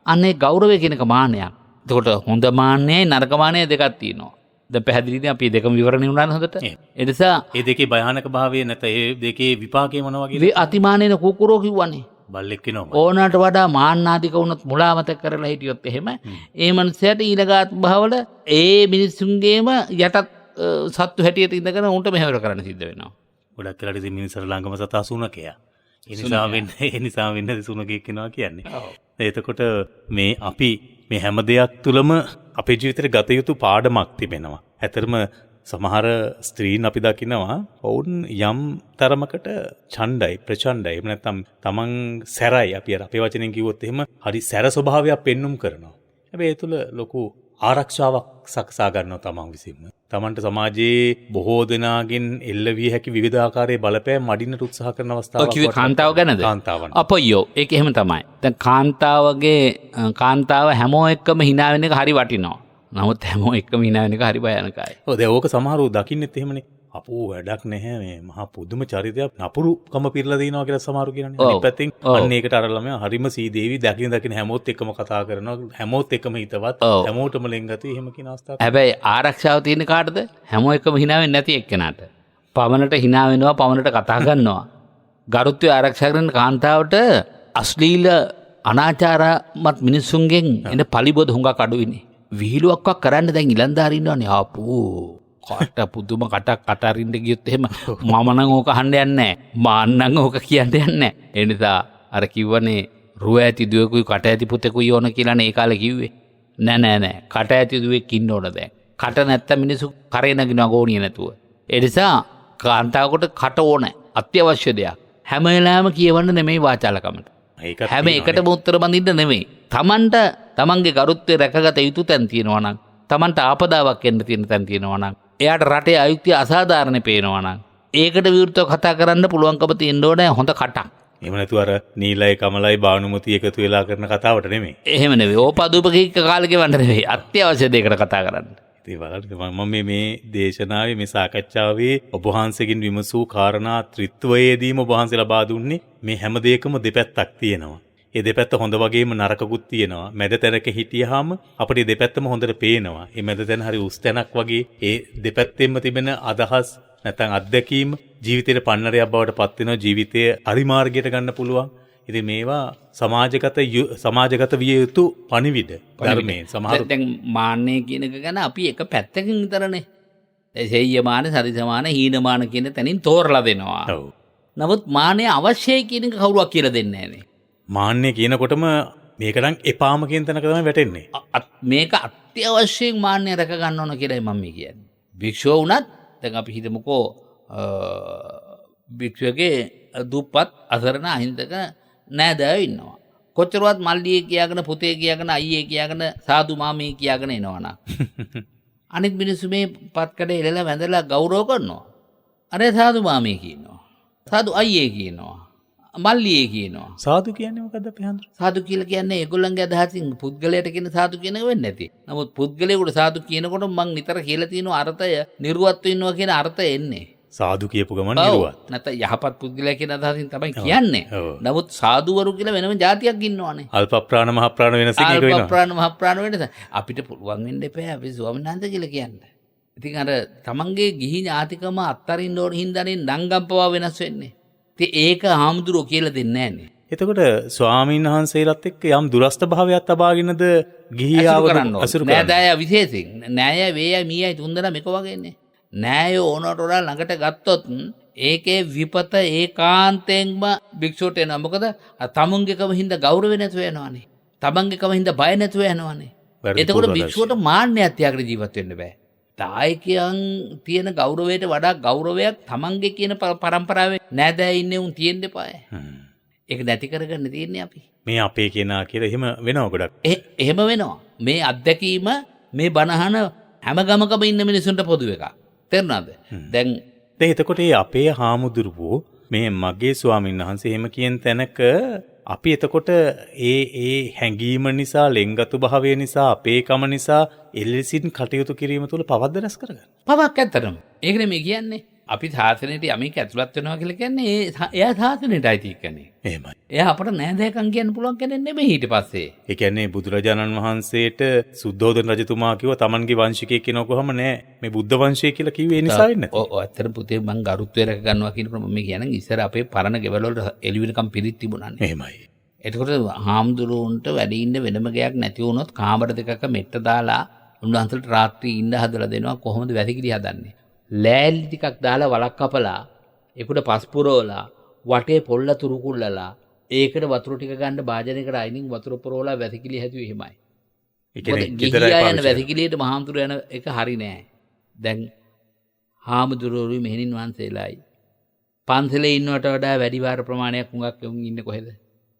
අනේ ගෞරවය කියන එක මානයක්. එතකොට හොඳ මාන්නයයි නරක මාන්නය දෙකක් තියෙනවා. දැන් පැහැදිලිද අපි දෙකම විවරණය වුණාද හොඳට? ඒ නිසා ඒ දෙකේ භයානක භාවය නැත ඒ දෙකේ විපාකේ මොන වගේද? අතිමානේන කුකුරෝ කිව්වනේ. බල්ලෙක් වෙනවා. ඕනට වඩා මාන්නාදික වුණොත් මුලාමත කරලා හිටියොත් එහෙම ඒ මනුස්සයාට ඊළඟාත් භවවල ඒ මිනිස්සුන්ගේම යටත් සත්තු හැටියට ඉඳගෙන උන්ට මෙහෙවර කරන්න සිද්ධ වෙනවා. ගොඩක් වෙලාට ඉතින් මිනිස්සුන්ට ළඟම සතා සුනකයා. ඒ නිසා වෙන්න සුනකෙක් වෙනවා කියන්නේ. එතකොට මේ අපි මේ හැම දෙයක් තුළම අපේ ජීවිතේ ගත යුතු පාඩමක් තිබෙනවා. ඇතරම සමහර ස්ත්‍රීන් අපි දකිනවා ඔවුන් යම් තරමකට ඡණ්ඩයි ප්‍රචණ්ඩයි එහෙම නැත්නම් තමන් සැරයි අපි අපේ වචනෙන් කිව්වොත් එහෙම හරි සැර ස්වභාවයක් පෙන්눔 කරනවා. හැබැයි ඒ තුළ ලොකු ආරක්ෂාවක් සකසා ගන්නවා තමන් විසින්ම. තමන්ට සමාජයේ බොහෝ දෙනාගෙන් එල්ල විය හැකි විවිධාකාරයේ බලපෑම් මඩින්නට උත්සාහ කරන අවස්ථාවක්. ඔය කිව්වේ කාන්තාව ගැනද? කාන්තාවන්. අපයෝ ඒක එහෙම තමයි. දැන් කාන්තාව හැමෝ එක්කම hina වෙන එක හරි වටිනවා. නමුත් හැමෝ එක්කම hina වෙන එක හරි භයානකයි. ඔව් දැන් ඕක සමහරව දකින්නෙත් එහෙමනේ. අපෝ වැඩක් නැහැ මේ මහා පුදුම චරිතයක් නපුරුකම පිරලා දිනවා කියලා සමහරු කියනනේ. අනිත් පැත්තෙන් අන්න ඒකට අර ළමයා හරිම සීදේවි දකින්න හැමෝත් එක්කම කතා කරනවා. හැමෝත් එක්කම හිතවත් හැමෝටම ලෙන්ගතු එහෙම කියන අවස්ථාවක්. හැබැයි ආරක්ෂාව තියෙන කාටද? හැමෝ එක්කම hina වෙන්නේ නැති එක්කෙනාට. පවනට hina වෙනවා, පවනට කතා කරනවා. ගරුත්වය ආරක්ෂා කරන කාන්තාවට අශ්ලීල අනාචාරමත් මිනිස්සුන්ගෙන් එන පලිබොද හුඟක් අඩුයිනේ. විහිළුවක් කරන්න දැන් ඉලන්දාරින් ඉන්නවනේ. ආපෝ කට පුදුම කටක් අරින්න ගියොත් එහෙම මම නම් ඕක අහන්න යන්නේ නැහැ. මාන් නම් ඕක කියන්න යන්නේ නැහැ. ඒ නිසා අර කිව්වනේ රුව ඇති දුවෙකුයි කට ඇති පුතෙකුයි ඕන කියලානේ ඒ කාලේ කිව්වේ. නෑ. කට ඇති දුවෙක් ඉන්න ඕන දැන්. කට නැත්තම් මිනිස්සු කරේ නගිනවා ගෝණිය නැතුව. ඒ නිසා කාන්තාවකට කට ඕන. අත්‍යවශ්‍ය දෙයක්. හැම වෙලාවෙම කියවන්න නෙමෙයි වාචාලකමට. හැම එකටම උත්තර බඳින්න නෙමෙයි. තමන්ගේ ගරුත්වය රැකගත යුතු තැන් තියෙනවා නම්, තමන්ට ආපදාවක් එන්න තියෙන තැන් තියෙනවා නම්, එයාට රටේ අයුක්තිය අසාධාරණ පේනවා නම් ඒකට විරුද්ධව කතා කරන්න පුළුවන්කම තියෙන්න ඕනේ හොඳ කටක්. එහෙම නැතුව අර නීලයි කමලයි බානුමති එකතු වෙලා කරන කතාවට නෙමෙයි. එහෙම නෙවෙයි. ඕපාදූපකීක කාලෙක වන්න නෙවෙයි. අත්‍යවශ්‍ය දෙයකට කතා කරන්න. ඉතින් බලන්න මම මේ දේශනාවේ මේ සාකච්ඡාවේ ඔබ වහන්සේගෙන් විමසූ කාරණා ත්‍රිත්වයේදීම ඔබ වහන්සේ ලබා දුන්නේ මේ හැම දෙයකම දෙපැත්තක් තියෙනවා. ඒ දෙපැත්ත හොඳ වගේම නරකකුත් තියෙනවා. මැද තැනක හිටියාම අපිට මේ දෙපැත්තම හොඳට පේනවා. මේ මැද තැන හරි උස් තැනක් වගේ ඒ දෙපැත්තෙම තිබෙන අදහස් නැත්නම් අත්දැකීම් ජීවිතේට පන්නරයක් බවට පත් වෙනවා. ජීවිතයේ හරි මාර්ගයට ගන්න පුළුවන්. ඉතින් මේවා සමාජගත විය යුතු පණිවිඩ ධර්මයේ සමහර දැන් මාන්නය කියන එක ගැන අපි එක පැත්තකින් විතරනේ සෙය්‍යමාන සරිසමාන හීනමාන කියන තැනින් තෝරලා දෙනවා. ඔව්. නමුත් මාන්නය අවශ්‍යයි කියන එක කවුරුවක් කියලා දෙන්නේ නැහනේ. මාන්නේ කියනකොටම මේක නම් එපාම කියන තැනක තමයි වැටෙන්නේ. මේක අත්‍යවශ්‍යයෙන් මාන්නය රැක ගන්න ඕන කියලායි මම කියන්නේ. භික්ෂුව වුණත් දැන් අපි හිතමුකෝ භික්ෂුවගේ දුප්පත් අසරණ අහිංසක නෑදෑයෝ ඉන්නවා. කොච්චරවත් මල්ලියේ කියාගෙන පුතේ කියාගෙන අයියේ කියාගෙන සාදු මාමේ කියාගෙන එනවනම් අනිත් මිනිස්සු මේ පත්කඩේ ඉලලා වැඳලා ගෞරව කරනවා. අර සාදු මාමේ කියනවා. සාදු අයියේ කියනවා. මල්ලියේ කියනවා. සාදු කියන්නේ මොකද්ද අපි හඳුනන? සාදු කියලා කියන්නේ ඒගොල්ලන්ගේ අදහසින් පුද්ගලයාට කියන සාදු කියන එක වෙන්නේ නැති. නමුත් පුද්ගලයාට සාදු කියනකොට මම නිතර කියලා තියෙනවා අර්ථය නිර්වත්ව ඉන්නවා කියන අර්ථය එන්නේ. සාදු කියපු ගමන් නිරුවත්. නැත්නම් යහපත් පුද්ගලයා කියන අදහසින් තමයි කියන්නේ. නමුත් සාදුවරු කියලා වෙනම જાතියක් ඉන්නවනේ. අල්ප ප්‍රාණ මහ ප්‍රාණ වෙනසින් එක වෙනවා. අල්ප ප්‍රාණ මහ ප්‍රාණ වෙනස. අපිට පුළුවන් වෙන්න එපා අපි ස්වාමීන් වහන්සේ කියලා කියන්න. ඉතින් අර තමන්ගේ ගිහි ඥාතිකම අත්තරින්න ඕන හින්දානේ නංගම් පවා වෙනස් වෙන්නේ. ඉතින් ඒක හාමුදුරුවෝ කියලා දෙන්නේ නැහනේ. එතකොට ස්වාමීන් වහන්සේලාත් එක්ක යම් දුරස්ත භාවයක් තබාගෙනද ගිහියාව අසුරු කරන්නේ. නෑදෑය විශේෂයෙන් නෑය වේයයි මීයයි තුන්දෙනා මේක වගේනේ. නෑය ඕනට වඩා ළඟට ගත්තොත් ඒකේ විපත ඒකාන්තයෙන්ම භික්ෂුවට එනවා. මොකද තමුන්ගේකම හින්දා ගෞරවෙ නැතුව යනවානේ. තමන්ගේකම හින්දා බය නැතුව යනවානේ. එතකොට භික්ෂුවට මාන්නයක් තියාගෙන ජීවත් වෙන්න බෑ. දායකයන් තියෙන ගෞරවයට වඩා ගෞරවයක් තමන්ගේ කියන පරම්පරාවේ නෑදෑ ඉන්නේ උන් තියෙන්න එපාය. ඒක නැති කරගන්න තියෙන්නේ අපි. මේ අපේ කෙනා කියලා එහෙම වෙනව ගොඩක්. එහෙම වෙනවා. මේ අත්දැකීම මේ බණහන හැම ගමකම ඉන්න මිනිසුන්ට පොදු එකක්. තේරුණාද? දැන් එතකොට මේ අපේ හාමුදුරුවෝ මේ මගේ ස්වාමීන් වහන්සේ එහෙම කියන තැනක අපි එතකොට ඒ හැඟීම නිසා ලෙන්ගතු භාවය නිසා අපේකම නිසා එලෙසින් කටයුතු කිරීම තුළ පවද්ද රැස් කරගන්න. පවක් ඇත්තටම. ඒකනේ මේ කියන්නේ. අපි සාසනයට යමෙක් ඇතුළත් වෙනවා කියලා කියන්නේ එයා සාසනයට අයිති කෙනෙක්. එහෙමයි. එයා අපට නෑදෑකම් කියන්න පුළුවන් කෙනෙක් නෙමෙයි ඊට පස්සේ. ඒ කියන්නේ බුදුරජාණන් වහන්සේට සුද්ධෝදන රජතුමා කිව්ව තමන්ගේ වංශිකයෙක් කෙනෙක් කොහම නෑ මේ බුද්ධ වංශය කියලා කිව්වේ ඒ නිසා වෙන්නේ. ඔව් ඇත්තටම පුතේ මං ගරුත්වය රැක ගන්නවා කියනකොට මම කියන්නේ ඉස්සර අපේ පරණ ගෙවල් වල එළි වෙනකම් පිරිත් තිබුණානේ. එහෙමයි. එතකොට හාමුදුරුවන්ට වැඩි ඉන්න වෙනම ගයක් නැති වුණොත් කාමර දෙකක මෙට්ට දාලා උන්වහන්සේට රාත්‍රී ඉන්න හදලා දෙනවා. කොහොමද වැසිකිලි හදන්නේ? ලෑල්ලි ටිකක් දාලා වලක් කපලා ඒකට පස් පුරවලා වටේ පොල්ල තුරු කුල්ලලා ඒකට වතුර ටික ගන්න භාජනයකට අයිනින් වතුර පුරවලා වැසිකිලි හැදුවේ එහෙමයි. ඒ කියන්නේ යන වැසිකිලියට මහාමුදුර යන එක හරි නෑ. දැන් හාමුදුරුවෝයි මෙහෙණින් වහන්සේලායි පන්සලේ ඉන්නවට වඩා වැඩි වාර ප්‍රමාණයක් හුඟක් උන් ඉන්නේ කොහෙද?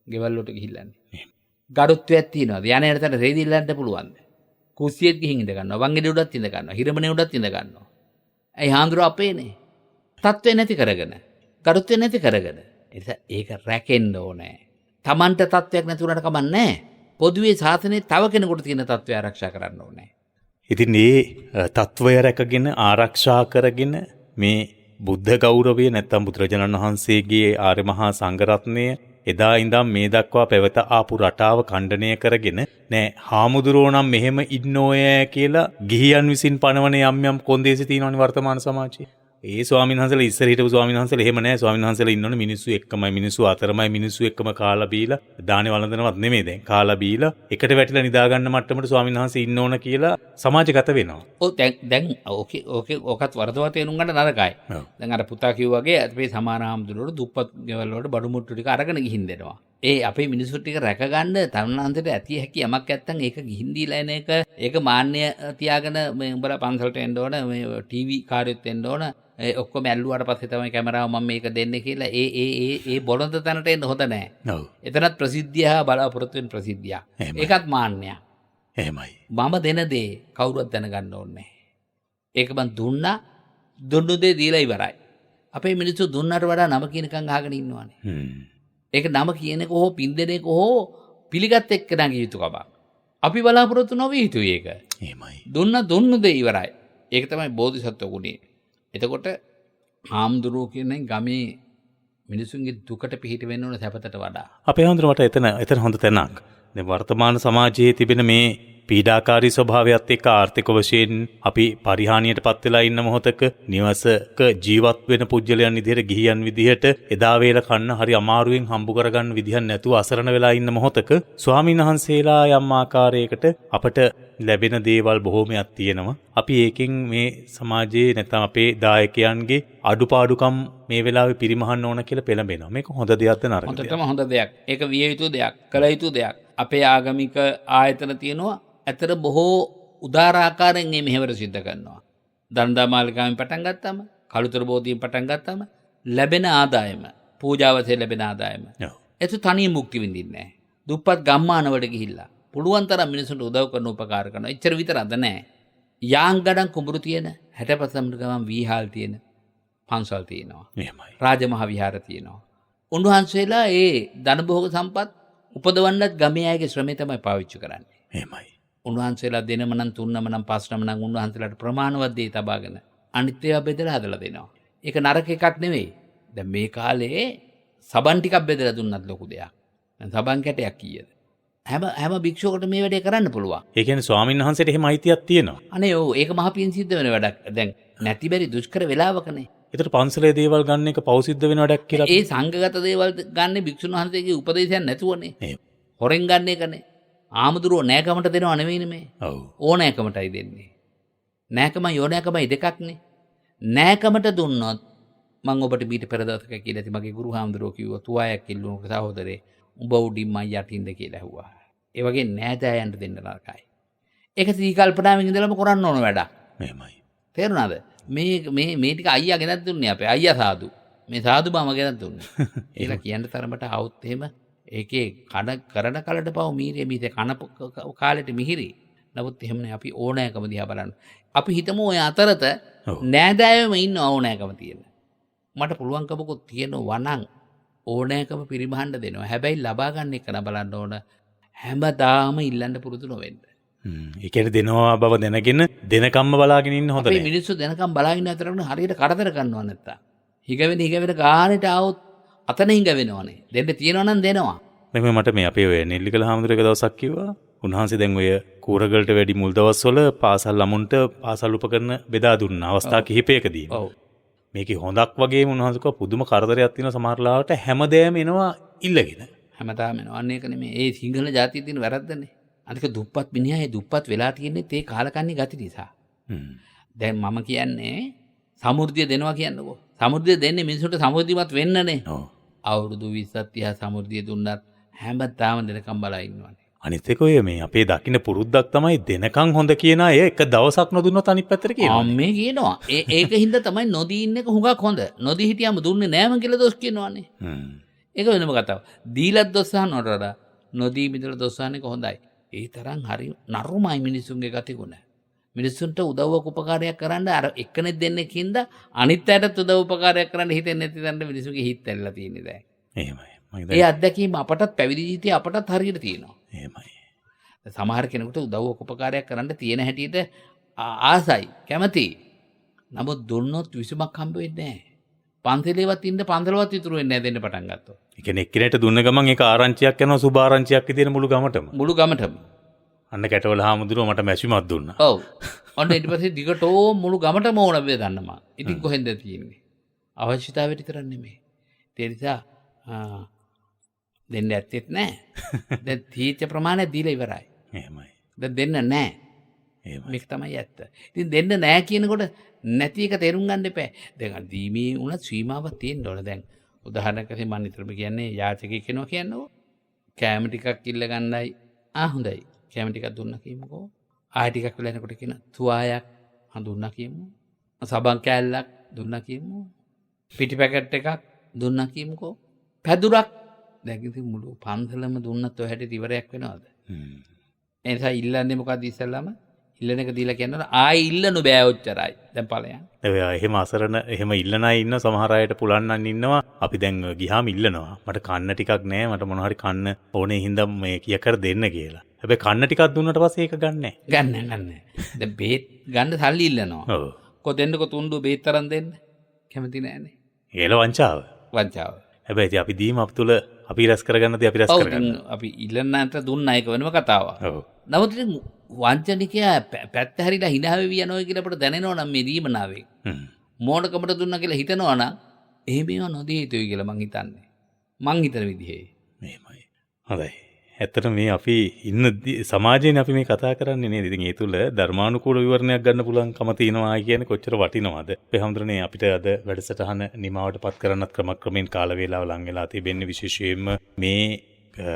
ගෙවල් වලට ගිහිල්ලානේ. ගරුත්වයක් තියනවාද? යන්නේ නැතන රේදිල්ලන්න පුළුවන්ද? කුස්සියෙත් ගිහින් ඉඳ ගන්නවා. වංගෙඩි උඩත් ඉඳ ගන්නවා. හිරමනේ උඩත් ඉඳ ගන්නවා. ඇයි හාමුදුරුව අපේනේ? තත්ත්වේ නැති කරගෙන. ගරුත්වය නැති කරගෙන. ඒක රැකෙන්න ඕනේ. Tamanට තත්ත්වයක් නැති වුණාට කමක් නැහැ. පොදුවේ සාසනයේ තව කෙනෙකුට තියෙන තත්ත්වය ආරක්ෂා කරන්න ඕනේ. ඉතින් මේ තත්ත්වය රැකගෙන ආරක්ෂා කරගෙන මේ බුද්ධ ගෞරවය නැත්තම් බුදුරජාණන් වහන්සේගේ ආර්ය මහා සංඝරත්නය එදා ඉඳන් මේ දක්වා පැවත ආපු රටාව ඛණ්ඩනය කරගෙන නෑ හාමුදුරුවෝ නම් මෙහෙම ඉන්නෝය කියලා ගිහියන් විසින් පනවන යම් යම් කොන්දේසි තියෙනවනේ වර්තමාන සමාජයේ. ඒ ස්වාමීන් වහන්සේලා ඉස්සර හිටපු ස්වාමීන් වහන්සේලා එහෙම නෑ. ස්වාමීන් වහන්සේලා ඉන්නෝනේ මිනිස්සු එක්කමයි මිනිස්සු අතරමයි මිනිස්සු එක්කම කාලා බීලා දානේ වළඳනවත් නෙමෙයි දැන්. කාලා බීලා එකට වැටිලා නිදා ගන්න මට්ටමට ස්වාමීන් වහන්සේ ඉන්න ඕන කියලා සමාජගත වෙනවා. ඔව් දැන් ඕකේ ඕකත් වරදවා තේරුම් ගන්න නරකයි. දැන් අර පුතා කිව්වා වගේ අපේ සමානාම්දුරට දුප්පත් ගෙවල් වලට බඩු මුට්ටු ටික අරගෙන ගිහින් දෙනවා. ඒ අපේ මිනිස්සු ටික රැකගන්න තරුණාන්තයට ඇති හැකි යමක් නැත්තම් ඒක ගිහින් දීලා එන එක ඒක මාන්නය තියාගෙන මේ උඹලා පන්සලට එන්න ඕන මේ ටීවී කාර්යෙත් එන්න ඕන ඔක්කොම ඇල්ලුවාට පස්සේ තමයි කැමරාව මම මේක දෙන්නේ කියලා ඒ බොළඳ තැනට එන්න හොඳ නැහැ. ඔව්. එතනත් ප්‍රසිද්ධිය බලාපොරොත්තු වෙන ප්‍රසිද්ධිය. ඒකත් මාන්නයක්. එහෙමයි. මම දෙන දේ කවුරුවත් දැනගන්න ඕනේ. ඒක මං දුන්නා දුන්නු දේ දීලා ඉවරයි. අපේ මිනිස්සු දුන්නට වඩා නම කියනකම් අහගෙන ඉන්නවානේ. ඒක නම කියන එක හෝ පින් දෙන එක හෝ පිළිගත් එක්කෙනාගේ යුතුකමක්. අපි බලාපොරොත්තු නොවිය යුතුයි ඒක. එහෙමයි. දුන්න දේ ඉවරයි. ඒක තමයි බෝධිසත්ව ගුණය. එතකොට හාමුදුරුවෝ කියන්නේ ගමේ මිනිසුන්ගේ දුකට පිහිට වෙන්න ඕන සැපතට වඩා. අපේ හඳුනට එතන හොඳ තැනක්. දැන් වර්තමාන සමාජයේ තිබෙන මේ පීඩාකාරී ස්වභාවයත් එක්ක ආර්ථික වශයෙන් අපි පරිහානියට පත් වෙලා ඉන්න මොහොතක නිවසක ජීවත් වෙන පුජ්‍යලයන් විදිහට ගිහියන් විදිහට එදා වේල කන්න හරි අමාරුවෙන් හම්බ කරගන්න විදිහක් නැතුව අසරණ වෙලා ඉන්න මොහොතක ස්වාමීන් වහන්සේලා යම් ආකාරයකට අපට ලැබෙන දේවල් බොහෝමයක් තියෙනවා. අපි ඒකෙන් මේ සමාජයේ නැත්නම් අපේ දායකයන්ගේ අඩුපාඩුකම් මේ වෙලාවේ පිරිමහන්න ඕන කියලා පෙළඹෙනවා. මේක හොඳ දෙයක්ද නරක දෙයක්ද? හොඳටම හොඳ දෙයක්. ඒක විය යුතු දෙයක්. කළ යුතු දෙයක්. අපේ ආගමික ආයතන තියෙනවා. ඇතර බොහෝ උදාරාකාරයෙන් මේ මෙහෙවර සිද්ධ කරනවා. දන්දා මාලිකාවෙන් පටන් ගත්තාම, කළුතර බෝධියෙන් පටන් ගත්තාම ලැබෙන ආදායම, පූජාවසේ ලැබෙන ආදායම. ඒක තනියම මුක්ති විඳින්නේ නැහැ. දුප්පත් ගම්මානවලට ගිහිල්ලා පුළුවන් තරම් මිනිසුන්ට උදව් කරන උපකාර කරනවා. එච්චර විතරද නැහැ. යාන් ගඩන් කුඹුරු තියෙන 65 ගමන් වීහාල් තියෙන පන්සල් තියෙනවා. එහෙමයි. රාජමහා විහාර තියෙනවා. උන්වහන්සේලා ඒ ධනභෝග සම්පත් උපදවන්නත් ගමේ අයගේ ශ්‍රමය තමයි පාවිච්චි කරන්නේ. එහෙමයි. උන්වහන්සේලා දෙනම නම් තුන්නම නම් පස්නම නම් උන්වහන්සේලාට ප්‍රමාණවත් දේ තබාගෙන අනිත් ඒවා බෙදලා හදලා දෙනවා. ඒක නරක එකක් නෙවෙයි. දැන් මේ කාලේ සබන් ටිකක් බෙදලා දුන්නත් ලොකු දෙයක්. දැන් සබන් කැටයක් කීයද? හැම භික්ෂුවකට මේ වැඩේ කරන්න පුළුවන්. ඒ කියන්නේ ස්වාමීන් වහන්සේට එහෙම අයිතියක් තියෙනවා. අනේ ඔව් ඒක මහ පින් සිද්ධ වෙන වැඩක්. දැන් නැති බැරි දුෂ්කර වෙලාවකනේ. ඒතර පන්සලේ දේවල් ගන්න එක පෞසිද්ධ වෙන වැඩක් කියලා. ඒ සංඝගත දේවල් ගන්න භික්ෂුන් වහන්සේගේ උපදේශයක් නැතුවනේ. හොරෙන් ගන්න එකනේ. ආමුදුරුව නෑකමට දෙනව නෙවෙයිනේ මේ. ඔව්. ඕනෑකමටයි දෙන්නේ. නෑකමයි ඕනෑකමයි දෙකක්නේ. නෑකමට දුන්නොත් මම ඔබට මීට පෙර දවසක කියලා ඇති මගේ ගුරු හාමුදුරුවෝ කිව්වා තුවායක් ඉල්ලුණු සහෝදරේ උඹ උඩින් මයි යටින්ද කියලා ඇහුවා. ඒ වගේ නෑදෑයන්ට දෙන්න නරකයි. ඒක සී කල්පනාවෙන් ඉඳලම කරන්න ඕන වැඩක්. එහෙමයි. තේරුණාද? මේ ටික අයියා ගෙනත් දුන්නේ අපේ අයියා සාදු. මේ සාදු බම ගෙනත් දුන්නේ. ඒලා කියන්න තරමට આવුත් එහෙම ඒකේ කරන කලට පව මීරිය මීතේ කන කාලෙට මිහිරි. නමුත් එහෙමනේ අපි ඕනෑකම දිහා බලන්න. අපි හිතමු ඔය අතරත නෑදෑයම ඉන්න ඕනෑකම තියෙන. මට පුළුවන්කමකුත් තියෙනවා නම් ඕනෑකම පිරිමහන්න දෙනවා. හැබැයි ලබා ගන්න එක න බලන්න ඕන. හැමදාම ඉල්ලන්න පුරුදු නොවෙන්න. ඒ කියන්නේ දෙනවා බව දැනගෙන දෙනකම්ම බලාගෙන ඉන්න හොඳ අපේ නෑ. මිනිස්සු දෙනකම් බලාගෙන අතරගෙන හරියට කරදර කරනවා නැත්තම්. හිගවෙන ගානට આવොත් අතන හිඟ වෙනවනේ. දෙන්න තියෙනවා නම් දෙනවා. දැන් මට මේ අපේ ඔය නෙල්ලිකල හාමුදුරුවෝ එක දවසක් කිව්වා. උන්වහන්සේ දැන් ඔය කූරගලට වැඩි මුල් දවස්වල පාසල් ළමුන්ට පාසල් උපකරණ බෙදා දුන්න අවස්ථා කිහිපයකදී. ඔව්. මේකේ හොඳක් වගේම උන්වහන්සේ කිව්වා පුදුම කරදරයක් තියෙනවා සමහර ලාවට හැමදේම එනවා ඉල්ලගෙන. හැමදාම එනවා. අන්න ඒක නෙමෙයි. ඒ සිංහල ජාතියේ තියෙන වැරද්දනේ. අනික දුප්පත් මිනිහා ඒ දුප්පත් වෙලා තියෙන්නේ ඒ කාලකන්ණි ගති නිසා. දැන් මම කියන්නේ සමෘද්ධිය දෙනවා කියන්නකෝ. සමෘද්ධිය දෙන්නේ මිනිසුන්ට සමෘද්ධිමත් වෙන්නනේ. ඔව්. අවුරුදු 20ක් 30ක් සමෘද්ධිය දුන්නත් හැමදාම දෙනකම් බලා ඉන්නවනේ. අනිත් එක ඔය මේ අපේ දකින්න පුරුද්දක් තමයි දෙනකන් හොඳ කියන අය එක දවසක් නොදුන්නොත් අනිත් පැත්තට කියනවා. අම්මේ කියනවා. ඒක හින්දා තමයි නොදී ඉන්න එක හුඟක් හොඳ. නොදී හිටියම දුන්නේ නෑම කියලා දොස් කියනවනේ. ඒක වෙනම කතාවක්. දීලත් දොස් අහනවට වඩා නොදී මිදලා දොස් අහන එක හොඳයි. ඒ තරම් හරි නරුමයි මිනිසුන්ගේ ගතිගුණ. මිනිසුන්ට උදව්වක් උපකාරයක් කරන්න අර එක්කෙනෙක් දෙන්නෙක් හින්දා අනිත් අයටත් උදව් උපකාරයක් කරන්න හිතෙන්නේ නැති තැනට මිනිසුන්ගේ හිත ඇල්ලලා තියෙන්නේ දැන්. එහෙමයි. ඒ අත්දැකීම අපටත් පැවිදි ජීවිතේ අපටත් හරියට තියෙනවා. එහෙමයි. සමහර කෙනෙකුට උදව්වක් උපකාරයක් කරන්න තියෙන හැටියට ආසයි, කැමතියි. නමුත් දුන්නොත් විසුමක් හම්බ වෙන්නේ නැහැ. පන්සලේවත් ඉන්න පන්සලවත් ඉතුරු වෙන්නේ නැහැ දෙන්න පටන් ගත්තොත්. ඒ කියන්නේ එක්කෙනෙක්ට දුන්න ගමන් ඒක ආරංචියක් යනවා සුභ ආරංචියක් විදියට මුළු ගමටම. මුළු ගමටම. අන්න කැටවල හාමුදුරුවෝ මට මැෂිමක් දුන්නා. ඔව්. ඔන්න ඊට පස්සේ දිගටෝ මුළු ගමටම ඕන බෙදන්න මම. ඉතින් කොහෙන්ද තියෙන්නේ? අවශ්‍යතාවයට විතර නෙමෙයි. ඒ නිසා දෙන්න ඇත්තෙත් නැහැ. දැන් තීච්ඡ ප්‍රමාණය දීලා ඉවරයි. එහෙමයි. දැන් දෙන්න නැහැ. එහෙමයි. මේක තමයි ඇත්ත. ඉතින් දෙන්න නැහැ කියනකොට නැති එක තේරුම් ගන්න එපා. දැන් දීමේ උනත් සීමාවක් තියෙන්න ඕන. දැන් උදාහරණයක් වශයෙන් මම නිතරම කියන්නේ යාචකයෙක් කෙනවා කියන්නකෝ. කෑම ටිකක් ඉල්ල ගන්නයි. හොඳයි. කෑම ටිකක් දුන්නා කියමුකෝ. ආය ටිකක් වෙලා එනකොට කියන තුවායක් හඳුන්නා කියමු. සබන් කෑල්ලක් දුන්නා කියමු. පිටි පැකට් එකක් දුන්නා කියමුකෝ. පැදුරක් දැන් ඉතින් මුළු පන්සලම දුන්නත් ඔය හැටි ඉවරයක් වෙනවද? ඒ නිසා ඉල්ලන්නේ මොකද්ද ඉස්සෙල්ලාම? ඉල්ලන එක දීලා කියනවා ආයි ඉල්ලනු බෑ ඔච්චරයි. දැන් ඵලයන්. එහෙම අසරණ එහෙම ඉල්ලන අය ඉන්න සමහර අයට පුලන්නන් ඉන්නවා. අපි දැන් ගියාම ඉල්ලනවා. මට කන්න ටිකක් නැහැ. මට මොනවා හරි කන්න ඕනේ හින්දා මේ කිය කර දෙන්න කියලා. හැබැයි කන්න ටිකක් දුන්නට පස්සේ ඒක ගන්නෑ. ගන්න. දැන් බේත් ගන්න සල්ලි ඉල්ලනවා. ඔව්. දෙන්නකො තුන්ඩුව බේත් තරම් දෙන්න. කැමති නෑනේ. ඒල වංචාව. වංචාව. හැබැයි ඉතින් අපි දීම අප තුල අපි රැස් කරගන්නදී අපි රැස් කරගන්න. අපි ඉල්ලන්නට දුන්න එක වෙනම කතාවක්. ඔව්. නමුත් ඉතින් වංචනිකයා පැත්ත හැරිලා hina වෙවි යනවා කියලා අපිට දැනෙනවා නම් මේ දීමනාවේ. මෝඩකමට දුන්නා කියලා හිතනවා නම් එහෙම ඒවා නොදී යුතුයි කියලා මං හිතන්නේ. මං හිතන විදිහේ. මෙහෙමයි. හොඳයි. ඇත්තට මේ අපි ඉන්න සමාජයෙන් අපි මේ කතා කරන්නේ නේද? ඉතින් ඒ තුල ධර්මානුකූල විවරණයක් ගන්න පුළුවන්කම තියෙනවා කියන්නේ කොච්චර වටිනවද? අපේ හැමදෙරනේ අපිට අද වැඩසටහන නිමාවටපත් කරන්නත් ක්‍රමක්‍රමයෙන් කාල වේලාව ලං වෙලා තිබෙන්නේ විශේෂයෙන්ම මේ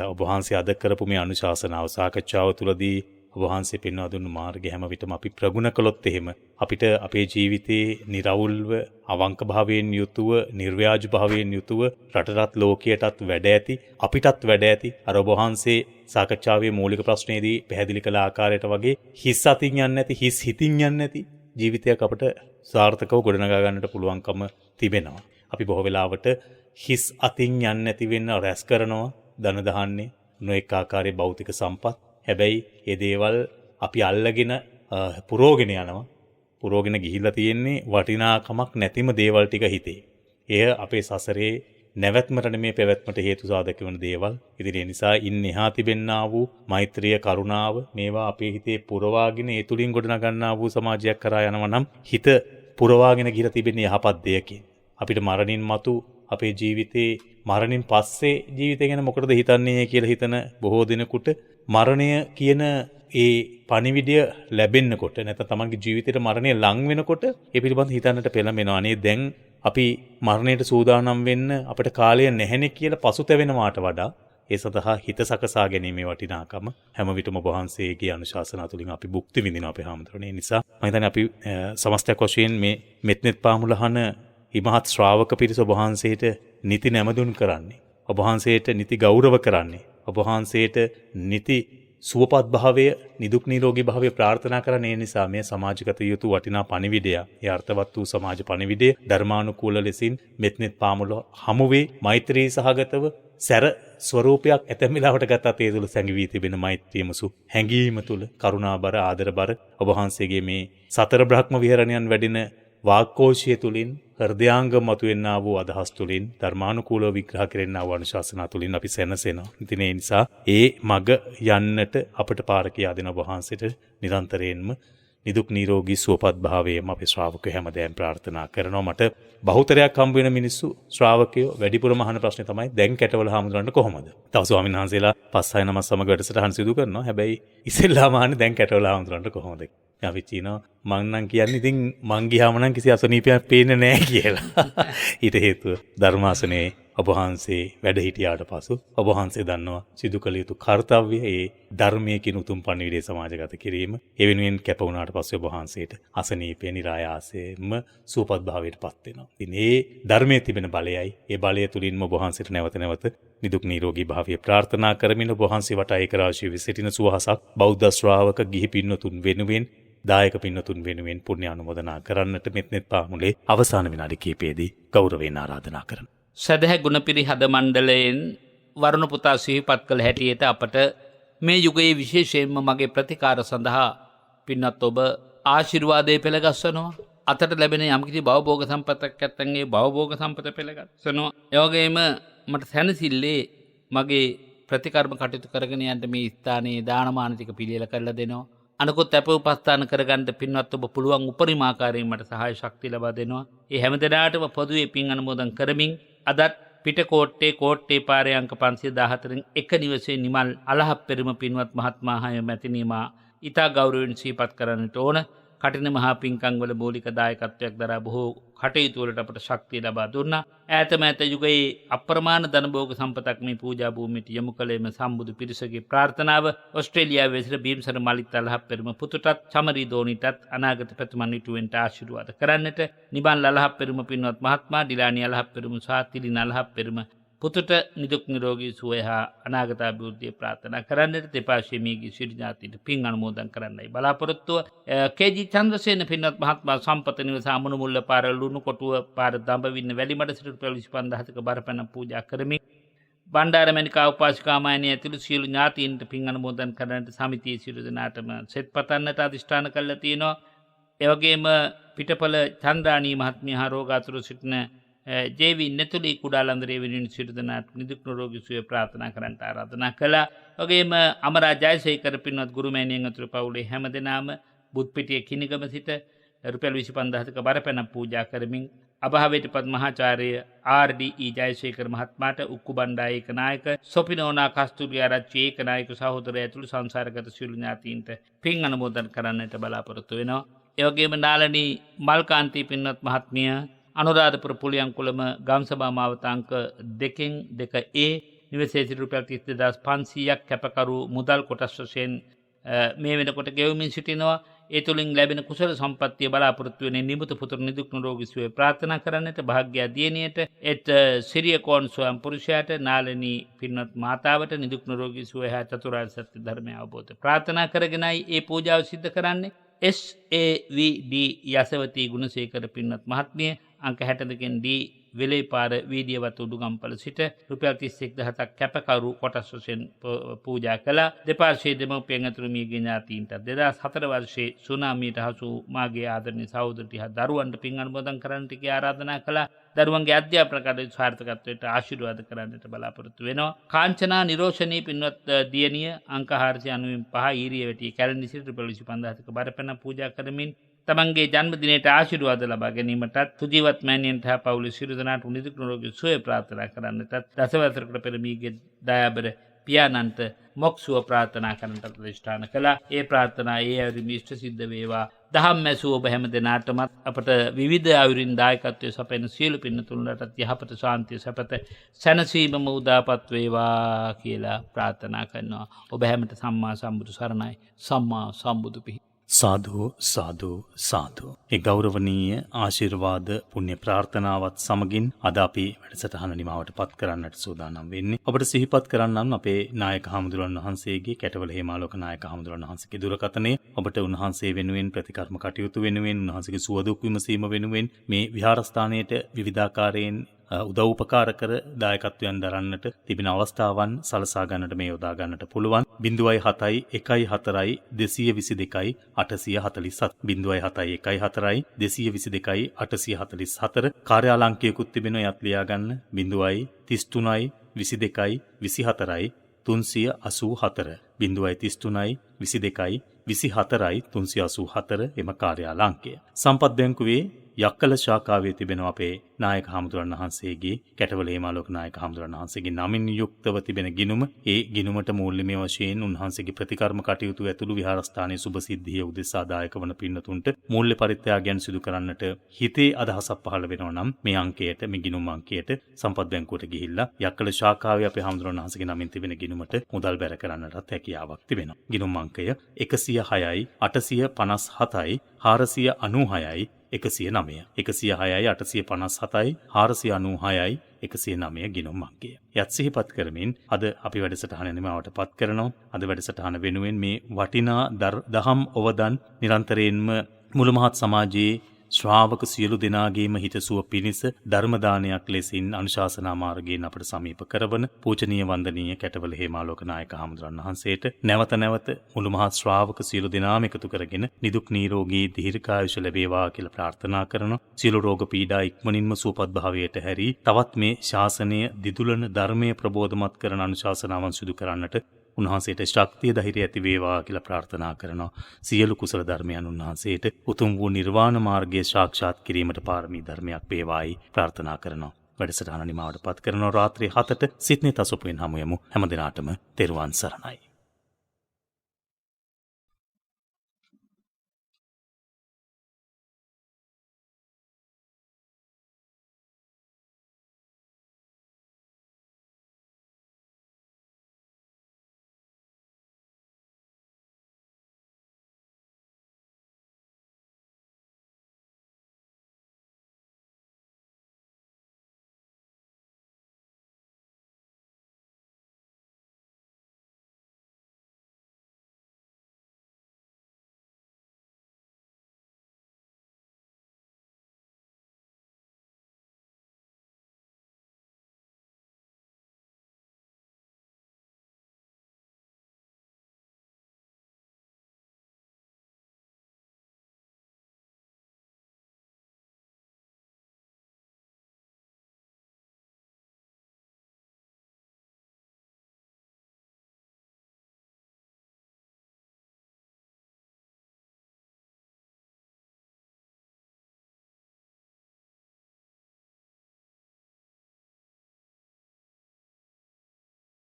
ඔබ වහන්සේ අද කරපු මේ අනුශාසනාව සාකච්ඡාව තුලදී ඔබ වහන්සේ පෙන්වා දුන්නු මාර්ගය හැම විටම අපි ප්‍රගුණ කළොත් එහෙම අපිට අපේ ජීවිතේ निराවුල්ව අවංක භාවයෙන් යුතුව නිර්ව්‍යාජ භාවයෙන් යුතුව රටටත් ලෝකයටත් වැඩ ඇති අපිටත් වැඩ ඇති අර ඔබ වහන්සේ සාකච්ඡාවේ මූලික ප්‍රශ්නේදී පැහැදිලි කළ ආකාරයට වගේ හිස් අතින් යන්නේ නැති හිස් හිතින් යන්නේ නැති ජීවිතයක් අපිට සාර්ථකව ගොඩනගා ගන්නට පුළුවන්කම තිබෙනවා. අපි බොහෝ වෙලාවට හිස් අතින් යන්නේ නැති වෙන්න රැස් කරනවා ධන දහන්නේ නොඑක ආකාරයේ භෞතික සම්පත්. හැබැයි ඒ දේවල් අපි අල්ලගෙන පුරෝගෙන යනවා. පුරෝගෙන ගිහිල්ලා තියෙන්නේ වටිනාකමක් නැතිම දේවල් ටික හිතේ. එය අපේ සසරේ නැවැත්මට නෙමේ පැවැත්මට හේතු සාධක වන දේවල්. ඉතින් ඒ නිසා ඉන් එහා තිබෙන්නා වූ මෛත්‍රිය කරුණාව මේවා අපේ හිතේ පුරවාගෙන ඒ තුලින් ගොඩනගන්නා වූ සමාජයක් කරා යනවා නම් හිත පුරවාගෙන ගිහිලා තිබෙන්නේ යහපත් දෙයකින්. අපිට මරණින් මතු අපේ ජීවිතේ මරණින් පස්සේ ජීවිතය ගැන මොකටද හිතන්නේ කියලා හිතන බොහෝ දිනකට මරණය කියන ඒ පණිවිඩය ලැබෙන්නකොට නැත්නම් තමන්ගේ ජීවිතේට මරණය ලං වෙනකොට ඒ පිළිබඳව හිතන්නට පෙළඹෙනවා. අනේ දැන් අපි මරණයට සූදානම් වෙන්න අපිට කාලය නැහැනේ කියලා පසුතැවෙනවාට වඩා ඒ සඳහා හිත සකසා ගැනීමේ වටිනාකම හැම විටම ඔබ වහන්සේගේ අනුශාසනා තුළින් අපි භුක්ති විඳිනවා අපේ හැමදෙරෝනේ. ඒ නිසා මම හිතන්නේ අපි සමස්තයක් වශයෙන් මේ මෙත්නෙත් පාමුලහන ඉමහත් ශ්‍රාවක පිරිස ඔබ වහන්සේට නිති නැමදුන් කරන්නේ. ඔබ වහන්සේට නිති ගෞරව කරන්නේ. ඔබ වහන්සේට නිති සුවපත් භාවය නිදුක් නිරෝගී භාවය ප්‍රාර්ථනා කරන ඒ නිසා මේ සමාජගත යුතු වටිනා පණිවිඩය ඒ අර්ථවත් වූ සමාජ පණිවිඩය ධර්මානුකූල ලෙසින් මෙත්නෙත් පාමුල හමුවේ මෛත්‍රී සහගතව සැර ස්වરૂපයක් ඇතැම් වෙලාවට ගතත් ඒ තුළ සැඟවී තිබෙන මෛත්‍රියමසු හැඟීම තුළ කරුණාබර ආදරබර ඔබ වහන්සේගේ මේ සතර බ්‍රහ්ම විහරණයන් වැඩින වාක්කෝෂය තුළින් හෘදයාංග මතුවෙන්නා වූ අදහස් තුළින් ධර්මානුකූලව විග්‍රහ කෙරෙන්නා වූ අනුශාසනා තුළින් අපි සැනසෙනවා. ඉතින් ඒ නිසා ඒ මග යන්නට අපට පාර කියා දෙන වහන්සේට නිරන්තරයෙන්ම නිදුක් නිරෝගී සුවපත් භාවයම අපේ ශ්‍රාවකයෝ හැමදාම ප්‍රාර්ථනා කරනවා. මට බහුතරයක් හම්බ වෙන මිනිස්සු ශ්‍රාවකයෝ වැඩිපුරම අහන ප්‍රශ්නේ තමයි දැන් කැටවල හාමුදුරන්ට කොහොමද? තව ස්වාමීන් වහන්සේලා 5-6 නම සමග වැඩසටහන් සිදු කරනවා. හැබැයි ඉස්සෙල්ලාම අහන්නේ දැන් කැටවල හාමුදුරන්ට කොහොමද? අපි කියනවා මං නම් කියන්නේ ඉතින් මං ගියාම නම් කිසි අසනීපයක් පේන්නේ නැහැ කියලා. ඊට හේතුව ධර්මාසනේ ඔබ වහන්සේ වැඩ හිටියාට පසු ඔබ වහන්සේ දන්නවා සිදු කළ යුතු කාර්යය ඒ ධර්මයේ කින උතුම් පණිවිඩය සමාජගත කිරීම. ඒ වෙනුවෙන් කැප වුණාට පස්සේ ඔබ වහන්සේට අසනීපේ નિરાයාසයෙන්ම සුවපත් භාවයටපත් වෙනවා. ඉතින් ඒ ධර්මයේ තිබෙන බලයයි ඒ බලය තුලින්ම ඔබ වහන්සේට නැවත නැවත නිදුක් නිරෝගී භාවය ප්‍රාර්ථනා කරමින් ඔබ වහන්සේ වටා ඒක රාශිය විසිටින සුවහසක් බෞද්ධ ශ්‍රාවක ගිහි පින්වතුන් වෙනුවෙන් දායක පින්නතුන් වෙනුවෙන් පුණ්‍ය අනුමෝදනා කරන්නට මෙත්නෙත් පාමුලේ අවසාන විනාඩි කිහිපයේදී ගෞරවයෙන් ආරාධනා කරනවා. සදහැ ගුණපිරි හද මණ්ඩලයෙන් වරුණ පුතා සිහිපත් කළ හැටියට අපට මේ යුගයේ විශේෂයෙන්ම මගේ ප්‍රතිකාර සඳහා පින්වත් ඔබ ආශිර්වාදයේ පෙළගස්වනවා. අතට ලැබෙන යම්කිසි භවභෝග සම්පතක් නැත්නම් ඒ භවභෝග සම්පත පෙළගස්වනවා. ඒ වගේම මට සැනසille මගේ ප්‍රතිකර්ම කටයුතු කරගෙන යන්න මේ ස්ථානයේ දානමාන ටික පිළියෙල කරලා දෙනවා. අනකොත් අප උපස්ථාන කරගන්න පින්වත් ඔබ පුළුවන් උපරිමාකාරයෙන් මට සහාය ශක්තිය ලබා දෙනවා. ඒ හැම දිනාටම පොදුවේ පින් අනුමෝදන් කරමින් අදත් පිටකෝට්ටේ කෝට්ටේ පාරේ අංක 514න් එක නිවසේ නිමල් අලහප්පෙරුම පින්වත් මහත්මයා හය මැතිණීමා ඊතා ගෞරවයෙන් සිහිපත් කරන්නට ඕන. කටින මහා පින්කම් වල මූලික දායකත්වයක් දරා බොහෝ කටයුතු වලට අපට ශක්තිය ලබා දුන්නා. ඈත මෑත යුගයේ අප්‍රමාණ ධනභෝග සම්පතක් මේ පූජා භූමියට යොමු කළේම සම්බුදු පිරිසගේ ප්‍රාර්ථනාව. ඕස්ට්‍රේලියාවේ වෙසෙන බීම්සර මලිත් අලහප්පෙරුම පුතුටත් චමරි දෝනිටත් අනාගත ප්‍රතිමන් ඉටුවෙන්ට ආශිර්වාද කරන්නට නිබන් අලහප්පෙරුම පින්වත් මහත්මයා ඩිලානි අලහප්පෙරුම සහ තිලින අලහප්පෙරුම පුතුට නිදුක් නිරෝගී සුවය හා අනාගත අභිවෘද්ධිය ප්‍රාර්ථනා කරන්නට දෙපාර්ශ්වයේගේ සියලු ඥාතීන්ට පින් අනුමෝදන් කරන්නයි බලාපොරොත්තුව. කේ.ජී. චන්ද්‍රසේන පින්වත් මහත්මයා සම්පත නිවස අමනුමුල්ල පාර ලුණු කොටුව පාර දඹවින්න වැලිමඩ සිට රුපියල් 25000ක බරපැන පූජා කරමින් බණ්ඩාරමණිකා උපාසිකාමානිය ඇතුළු සියලු ඥාතීන්ට පින් අනුමෝදන් කරන්නට සමිතියේ සියලු දෙනාටම සෙත් පතන්නට අධිෂ්ඨාන කරලා තියෙනවා. ඒ වගේම පිටපල චන්ද්‍රාණී මහත්මිය හා රෝගාතුර සිටින ජේ.වී. නෙතුලි කුඩාලන්දරේ වෙනුවෙන් සියලු දෙනාට නිදුක් නිරෝගී සුවය ප්‍රාර්ථනා කරන්නට ආරාධනා කළා. වගේම අමරා ජයසේකර පින්වත් ගුරුමෑණියන් ඇතුළු පවුලේ හැමදෙනාම බුත්පිටිය කිනිගම සිට රුපියල් 25000ක බරපැන පූජා කරමින් අභාවයටපත් මහාචාර්ය ආර්.ඩී.ඊ. ජයසේකර මහත්මයාට උක්කු බණ්ඩා ඒකනායක සොපිනෝනා කස්තුරිය ආරච්චි ඒකනායක සහෝදරය ඇතුළු සංසාරගත සියලු ඥාතීන්ට පින් අනුමෝදන් කරන්නට බලාපොරොත්තු වෙනවා. ඒ වගේම නාලනී මල්කාන්ති පින්වත් මහත්මිය අනුරාධපුර පුලියන්කුලම ගම්සභා මාවතාංක 2A නිවසේ සිට රුපියල් 32500ක් කැපකරු මුදල් කොටස් වශයෙන් මේ වෙනකොට ගෙවමින් සිටිනවා. ඒ තුළින් ලැබෙන කුසල සම්පත්තිය බලාපොරොත්තු වෙන නිමුත පුතුරු නිදුක් නිරෝගී සුවය ප්‍රාර්ථනා කරන්නට භාග්‍ය දියණියට සිරිය කෝන් ස්වයං පුරුෂයාට නාලනී පින්වත් මාතාවට නිදුක් නිරෝගී සුවය හා චතුරාර්ය සත්‍ය ධර්මය අවබෝධ ප්‍රාර්ථනා කරගෙනයි ඒ පූජාව සිද්ධ කරන්නේ. SAVD යසවතී ගුණසේකර පින්වත් මහත්මිය අංක 62 D වෙලේපාර වීදියවත උඩුගම්පල සිට රුපියල් 31000ක් කැපකරු කොටස් වශයෙන් පූජා කළා. දෙපාර්ශ්වයේ දෙමව්පියන් ඇතුළු මියගිය ඥාතීන්ට 2004 වර්ෂයේ සුනාමියට හසු මාගේ ආදරණීය සහෝදරටි හා දරුවන්ට පින් අනුමෝදන් කරන්නට කියා ආරාධනා කළා. දරුවන්ගේ අධ්‍යාපන කටයුතු සාර්ථකත්වයට ආශිර්වාද කරන්නට බලාපොරොත්තු වෙනවා. කාංචනා නිරෝෂණී පින්වත් දියණිය අංක 495 ඊරිය වැටිය කැලණි සිට රුපියල් 25000ක බරපැන පූජා කරමින් තමන්ගේ ජන්මදිනයට ආශිර්වාද ලබා ගැනීමටත් සුජීවත් මෑණියන්ට හා පවුලේ සියලු දෙනාට නිදුක් නිරෝගී සුවය ප්‍රාර්ථනා කරන්නටත් දසවසරකට පෙර මීගේ දයාබර පියාණන්ට මොක් සුව ප්‍රාර්ථනා කරන්නට අධිෂ්ඨාන කළා. ඒ ප්‍රාර්ථනා ඒ අයුරින් ඉෂ්ට සිද්ධ වේවා. දහම් ඇසූ ඔබ හැම දෙනාටමත් අපට විවිධ අයුරින් දායකත්වයේ සපයන සියලු පින්නතුන්ලටත් යහපත ශාන්තිය සපත සැනසීමම උදාපත් වේවා කියලා ප්‍රාර්ථනා කරනවා. ඔබ හැමට සම්මා සම්බුදු සරණයි. සම්මා සම්බුදු පිහිට. සාදු සාදු සාදු. ඒ ගෞරවනීය ආශිර්වාද පුණ්‍ය ප්‍රාර්ථනාවත් සමගින් අද අපි වැඩසටහන නිමාවට පත් කරන්නට සූදානම් වෙන්නේ. ඔබට සිහිපත් කරන්නම් අපේ නායක හාමුදුරන් වහන්සේගේ කැටවල හේමාලෝක නායක හාමුදුරන් වහන්සේගේ දුරකථනය. ඔබට උන්වහන්සේ වෙනුවෙන් ප්‍රතිකර්ම කටයුතු වෙනුවෙන් උන්වහන්සේගේ සුවදුක් විමසීම වෙනුවෙන් මේ විහාරස්ථානයේට විවිධාකාරයෙන් උදව් උපකාර කර දායකත්වයන් දරන්නට තිබෙන අවස්ථාවන් සලසා ගන්නට මේ යොදා ගන්නට පුළුවන්. 0.7 222 847 0.7 222 847 කාර්යාලංකයකුත් තිබෙනවා. යත් ලියා ගන්න 0.33 22 24 384 0.33 22 24 384 එම කාර්යාලංකය. සම්පත් බැංකුවේ යක්කල ශාඛාවේ තිබෙන අපේ නායක හාමුදුරන් වහන්සේගේ කැටවල හේමාලෝක නායක හාමුදුරන් වහන්සේගේ නමින් යුක්තව තිබෙන ගිණුම ඒ ගිණුමට මූල්‍යමය වශයෙන් උන්වහන්සේගේ ප්‍රතිකර්ම කටයුතු ඇතුළු විහාරස්ථානයේ සුබ සිද්ධිය උදෙසා දායක වන පින්නතුන්ට මූල්‍ය පරිත්‍යාගයන් සිදු කරන්නට හිතේ අදහසක් පහළ වෙනවා නම් මේ අංකයට මේ ගිණුම් අංකයට සම්පත් බැංකුවට ගිහිල්ලා යක්කල ශාඛාවේ අපේ හාමුදුරන් වහන්සේගේ නමින් තිබෙන ගිණුමට මුදල් බැර කරන්නටත් හැකියාවක් තිබෙනවා. ගිණුම් අංකය 106යි 857යි 496යි 109 106යි 857යි 496යි 109 ගිණුම් අංකය. යත් සිහිපත් කරමින් අද අපි වැඩසටහන නිමවට පත් කරනවා. අද වැඩසටහන වෙනුවෙන් මේ වටිනා දහම් ඔවදන් නිරන්තරයෙන්ම මුළු මහත් සමාජයේ ශ්‍රාවක සියලු දෙනාගේම හිතසුව පිණිස ධර්ම දානයක් ලෙසින් අනුශාසනා මාර්ගයෙන් අපට සමීප කරවන පූජනීය වන්දනීය කැටවල හේමාලෝක නායක හාමුදුරන් වහන්සේට නැවත නැවත මුළු මහත් ශ්‍රාවක සියලු දෙනාම එකතු කරගෙන නිදුක් නිරෝගී දීර්ඝායුෂ ලැබේවා කියලා ප්‍රාර්ථනා කරනවා. සියලු රෝග පීඩා ඉක්මනින්ම සුවපත් භාවයට හැරී තවත් මේ ශාසනය දිදුලන ධර්මයේ ප්‍රබෝධමත් කරන අනුශාසනාවන් සිදු කරන්නට උන්වහන්සේට ශක්තිය ධෛර්යය ඇති වේවා කියලා ප්‍රාර්ථනා කරනවා. සියලු කුසල ධර්මයන් උන්වහන්සේට උතුම් වූ නිර්වාණ මාර්ගය සාක්ෂාත් කිරීමට පාරමී ධර්මයක් වේවායි ප්‍රාර්ථනා කරනවා. වැඩසටහන නිමාවට පත් කරන රාත්‍රී 7ට සිඩ්නි තසොපුවෙන් හමු යමු. හැම දිනාටම තෙරුවන් සරණයි.